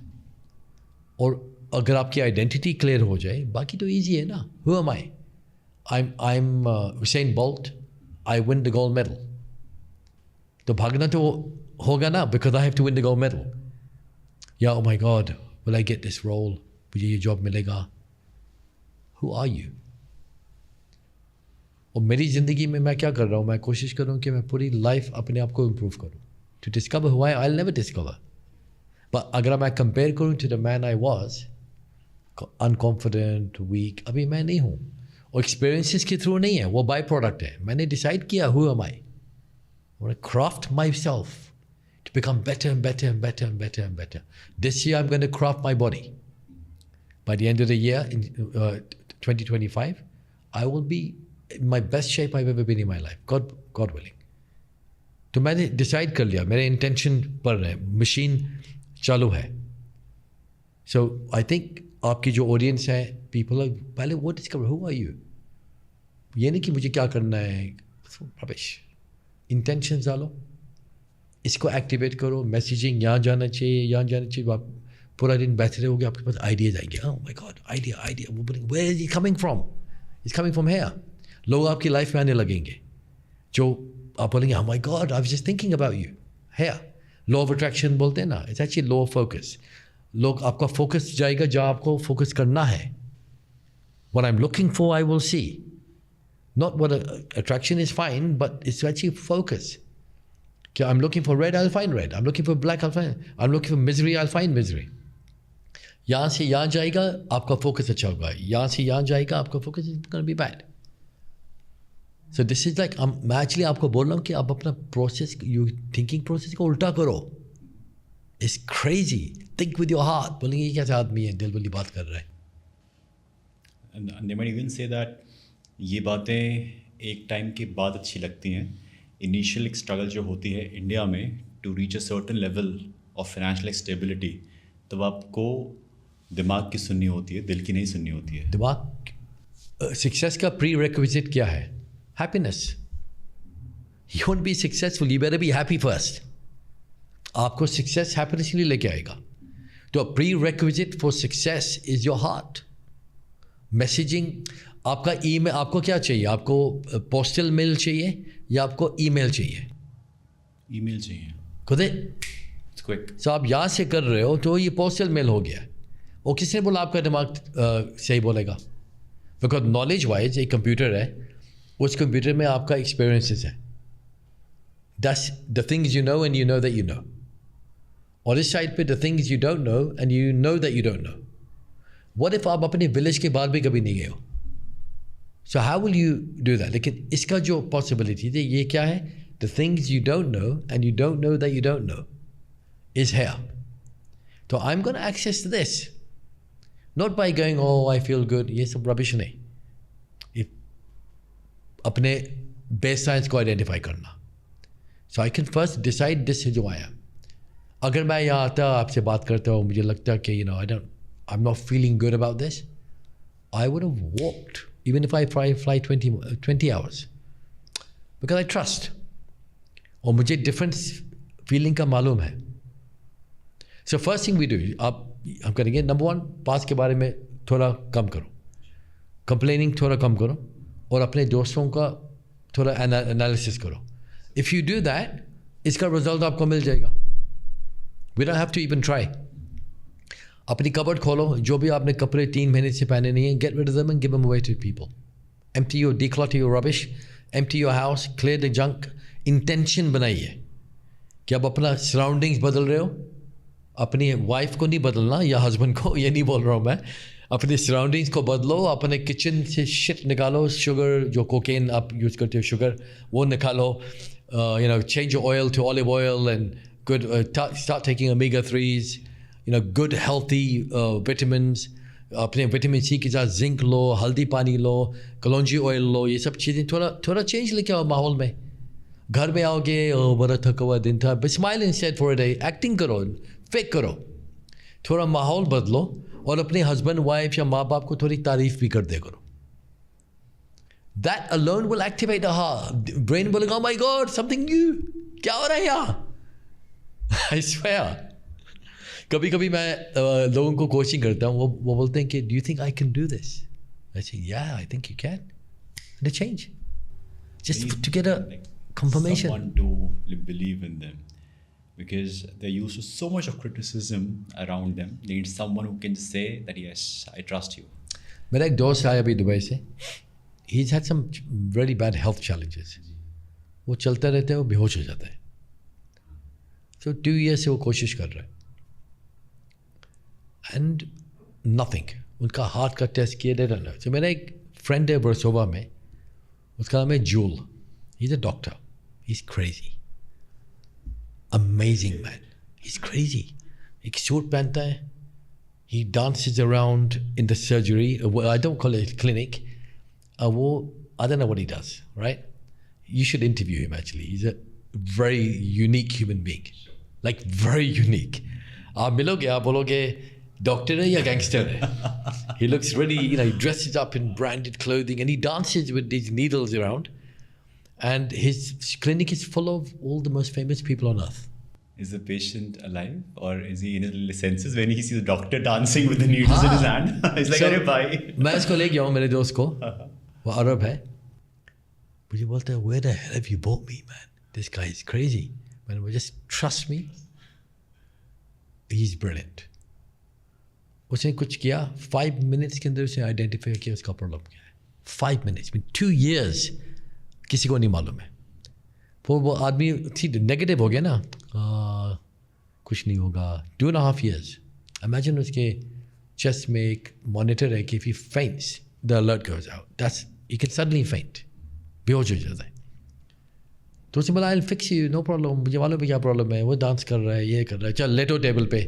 और अगर आपकी identity clear हो जाए बाकी तो easy है ना. Who am I? I'm Usain Bolt. I win the gold medal. तो भागना तो होगा ना, because I have to win the gold medal. Yeah, oh my God, will I get this role? मुझे ये जॉब मिलेगा? Who are you? और मेरी ज़िंदगी में मैं क्या कर रहा हूँ? मैं कोशिश कर रहा हूँ कि मैं पूरी लाइफ अपने आप को इम्प्रूव करूँ. To discover who I am, I'll never discover. But अगर मैं कंपेयर करूँ to the man I was, unconfident, weak, अभी मैं नहीं हूँ. और एक्सपीरियंसेस के थ्रू नहीं है, वो बाई प्रोडक्ट है. मैंने डिसाइड किया who am I. I craft myself to become better and better and better and better and better. This year I'm going to craft my body. By the end of the year, in 2025, I will be in my best shape I've ever been in my life. God willing. तो मैंने decide कर लिया, मेरे intention पर है, machine चालू है. So I think आपकी जो ऑडियंस है, पीपल पहले वो डिस्कवर हु आर यू. ये नहीं कि मुझे क्या करना है, रबिश. इंटेंशन डालो, इसको एक्टिवेट करो. मैसेजिंग यहाँ जाना चाहिए, यहाँ जाना चाहिए. आप पूरा दिन बैठे रहोगे, आपके पास आइडियाज आएंगे. ओह माय गॉड, आइडिया वो बोलेंगे, where is it coming from? It's coming from here. लोग आपकी लाइफ में आने लगेंगे जो आप बोलेंगे, oh my God, I was just thinking about you. Here law of attraction बोलते हैं ना, it's actually law of focus. लोग आपका फोकस जाएगा जहाँ आपको फोकस करना है. What I'm looking for, I will see. Not what attraction is fine, but it's actually focus. Okay, I'm looking for red, I'll find red. I'm looking for black, I'll find. I'm looking for misery, I'll find misery. यहाँ से यहाँ जाएगा, आपका focus अच्छा होगा. यहाँ से यहाँ जाएगा, आपका focus is going to be bad. So this is like, मैं actually आपको बोल रहा हूँ कि आप अपना प्रोसेस, थिंकिंग प्रोसेस को उल्टा करो. It's crazy. Think with your heart. बोलेंगे ये कैसा आदमी है, दिल वाली बात कर रहा है. And they might even say that ये बातें एक टाइम के बाद अच्छी लगती हैं. इनिशियल एक स्ट्रगल जो होती है इंडिया में to reach a certain level of financial stability, तब आपको दिमाग की सुननी होती है, दिल की नहीं सुननी होती है. दिमाग सक्सेस का प्री रिक्विजिट क्या है? Happiness. You won't be successful, you better be happy first. आपको सक्सेस हैप्पीनेस के लिए लेके आएगा. तो pre requisite for success is your heart. Messaging, आपका ईमेल, आपको क्या चाहिए? आपको पोस्टल मेल चाहिए या आपको ईमेल चाहिए? ईमेल चाहिए. खुद इट्स क्विक. सो आप यहाँ से कर रहे हो तो ये पोस्टल मेल हो गया. और किसने बोला आपका दिमाग सही बोलेगा? बिकॉज नॉलेज वाइज एक कंप्यूटर है, उस कंप्यूटर में आपका एक्सपीरियंसेस है. That's the things you know and you know that you know. और इस साइड पे the things you don't know and you know that you don't no. What if आप अपने विलेज के बाहर भी कभी नहीं गए हो? So how will you do that? लेकिन इसका जो पॉसिबिलिटी थी, ये क्या है? The things you don't know and you don't know that you don't know is here. तो I am gonna access this not by going oh I feel good. ये सब रबिश नहीं. अपने बेस साइंस को आइडेंटिफाई करना. So I can first decide this is who I am. अगर मैं यहाँ आता, आपसे बात करता हूँ, मुझे लगता है कि I'm not feeling good about this, I would have walked, even if I fly 20 hours, because I trust. और मुझे different feeling का मालूम है. So first thing we do, हम करेंगे, number one, पास के बारे में थोड़ा कम करो, complaining थोड़ा कम करो, और अपने दोस्तों का थोड़ा analysis करो. If you do that, इसका result आपको मिल जाएगा. We don't have to even try. अपनी कबर्ड खोलो, जो भी आपने कपड़े 3 महीने से पहने नहीं हैं, get rid of them and give them away to people. Empty your, declutter your rubbish, empty your house, clear the junk. Intention बनाइए कि अब अपना सराउंडिंग्स बदल रहे हो. अपनी वाइफ को नहीं बदलना या हस्बैंड को, ये नहीं बोल रहा हूँ मैं. अपने सराउंडिंग्स को बदलो. अपने किचन से शिट निकालो. शुगर, जो कोकेन आप यूज़ करते हो, शुगर वो निकालो. Change your oil to olive oil and good. Start taking omega-3s. Good healthy vitamins. अपने विटामिन सी के साथ जिंक लो, हल्दी पानी लो, कलौंजी ऑयल लो. ये सब चीज़ें थोड़ा चेंज लेके आओ माहौल में. घर में आओगे, बड़ा थका हुआ दिन था, smile instead for a day. Acting करो, फेक करो. थोड़ा माहौल बदलो और अपने हस्बैंड, वाइफ या माँ बाप को थोड़ी तारीफ भी कर दे करो. That alone will activate the heart. Brain बोलेगा, oh my God, something new. क्या हो रहा है यहाँ? I swear. कभी कभी मैं लोगों को कोचिंग करता हूँ, वो बोलते हैं कि do you think I can do this? I say yeah I think you can, and they change just to get a confirmation. Someone to believe in them, because they're used to so much of criticism around them. They need someone who can say that yes, I trust you. मेरा एक दोस्त आया अभी Dubai से, he's had some really bad health challenges. वो चलता रहता है, वो बेहोश हो जाता है. So 2 years से वो कोशिश कर रहा है, and nothing. उनका हार्ट का टेस्ट किया, they don't know. So मेरा एक फ्रेंड है वर्सोवा में, उसका नाम है joule. He's a doctor. He's crazy. Amazing man. He's crazy. एक सूट पहनता है. He dances around in the surgery. I don't call it a clinic. I don't know what he does, right? You should interview him actually. He's a very unique human being. Like very unique. आप मिलोगे, आप बोलोगे doctor है या gangster है. He looks really, he dresses up in branded clothing and he dances with these needles around. And his clinic is full of all the most famous people on earth. Is the patient alive, or is he in his senses when he sees a doctor dancing with the needles in his hand? He's like, अरे भाई. मैं इसको ले गया हूँ मेरे दोस्त को, वो अरब है. मुझे बोलता है, where the hell have you brought me, man? This guy is crazy. मैंने बोला, just trust me. He's brilliant. उसने कुछ किया, 5 minutes के अंदर उसने आइडेंटिफाई किया उसका प्रॉब्लम क्या है. 5 minutes, 2 years. किसी को नहीं मालूम है. वो आदमी ठीक नेगेटिव हो गया ना, कुछ नहीं होगा. 2.5 years. इमेजिन उसके चेस्ट में एक मॉनिटर है कि if he faints the alert goes out. That's he can suddenly faint, बेहोश हो जाता है. तो उसने बोला I will fix you, no problem. मुझे मालूम है क्या प्रॉब्लम है. वो डांस कर रहा है, ये कर रहा है, चल लेटो टेबल पे.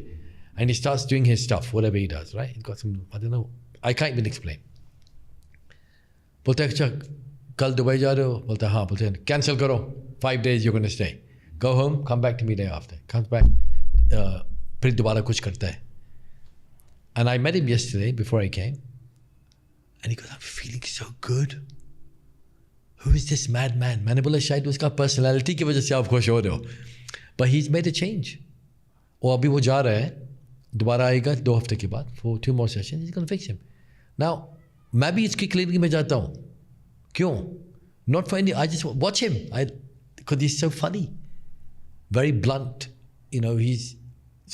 And he starts doing his stuff whatever he does, right? He got some, I don't know, I can't even explain. बोलता है अच्छा कल दुबई जा रहे हो? बोलता है हाँ. बोलते हैं कैंसिल करो, 5 days you're going to stay, go home, come back to me day after. Comes back, फिर दोबारा कुछ करता है. And I met him yesterday before I came, and he goes, I'm feeling so good. Who is this madman? मैंने बोला शायद उसका personality की वजह से आप खुश हो रहे हो, but he's made a change. और अभी वो जा रहा है, दोबारा आएगा 2 हफ्ते के बाद for 2 more sessions. He's going to fix him. Now मैं भी इसकी क्लिनिक में जाता हूँ. क्यों? Not for any, I just watch him. Because he's so funny, very blunt. He's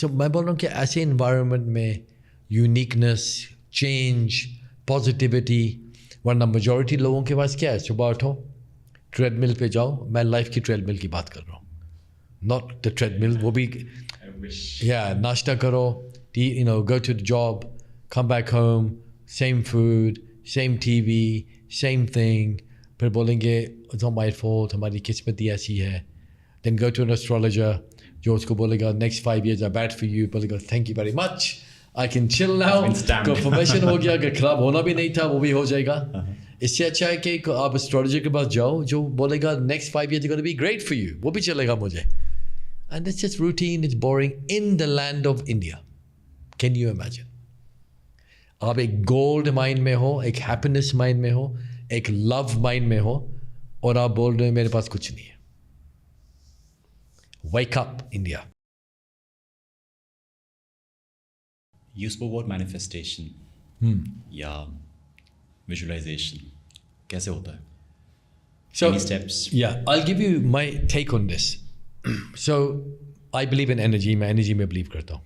so. मैं बोल रहा हूँ कि ऐसे environment में uniqueness, change, positivity, वरना majority लोगों के पास क्या है? सुबह उठो, treadmill पे जाओ. मैं life की treadmill की बात कर रहा हूँ, not the treadmill. वो भी नाश्ता करो, go to the job, come back home, same food, same TV, same thing. फिर बोलेंगे it's not my fault, हमारी किस्मत ही ऐसी है. Then go to an astrologer जो उसको बोलेगा next 5 years are bad for you. बोलेगा thank you very much, I can chill now. Confirmation हो गया, अगर खराब होना भी नहीं था वो भी हो जाएगा. इससे अच्छा है कि आप एस्ट्रोलॉजर के पास जाओ जो बोलेगा next 5 years are going to be great for you. वो भी चलेगा मुझे. And it's just routine, it's boring in the land of India. Can you imagine? आप एक गोल्ड माइंड में हो, एक हैप्पीनेस माइंड में हो, एक लव माइंड में हो, और आप बोल रहे हो मेरे पास कुछ नहीं है. Wake up, India. You spoke about manifestation. या visualization. कैसे होता है? So, Any steps? Yeah, I'll give you my take on this. So, I believe in energy. मैं energy में believe करता हूँ.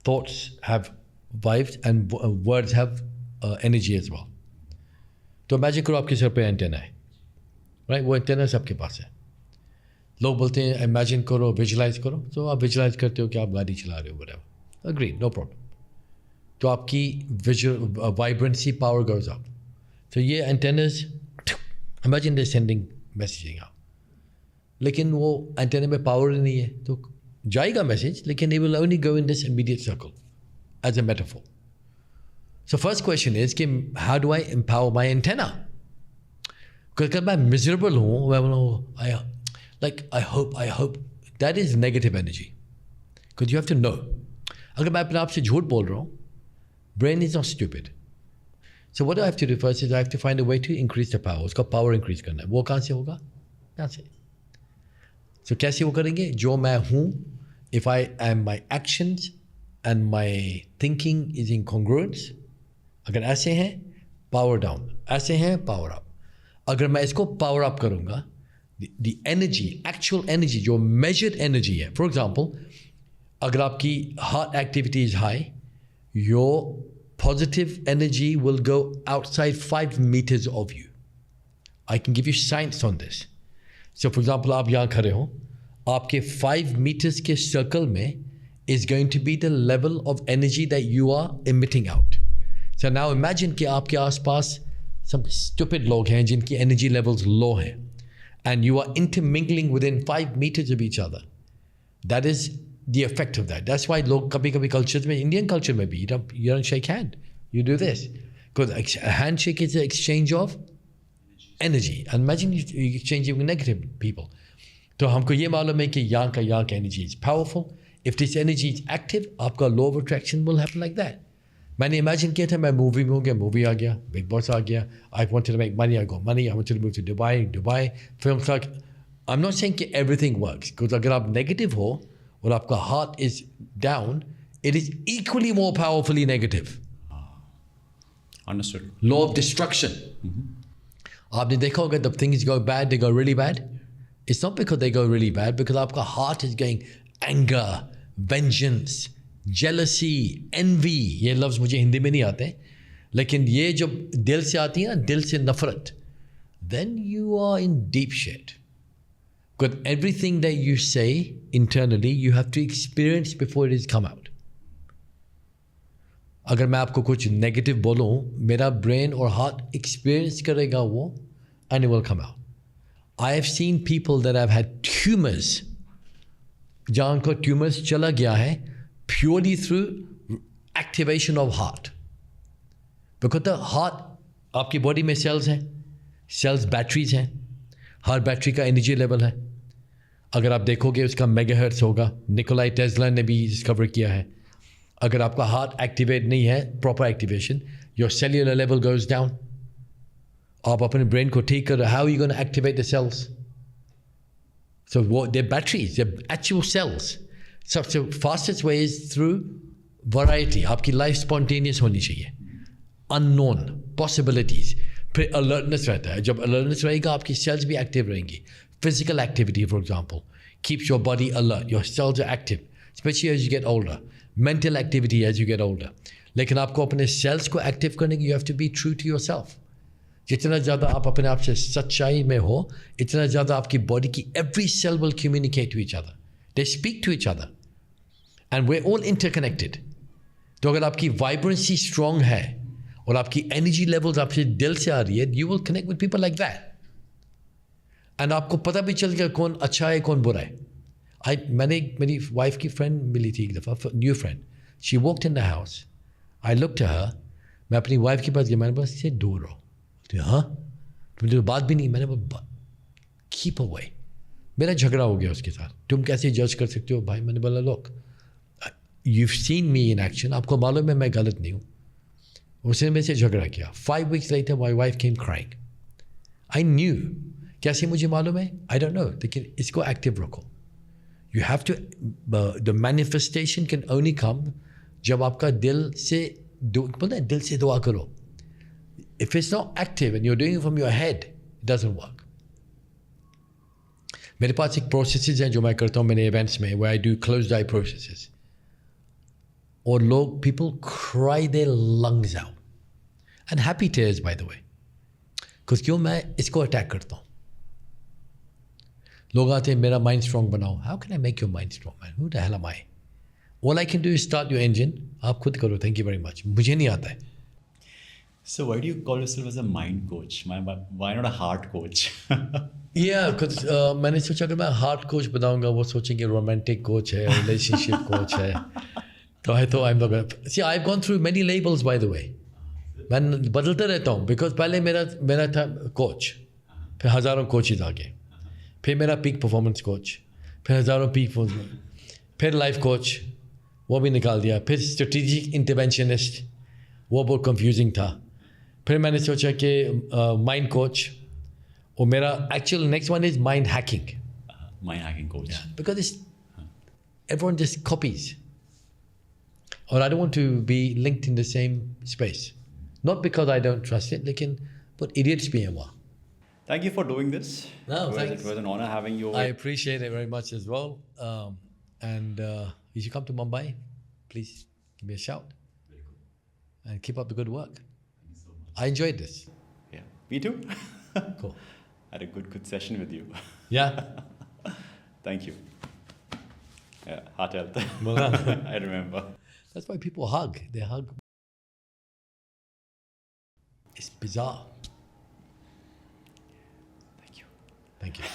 Thoughts have vibes and words have energy as well. तो imagine करो आपके सर पे एंटेना है, राइट? वो एंटेना सबके पास है. लोग बोलते हैं इमेजिन करो, विजुलाइज करो. तो आप विजुलाइज करते हो कि आप गाड़ी चला रहे हो, व्हाटएवर. Agree, no problem. तो आपकी visual vibrancy power goes up. तो ये antennas imagine they sending messaging out, लेकिन वो एंटेना में पावर नहीं है. तो जाएगा मैसेज, लेकिन it will only go in this immediate circle as a metaphor. So first question is कि how do I empower my antenna? Because अगर मैं miserable हूँ, I hope that is negative energy. Because you have to know. अगर मैं अपने आप से झूठ बोल रहा हूँ, brain is not stupid. So what I have to do first is I have to find a way to increase the power. उसका power increase करना है. वो कहाँ से होगा? यहाँ से. So कैसे वो करेंगे? जो मैं हूँ, if I am my actions and my thinking is in congruence. अगर ऐसे हैं power down, ऐसे हैं power up. अगर मैं इसको power up करूँगा, the energy, actual energy, जो measured energy है, for example, अगर आपकी heart activity is high, your positive energy will go outside 5 meters of you. I can give you science on this. So for example, आप यहाँ खड़े हो, आपके 5 meters के circle में is going to be the level of energy that you are emitting out. So now imagine कि आपके आसपास some stupid लोग हैं जिनकी energy levels low हैं, and you are intermingling within 5 meters of each other. That is the effect of that. That's why लोग कभी-कभी cultures में, Indian culture में भी, you don't shake hand, you do this. Because a handshake is an exchange of energy. And imagine you exchanging with negative people. तो हमको ये मालूम है कि यहाँ का energy is powerful. If this energy is active, आपका law of attraction will happen like that. मैंने imagine किया था मैं movie में हो गया, movie आ गया, big boss आ गया, I wanted to make money, I got money, I wanted to move to Dubai, film like, I'm not saying कि everything works, because अगर आप negative हो और आपका heart is down, it is equally more powerfully negative. Understood. Law of destruction. आपने देखा होगा जब things go bad, they go really bad. It's not because they go really bad, because आपका heart is going anger, vengeance, jealousy, envy. ये लफ्ज़ मुझे हिंदी में नहीं आते, लेकिन ये जब दिल से आती है ना, दिल से नफरत, then you are in deep shit. Because everything that you say internally, you have to experience before it has come out. अगर मैं आपको कुछ नेगेटिव बोलूँ, मेरा ब्रेन और हार्ट एक्सपीरियंस करेगा वो, and it will come out. I have seen people that have had tumors, जहाँ को tumors चला गया है purely through activation of heart. Because the heart, आपकी बॉडी में सेल्स हैं, सेल्स बैटरीज हैं, हर बैटरी का एनर्जी लेवल है. अगर आप देखोगे उसका मेगाहर्ट्ज होगा, निकोलाई टेस्ला ने भी डिस्कवर किया है. अगर आपका हार्ट एक्टिवेट नहीं है, proper activation, your cellular level goes down. आप अपने ब्रेन को ठीक कर रहे, how you gonna activate the cells? So वो they batteries, they actual cells. सबसे fastest way is through variety. आपकी लाइफ स्पॉन्टेनियस होनी चाहिए, अननोन पॉसिबिलिटीज, फिर अलर्टनेस रहता है. जब अलर्टनेस रहेगा आपकी सेल्स भी एक्टिव रहेंगी. Physical activity for example keeps your body alert, your cells are active, specially as you get older. Mental activity as you get older. लेकिन आपको अपने सेल्स को एक्टिव करने की, you have to be true to yourself. जितना ज़्यादा आप अपने आप से सच्चाई में हो, इतना ज़्यादा आपकी बॉडी की every cell will communicate to each other, they speak to each other, and we are all interconnected. तो अगर आपकी वाइब्रेंसी स्ट्रॉन्ग है और आपकी एनर्जी लेवल्स आपसे दिल से आ रही है, you will connect with people like that. And आपको पता भी चल गया कौन अच्छा है कौन बुरा है. मेरी वाइफ की फ्रेंड मिली थी एक दफ़ा, new friend. She walked in the house, I looked at her. मैं अपनी वाइफ के पास गया, मैंने बस से दूर रहो. तो हाँ, मुझे बात भी नहीं, मैंने बोला कीप अवे. मेरा झगड़ा हो गया उसके साथ, तुम कैसे जज कर सकते हो भाई? मैंने बोला look, you seen me in action, आपको मालूम है मैं गलत नहीं हूँ. उसने मेरे से झगड़ा किया. 5 weeks later my wife came crying. I knew. कैसे मुझे मालूम है? आई डोंट नो. लेकिन इसको एक्टिव रखो. You have to, the manifestation can only come जब आपका दिल से बोलते हैं दिल से दुआ करो. If it's not active and you're doing it from your head, it doesn't work. मेरे पास एक processes हैं जो मैं करता हूँ मेरे events में, where I do closed eye processes. और लोग, people cry their lungs out. And happy tears by the way. Because क्यों मैं इसको अटैक करता हूँ. लोग आते हैं मेरा माइंड स्ट्रॉन्ग बनाओ. How can I make your mind strong man? Who the hell am I? All I can do is start your engine. आप खुद करो. Thank you very much. मुझे नहीं आता है. So why do you call yourself as a mind coach? Why not a heart coach? Yeah, because मैंने सोचा कि मैं हार्ट कोच बनाऊंगा, वो सोचेंगे रोमांटिक कोच है, रिलेशनशिप कोच है. तो आई तो I am not. See I have gone through many labels by the way. मैं बदलता रहता हूँ. बिकॉज पहले मेरा था कोच, फिर हज़ारों कोचेज आ गए, फिर मेरा पीक परफॉर्मेंस कोच, फिर हज़ारों पीक, फिर लाइफ कोच, वो भी निकाल दिया. फिर स्ट्रेटेजिक इंटरवेंशनिस्ट, वो बहुत कंफ्यूजिंग था. फिर मैंने सोचा कि माइंड कोच, और मेरा actual next one is mind hacking. Mind hacking coach. Because everyone just copies. or I don't want to be linked in the same space. Not because I don't trust it, लेकिन but idiots भी हैं वहाँ. Thank you for doing this. No, it thanks. was an honor having you. I appreciate it very much as well. And you should come to Mumbai. Please give me a shout. And keep up the good work. I enjoyed this. Yeah, me too. Cool. Had a good session with you. Yeah. Thank you. Yeah, heart health. Well, I remember. that's why people hug. They hug. It's bizarre. Thank you. Thank you.